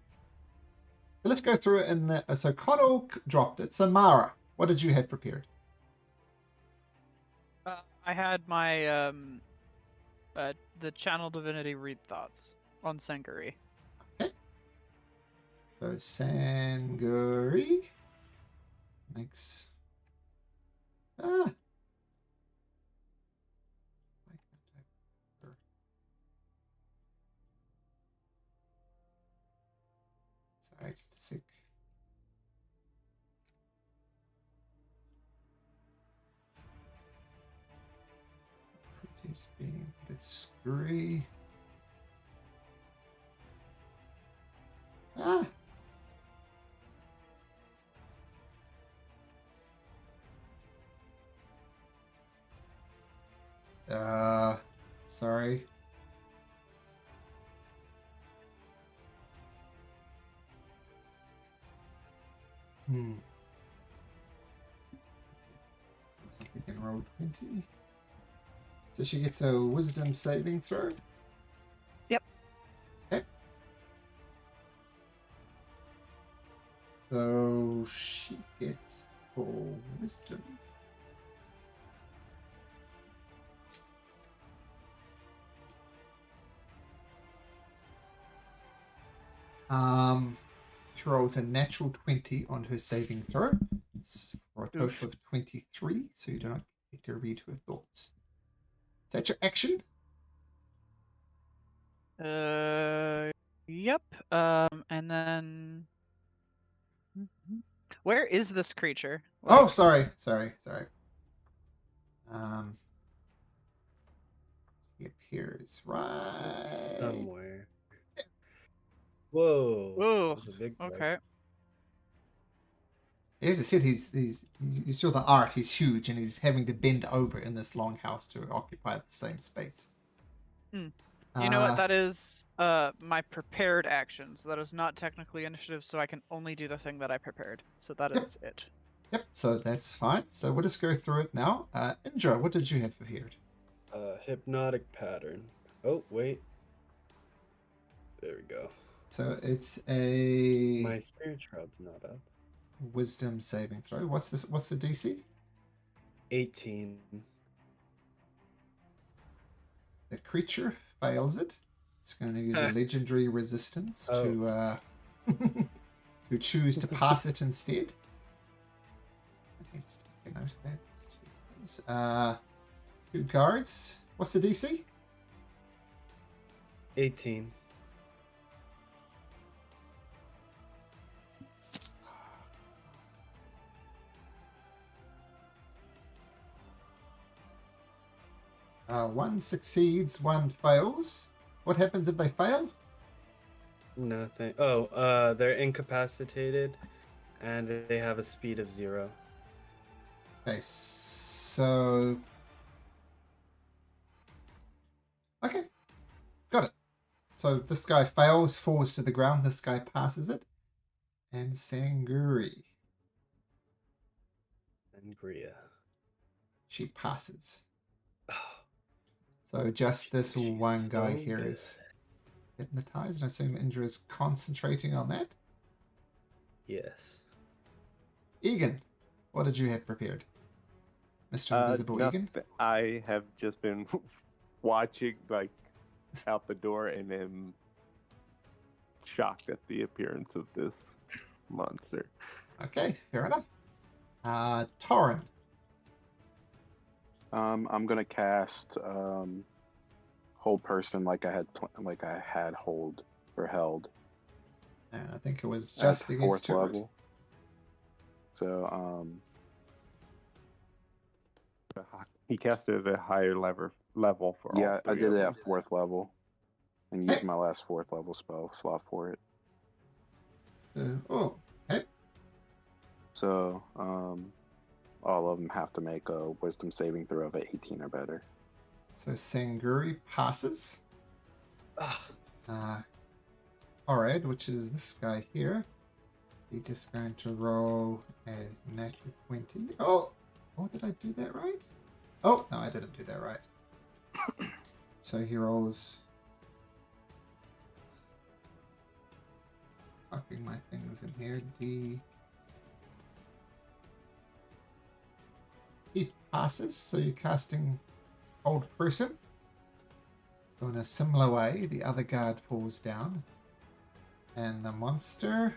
So let's go through it. So Connell dropped it. So Mara, what did you have prepared? I had my the channel divinity read thoughts on Sanguri. Okay. So Sanguri makes sorry, just a sec. Pretty's being a bit screwy. Sorry. Looks like we can roll 20. So she gets a wisdom saving throw. Yep. Okay. So she gets for wisdom. She rolls a natural 20 on her saving throw for a total of 23, so you do not get to read her thoughts. Is that your action? Yep. And then where is this creature? Oh, Like, sorry. He appears right somewhere. Whoa. Ooh, That's a big guy. okay. As I said, you saw the art. He's huge, and he's having to bend over in this longhouse to occupy the same space. You know what? That is my prepared action, so that is not technically initiative, so I can only do the thing that I prepared. So that Yep. is it. Yep. So that's fine. So we'll just go through it now. Indra, what did you have prepared? Hypnotic pattern. Oh, wait. There we go. So it's a My spirit shroud's not up. wisdom saving throw. What's this? What's the DC? 18. The creature fails it. It's going to use a legendary resistance to to choose to pass it instead. Okay, just take a note of that. 2 guards. What's the DC? 18. One succeeds, one fails. What happens if they fail? Nothing. Oh, they're incapacitated, and they have a speed of 0. Okay, so... Okay, got it. So this guy fails, falls to the ground. This guy passes it. And Sanguri. Sangria. She passes. So just this She's one guy so here good. is hypnotized. And I assume Indra is concentrating on that. Yes. Egan, what did you have prepared? Mr. Invisible Egan? I have just been watching, like, out the door and am shocked at the appearance of this monster. Okay, fair enough. Torrin. I'm gonna cast hold person like I had hold or held And I think it was at just against 4th Turbid. level. So He casted at a higher level for all yeah, I 3 did of it them. at 4th level and used my last 4th level spell slot for it. Okay. So all of them have to make a wisdom saving throw of 18 or better. So Sanguri passes. Ugh. Alright, which is this guy here. He's just going to roll a natural 20. Oh, did I do that right? Oh, no, I didn't do that right. So he rolls... Copying my things in here. He passes, so you're casting Hold Person. So in a similar way, the other guard falls down. And the monster...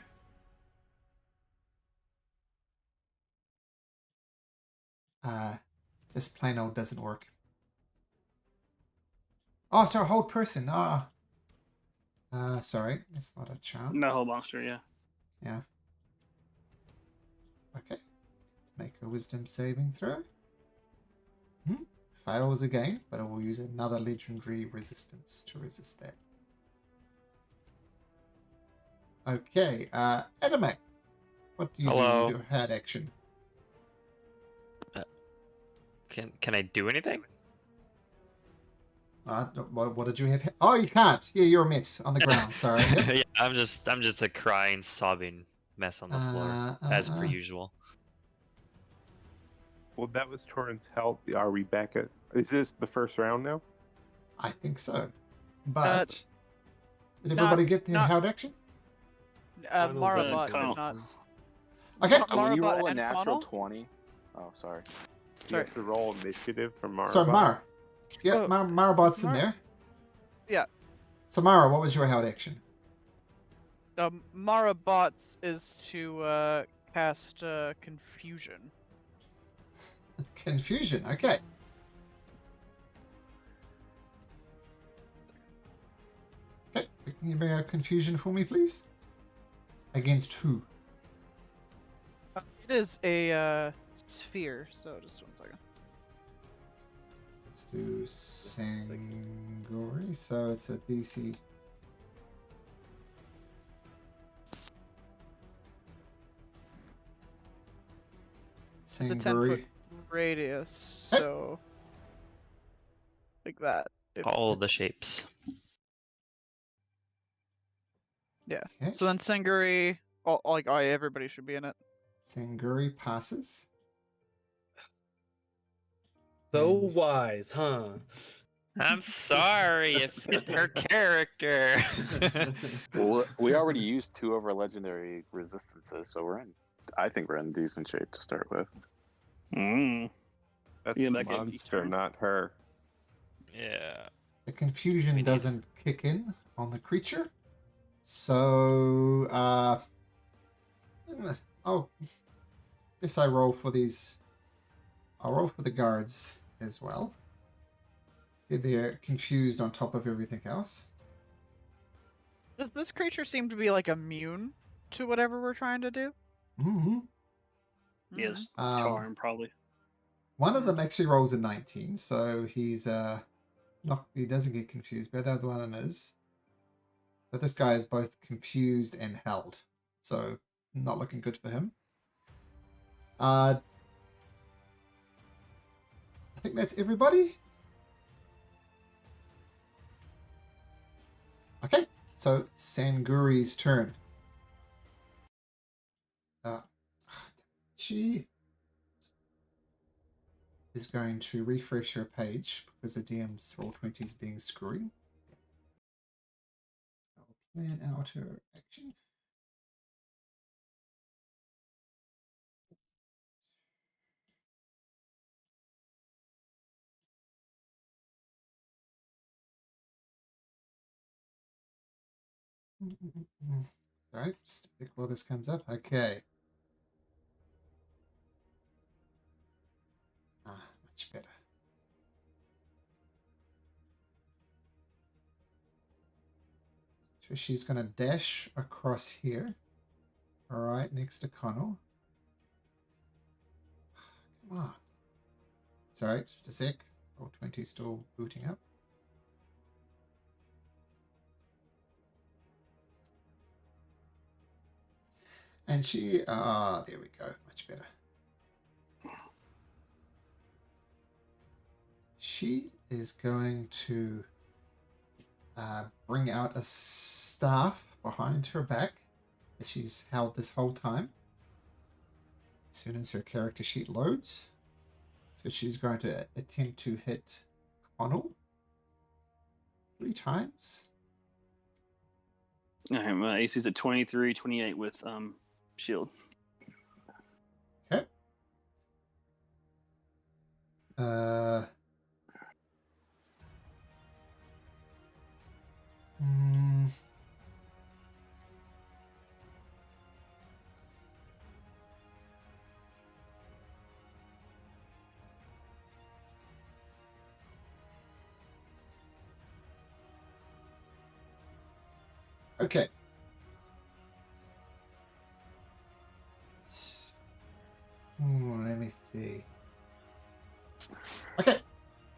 this plain old doesn't work. Oh, sorry, Hold Person. Sorry, that's not a charm. No whole monster, yeah. Yeah. Okay. Make a wisdom saving throw. Fails again, but I will use another legendary resistance to resist that. Okay, Adamek, what do you do Hello. with your head action? Can I do anything? What did you have? Oh, you can't. Yeah, you're a mess on the ground. Sorry. Yep. Yeah, I'm just a crying, sobbing mess on the floor as per usual. Well, that was Torrent's health. Are we back at? Is this the first round now? I think so. But did not- everybody get their not- held action? Connell's Marabot Connell. did not. Okay. Mar- When you Marabot roll a and natural Connell? 20. Oh, sorry. You Sorry. have to roll initiative from Mara. So Mara. Yeah, Oh, Marabot's in Mar- there. Yeah. So Mara, what was your held action? Marabots is to cast confusion. Confusion. Okay. Okay. Can you bring out confusion for me, please? Against who? It is a sphere, so just 1 second. Let's do Sanguri. So it's a DC. It's a 10-foot Sanguri. radius, Hey. so like that. All the shapes. Yeah. Okay. So then Sanguri, everybody should be in it. Sanguri passes. So And wise, huh? I'm sorry, it fit her character. Well, we already used 2 of our legendary resistances, so I think we're in decent shape to start with. Mm. That's Yeah, the back at monster, Eastern. not her. Yeah. the confusion doesn't kick in on the creature. So, I'll guess I roll for these. I'll roll for the guards as well. If they're confused on top of everything else. Does this creature seem to be like immune to whatever we're trying to do? Mm-hmm. Yes, Um, charm probably. One of them actually rolls a 19, so he's he doesn't get confused, but the other one is. But this guy is both confused and held, so not looking good for him. I think that's everybody. Okay, so Sanguri's turn. She is going to refresh her page because the DM's Roll20 is being screwy. I'll plan out her action. Alright, just a tick while this comes up. Okay. Much better. So she's going to dash across here. Alright, next to Connell. Come on. Sorry, just a sec. Roll20 still booting up. And she, there we go, much better. She is going to bring out a staff behind her back that she's held this whole time. As soon as her character sheet loads. So she's going to attempt to hit Connell 3 times. Okay, my AC's at 23, 28 with shield. Okay. Okay. Let me see. Okay.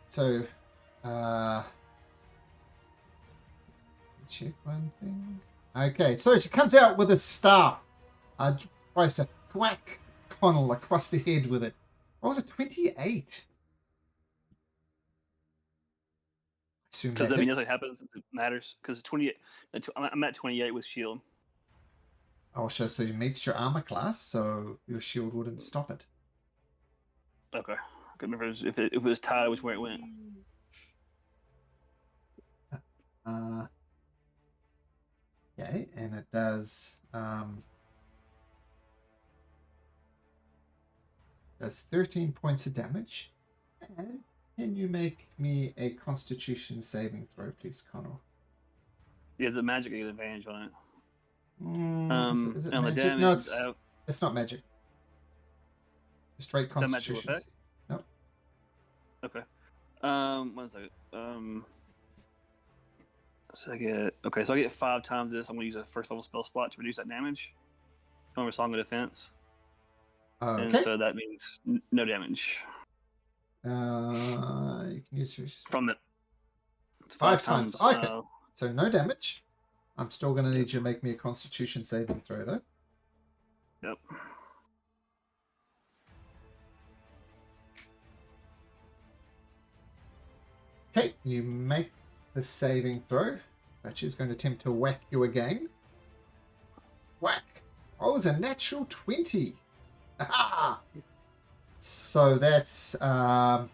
So, check one thing. Okay, so she comes out with a staff. Tries to whack Connell across the head with it. What was it? 28. Assume Does that that mean hits. nothing happens? It matters because 28. I'm at 28 with shield. Oh, so you meets your armor class, so your shield wouldn't stop it. Okay. I couldn't remember if it was tied, which way it went. Okay, and it does 13 points of damage. And can you make me a Constitution saving throw, please, Connor? Yeah, is it magic? I get advantage on it. Is it and the magic? damage. No, it's not magic. Straight Is that magical Constitution. effect? No. Okay. 1 second. So I get 5 times this. I'm gonna use a first level spell slot to reduce that damage. From a Song of Defense. Okay. And so that means no damage. You can use your... From it. It's 5 times. Okay. Uh, So no damage. I'm still going to need you to make me a Constitution saving throw, though. Yep. Okay, you make the saving throw. But she's going to attempt to whack you again. Whack! Oh, it was a natural 20. Aha! So that's for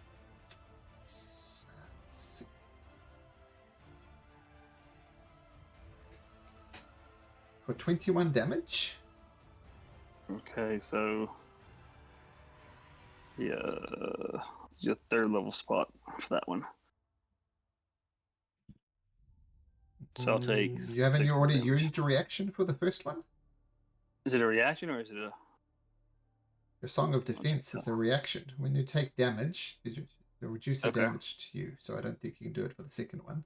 21 damage. Okay, so yeah, your 3rd level spot for that one. So I'll take. You haven't 6 already damage. used your reaction for the first one? Is it a reaction or is it a? Your Song of Defense is a reaction. When you take damage, you reduce the damage to you. So I don't think you can do it for the second one.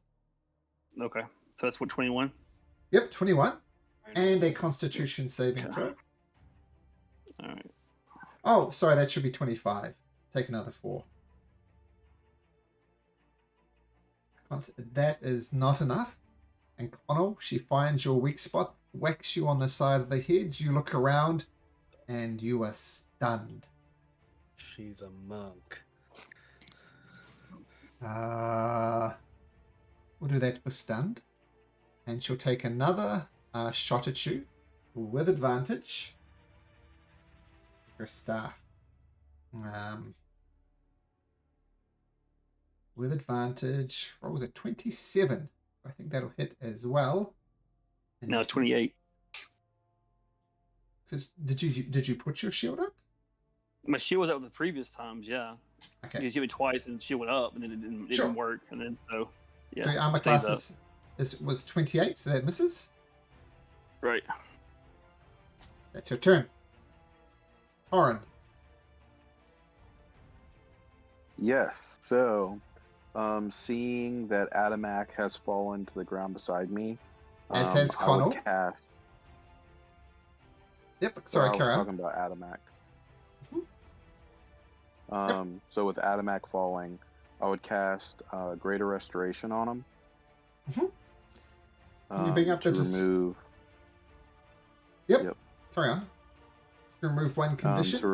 Okay, so that's what 21. Yep, 21. And a Constitution saving throw. All right. Oh, sorry, that should be 25. Take another 4. That is not enough. And Connell, she finds your weak spot, whacks you on the side of the head. You look around, and you are stunned. She's a monk. We'll do that for stunned. And she'll take another shot at you with advantage. Her staff. With advantage. What was it? 27. I think that'll hit as well. And No, 28. Because did you put your shield up? My shield was up the previous times, yeah. Okay. You hit me twice and shield went up, and then it didn't work, and then so yeah. So your armor class was 28, so that misses. Right. That's your turn. Oren. Yes. So, seeing that Adamak has fallen to the ground beside me, As has I would Connell. cast. Yep. Sorry, I was carry on. talking about Adamak. Mhm. So with Adamak falling, I would cast Greater Restoration on him. Mhm. Can you bring up to the remove. Yep. Carry on. Remove one condition. To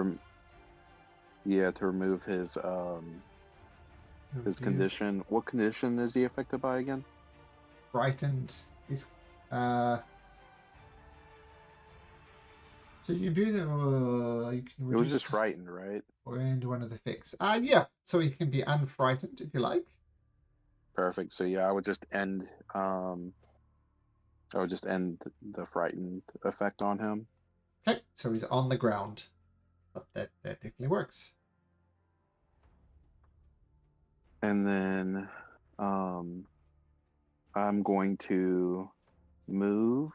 remove his condition. What condition is he affected by again? Frightened. He's so you do that, or you can reduce. It was just frightened, right? Or end one of the effects. Yeah. So he can be unfrightened if you like. Perfect. So yeah, I would just end. I would just end the frightened effect on him. Okay. So he's on the ground. But that definitely works. And then I'm going to move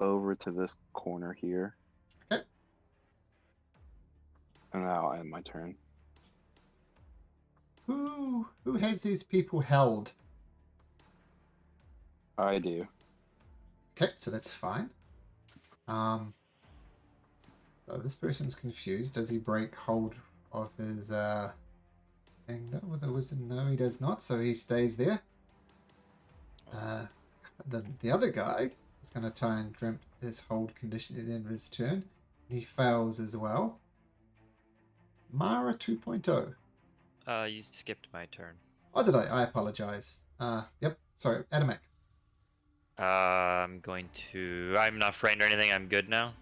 over to this corner here. Okay. And that'll end my turn. Who has these people held? I do. Okay, so that's fine. So this person's confused. Does he break hold of his thing with the wisdom? No, he does not. So he stays there. The other guy is going to try and dream his hold condition at the end of his turn. He fails as well. Mara 2.0. You skipped my turn. Oh, did I? I apologize. Yep. Sorry, Adamak. I'm not frightened or anything. I'm good now.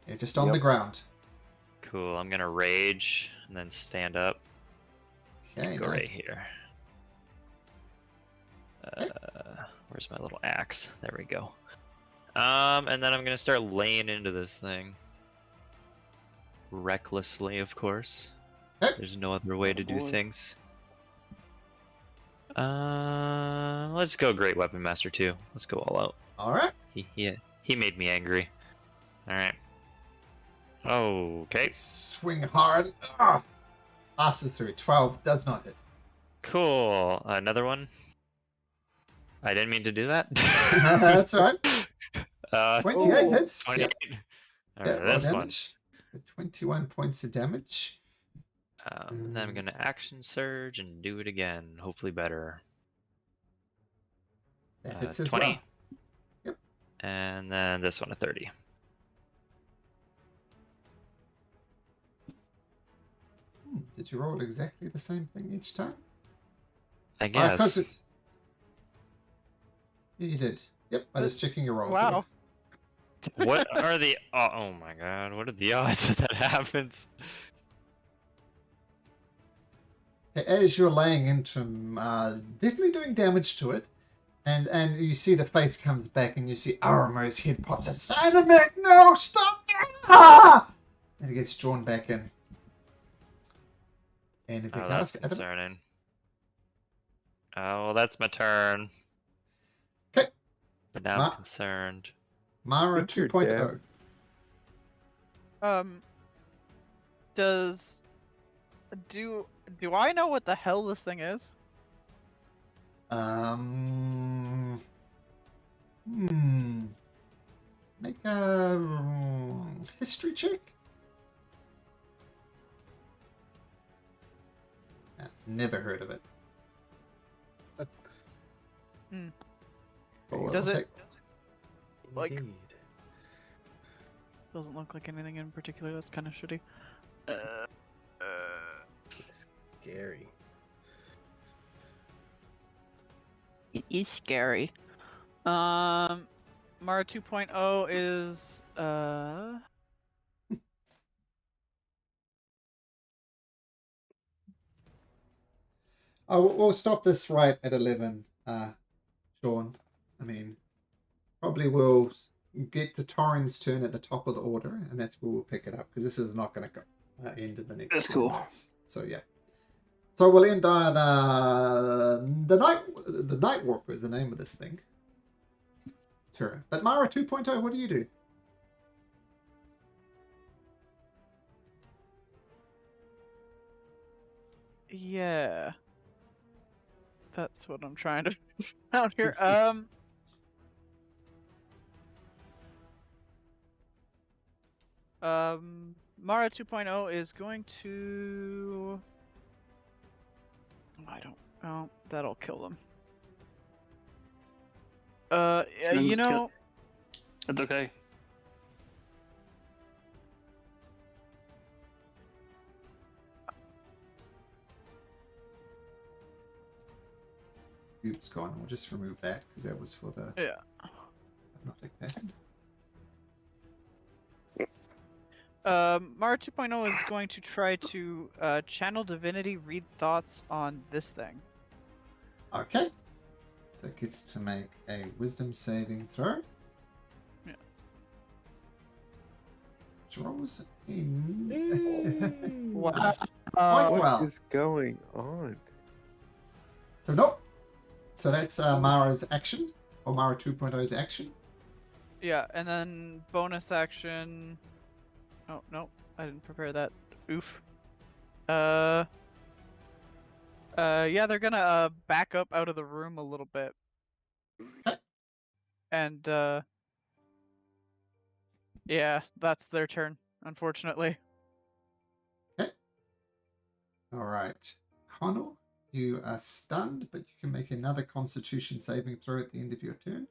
Yeah, just on the ground. Cool. I'm gonna rage and then stand up. Okay, Go right nice. here. Okay. Where's my little axe? There we go. And then I'm gonna start laying into this thing. Recklessly, of course. Okay. There's no other way to do Boy. things. Let's go Great Weapon Master 2. Let's go all out. All right. He made me angry. Alright. Okay. Swing hard. Ah! Passes through. 12 does not hit. Cool. Another one. I didn't mean to do that. That's all right. 28 Oh, hits. 28. Yep. Alright, Roll this one. damage. 21 points of damage. And then I'm gonna action surge and do it again. Hopefully better. That hits as 20. well. Yep. And then this one a 30. Did you roll exactly the same thing each time? I Because guess. it's... Yeah, you did. Yep, I was checking your rolls. Wow. What are the... Oh my god, what are the odds that that happens? As you're laying into him, definitely doing damage to it, and you see the face comes back, and you see Aramo's head pops aside the neck. No, stop! Ah! And it gets drawn back in. Anything Oh, else, that's Adam? concerning. Oh, well, that's my turn. Okay. But now Ma- I'm concerned. Mara Think you're 2.0. dead. Do I know what the hell this thing is? Make a history check. Never heard of it. Hmm. But we'll Does it- take- Like- Indeed. Doesn't look like anything in particular. That's kind of shitty. Scary. It is scary. Mara 2.0 is Oh, we'll stop this right at 11, Sean. I mean, probably we'll get to Torrin's turn at the top of the order, and that's where we'll pick it up, because this is not going to go end in the next That's 10 cool. minutes. So, yeah. So we'll end on the Night Walker is the name of this thing. Turn. But Mara 2.0, what do you do? yeah. That's what I'm trying to figure out here. Mara 2.0 is going to. I don't. Oh, that'll kill them. Sure, You just kill- know, That's okay. Oops, gone. We'll just remove that, because that was for the yeah. hypnotic pad. Mara 2.0 is going to try to channel divinity, read thoughts on this thing. Okay. So it gets to make a wisdom saving throw. Yeah. Which rolls in. Wow. Quite What well. is going on? So nope. So that's Mara's action, or Mara 2.0's action. Yeah, and then bonus action. Oh no, I didn't prepare that. Oof. Yeah, they're gonna back up out of the room a little bit. Okay. And yeah, that's their turn, unfortunately. All right, Connell, you are stunned, but you can make another Constitution saving throw at the end of your turn.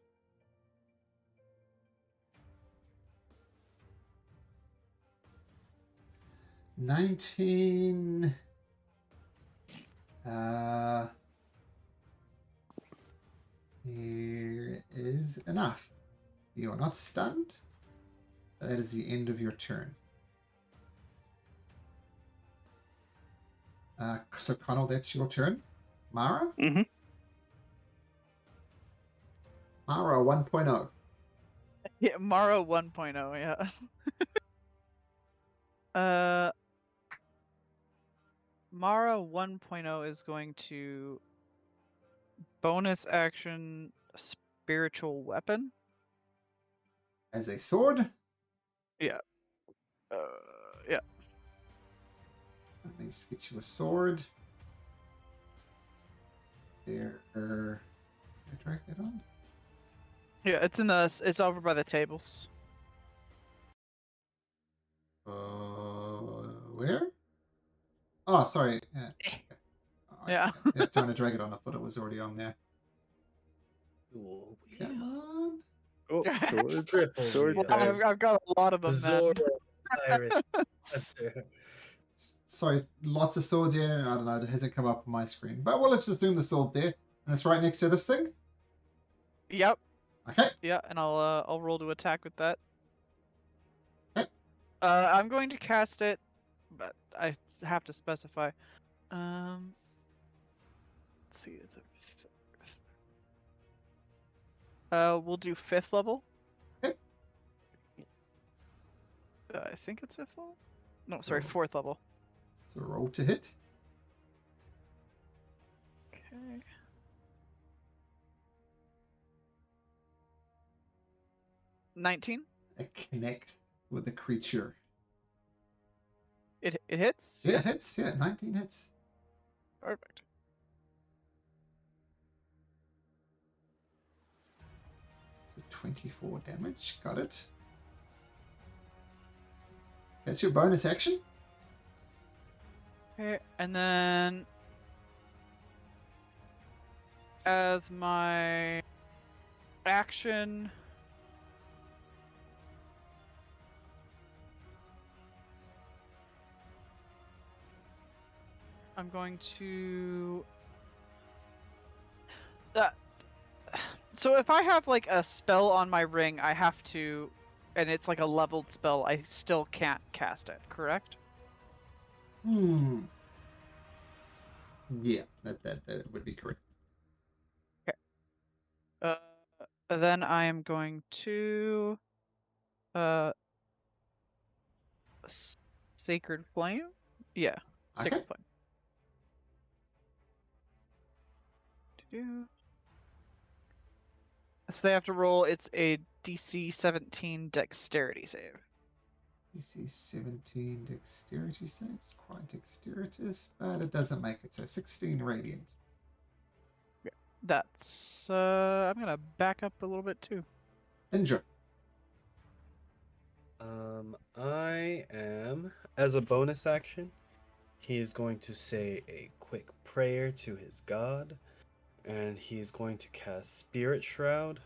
$19. Here is enough. You are not stunned. That is the end of your turn. So Connell, that's your turn. Mara? Mhm. Mara 1.0. Yeah, Mara 1.0, yeah. Mara 1.0 is going to bonus action spiritual weapon. As a sword. Yeah. Yeah. Let me just get you a sword. There. Did I drag that on? Yeah, it's over by the tables. Where? Oh, sorry. Yeah. Yeah. Yeah, trying to drag it on. I thought it was already on there. Cool. Come on. Oh, sword. Triple Sword wheel. time. I've got a lot of them Zora then. Pirate Hunter. Sorry, lots of swords here. I don't know. It hasn't come up on my screen. But well, let's assume the sword there. And it's right next to this thing. Yep. Okay. Yeah, and I'll roll to attack with that. Okay. I'm going to cast it, but I have to specify. Let's see, we'll do 5th level. Okay. I think it's 5th level. No, sorry, So- 4th level. So roll to hit. Okay. $19. It connects with the creature. It hits. Yeah, hits. Yeah, 19 hits. Perfect. So 24 damage. Got it. That's your bonus action. Okay, and then as my action, I'm going to. So if I have like a spell on my ring, I have to, and it's like a leveled spell, I still can't cast it, correct? Yeah, that would be correct. Then I am going to Sacred Flame? Yeah, Sacred Okay. Flame. Do-do. So they have to roll, it's a DC 17 dexterity save. DC 17 dexterity saves. Quite dexterous, but it doesn't make it. So 16 radiant. That's I'm gonna back up a little bit too. Indra. I am, as a bonus action, he's going to say a quick prayer to his god, and he's going to cast Spirit Shroud.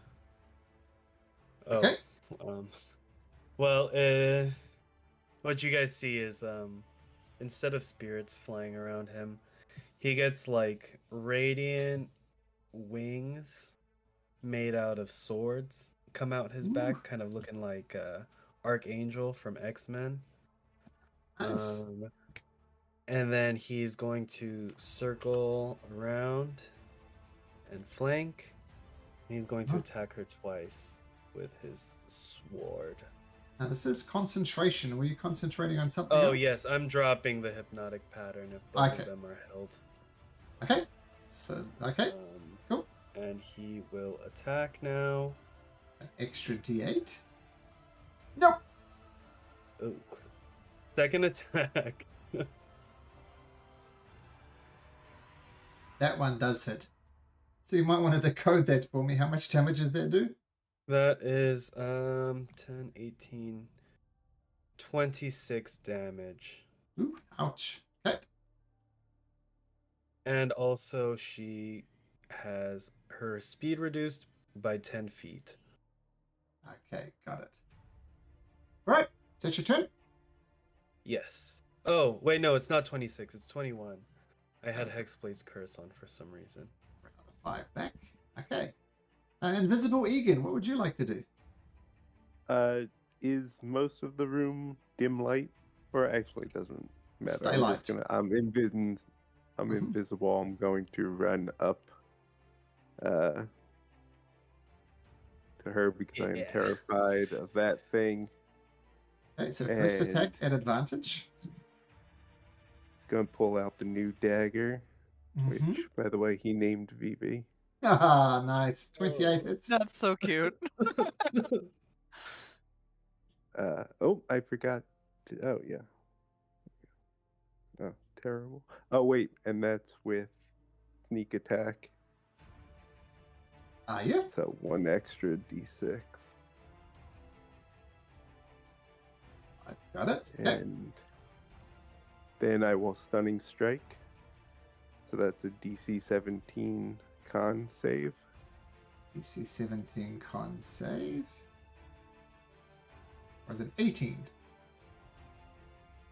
Oh, Okay. Well, what you guys see is, instead of spirits flying around him, he gets like radiant wings made out of swords come out his back, kind of looking like Archangel from X-Men. Nice. And then he's going to circle around and flank. And he's going to attack her twice with his sword. Now this is concentration. Were you concentrating on something else? Oh yes, I'm dropping the hypnotic pattern if both Okay. of them are held. Okay. So okay. Cool. And he will attack now. An extra D8. Nope. Oh. Second attack. That one does hit. So you might want to decode that for me. How much damage does that do? That is 10, 18, 26 damage. Ooh, ouch. Okay. And also she has her speed reduced by 10 feet. Okay, got it. Right. Is that your turn? Yes. Oh, wait, no, it's not 26, it's 21. I had Hexblade's Curse on for some reason. Another 5 back. Okay. Invisible Egan, what would you like to do? Is most of the room dim light, or actually it doesn't matter? Daylight. I'm envisioning I'm Mhm. invisible. I'm going to run up uh, to her because I am Yeah. terrified of that thing. Okay, so first attack And at advantage. gonna pull out the new dagger, Mm-hmm. which, by the way, he named VV. Ah, nice. 28 Oh. hits. That's so cute. Oh, I forgot. Oh, yeah. Oh, terrible. Oh, wait, and that's with sneak attack. Yeah. So 1 extra d6. I got it. Okay. And then I will stunning strike. So that's a DC 17 con save. DC 17 con save. Or is it 18?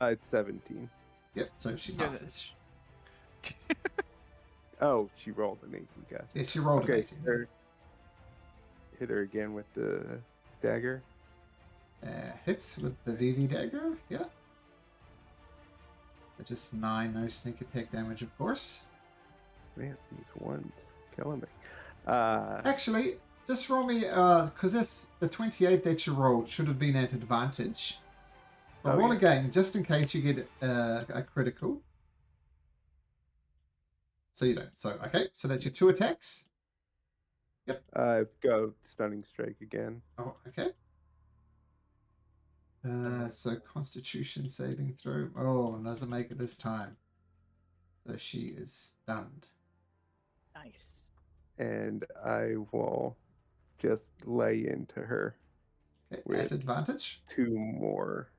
It's 17. Yep, so she Yeah, passes. Oh, she rolled an 18. Gotcha. Yeah, she rolled an Okay, 18. hit her again with the dagger. Hits with the VV dagger. Yeah. But just 9, no sneak attack damage, of course. Man, these ones killing me. Actually, just roll me, because this the 28 that you rolled should have been at advantage. So Oh, roll yeah. again, just in case you get a critical. So you don't. So, okay, so that's your 2 attacks. Go stunning strike again. Oh, okay. So Constitution saving throw. Oh, doesn't make it this time. So she is stunned. Nice. And I will just lay into her. Okay, With at advantage. 2 more.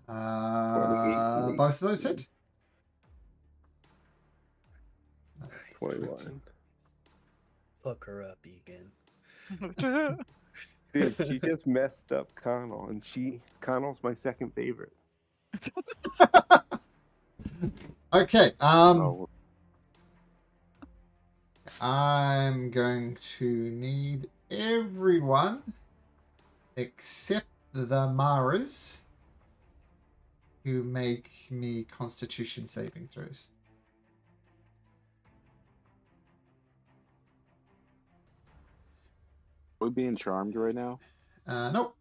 28. Both of those hit. 21. Fuck her up again. Dude, she just messed up Connell, and Connell's my second favorite. Okay. Oh, I'm going to need everyone except the Maras who make me Constitution saving throws. Are we being charmed right now? Nope.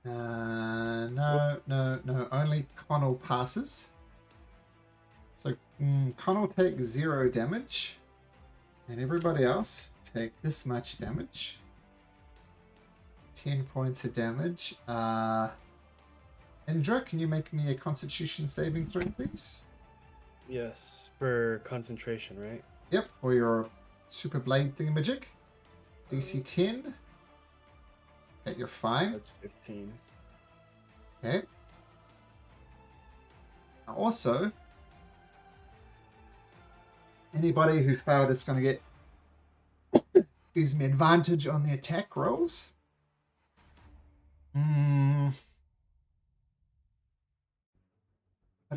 No. Only Connell passes. So Connell takes 0 damage. And everybody else take this much damage. 10 points of damage. Indra, can you make me a Constitution saving throw, please? Yes, for concentration, right? Yep, for your Super Blade thingamajig. DC 10. Okay, you're fine. That's 15. Okay. Now also, anybody who failed is going to get excuse me, advantage on the attack rolls. But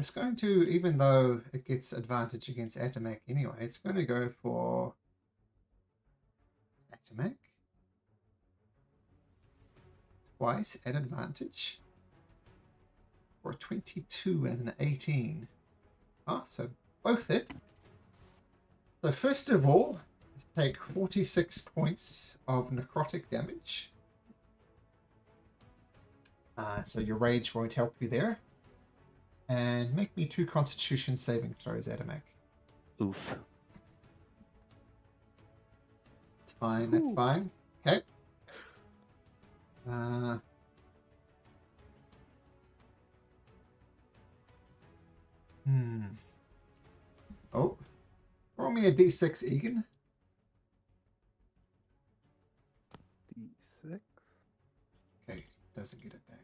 it's going to, even though it gets advantage against Atomac anyway, it's going to go for Atomac. Twice at advantage. For a 22 and an 18. So both hit. So first of all, take 46 points of necrotic damage. So your rage won't help you there. And make me 2 Constitution saving throws, Atomac. Oof. It's fine, that's fine. Okay. Oh. Roll me a d6, Egan. D6. Okay, doesn't get it back.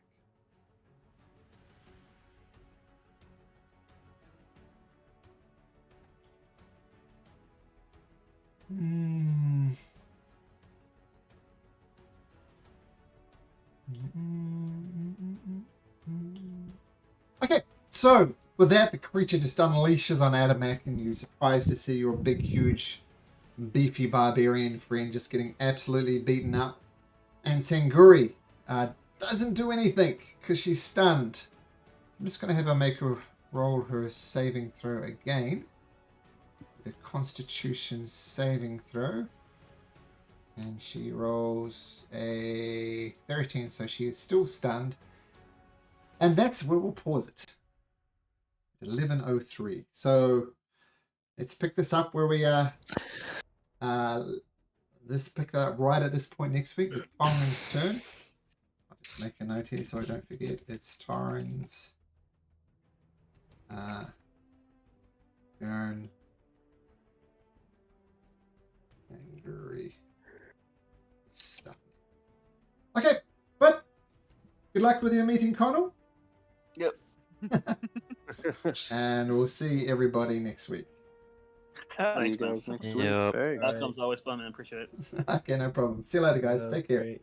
Okay, so with that, the creature just unleashes on Atomac, and you're surprised to see your big, huge, beefy barbarian friend just getting absolutely beaten up. And Sanguri doesn't do anything because she's stunned. I'm just going to have her make her roll her saving throw again. The Constitution saving throw. And she rolls a 13, so she is still stunned. And that's where we'll pause it. 11:03. So let's pick this up where we are. Let's pick that up right at this point next week. It's Torrin's turn. I'll just make a note here so I don't forget. It's Torrin's turn. Sanguri. Stuff. Okay, but good luck with your meeting, Connell. Yep. And we'll see everybody next week. See you Thanks, man. guys next week. Yep. Thanks. Outcome's always fun, man. Appreciate it. Okay, no problem. See you later, guys. That was Take care. great.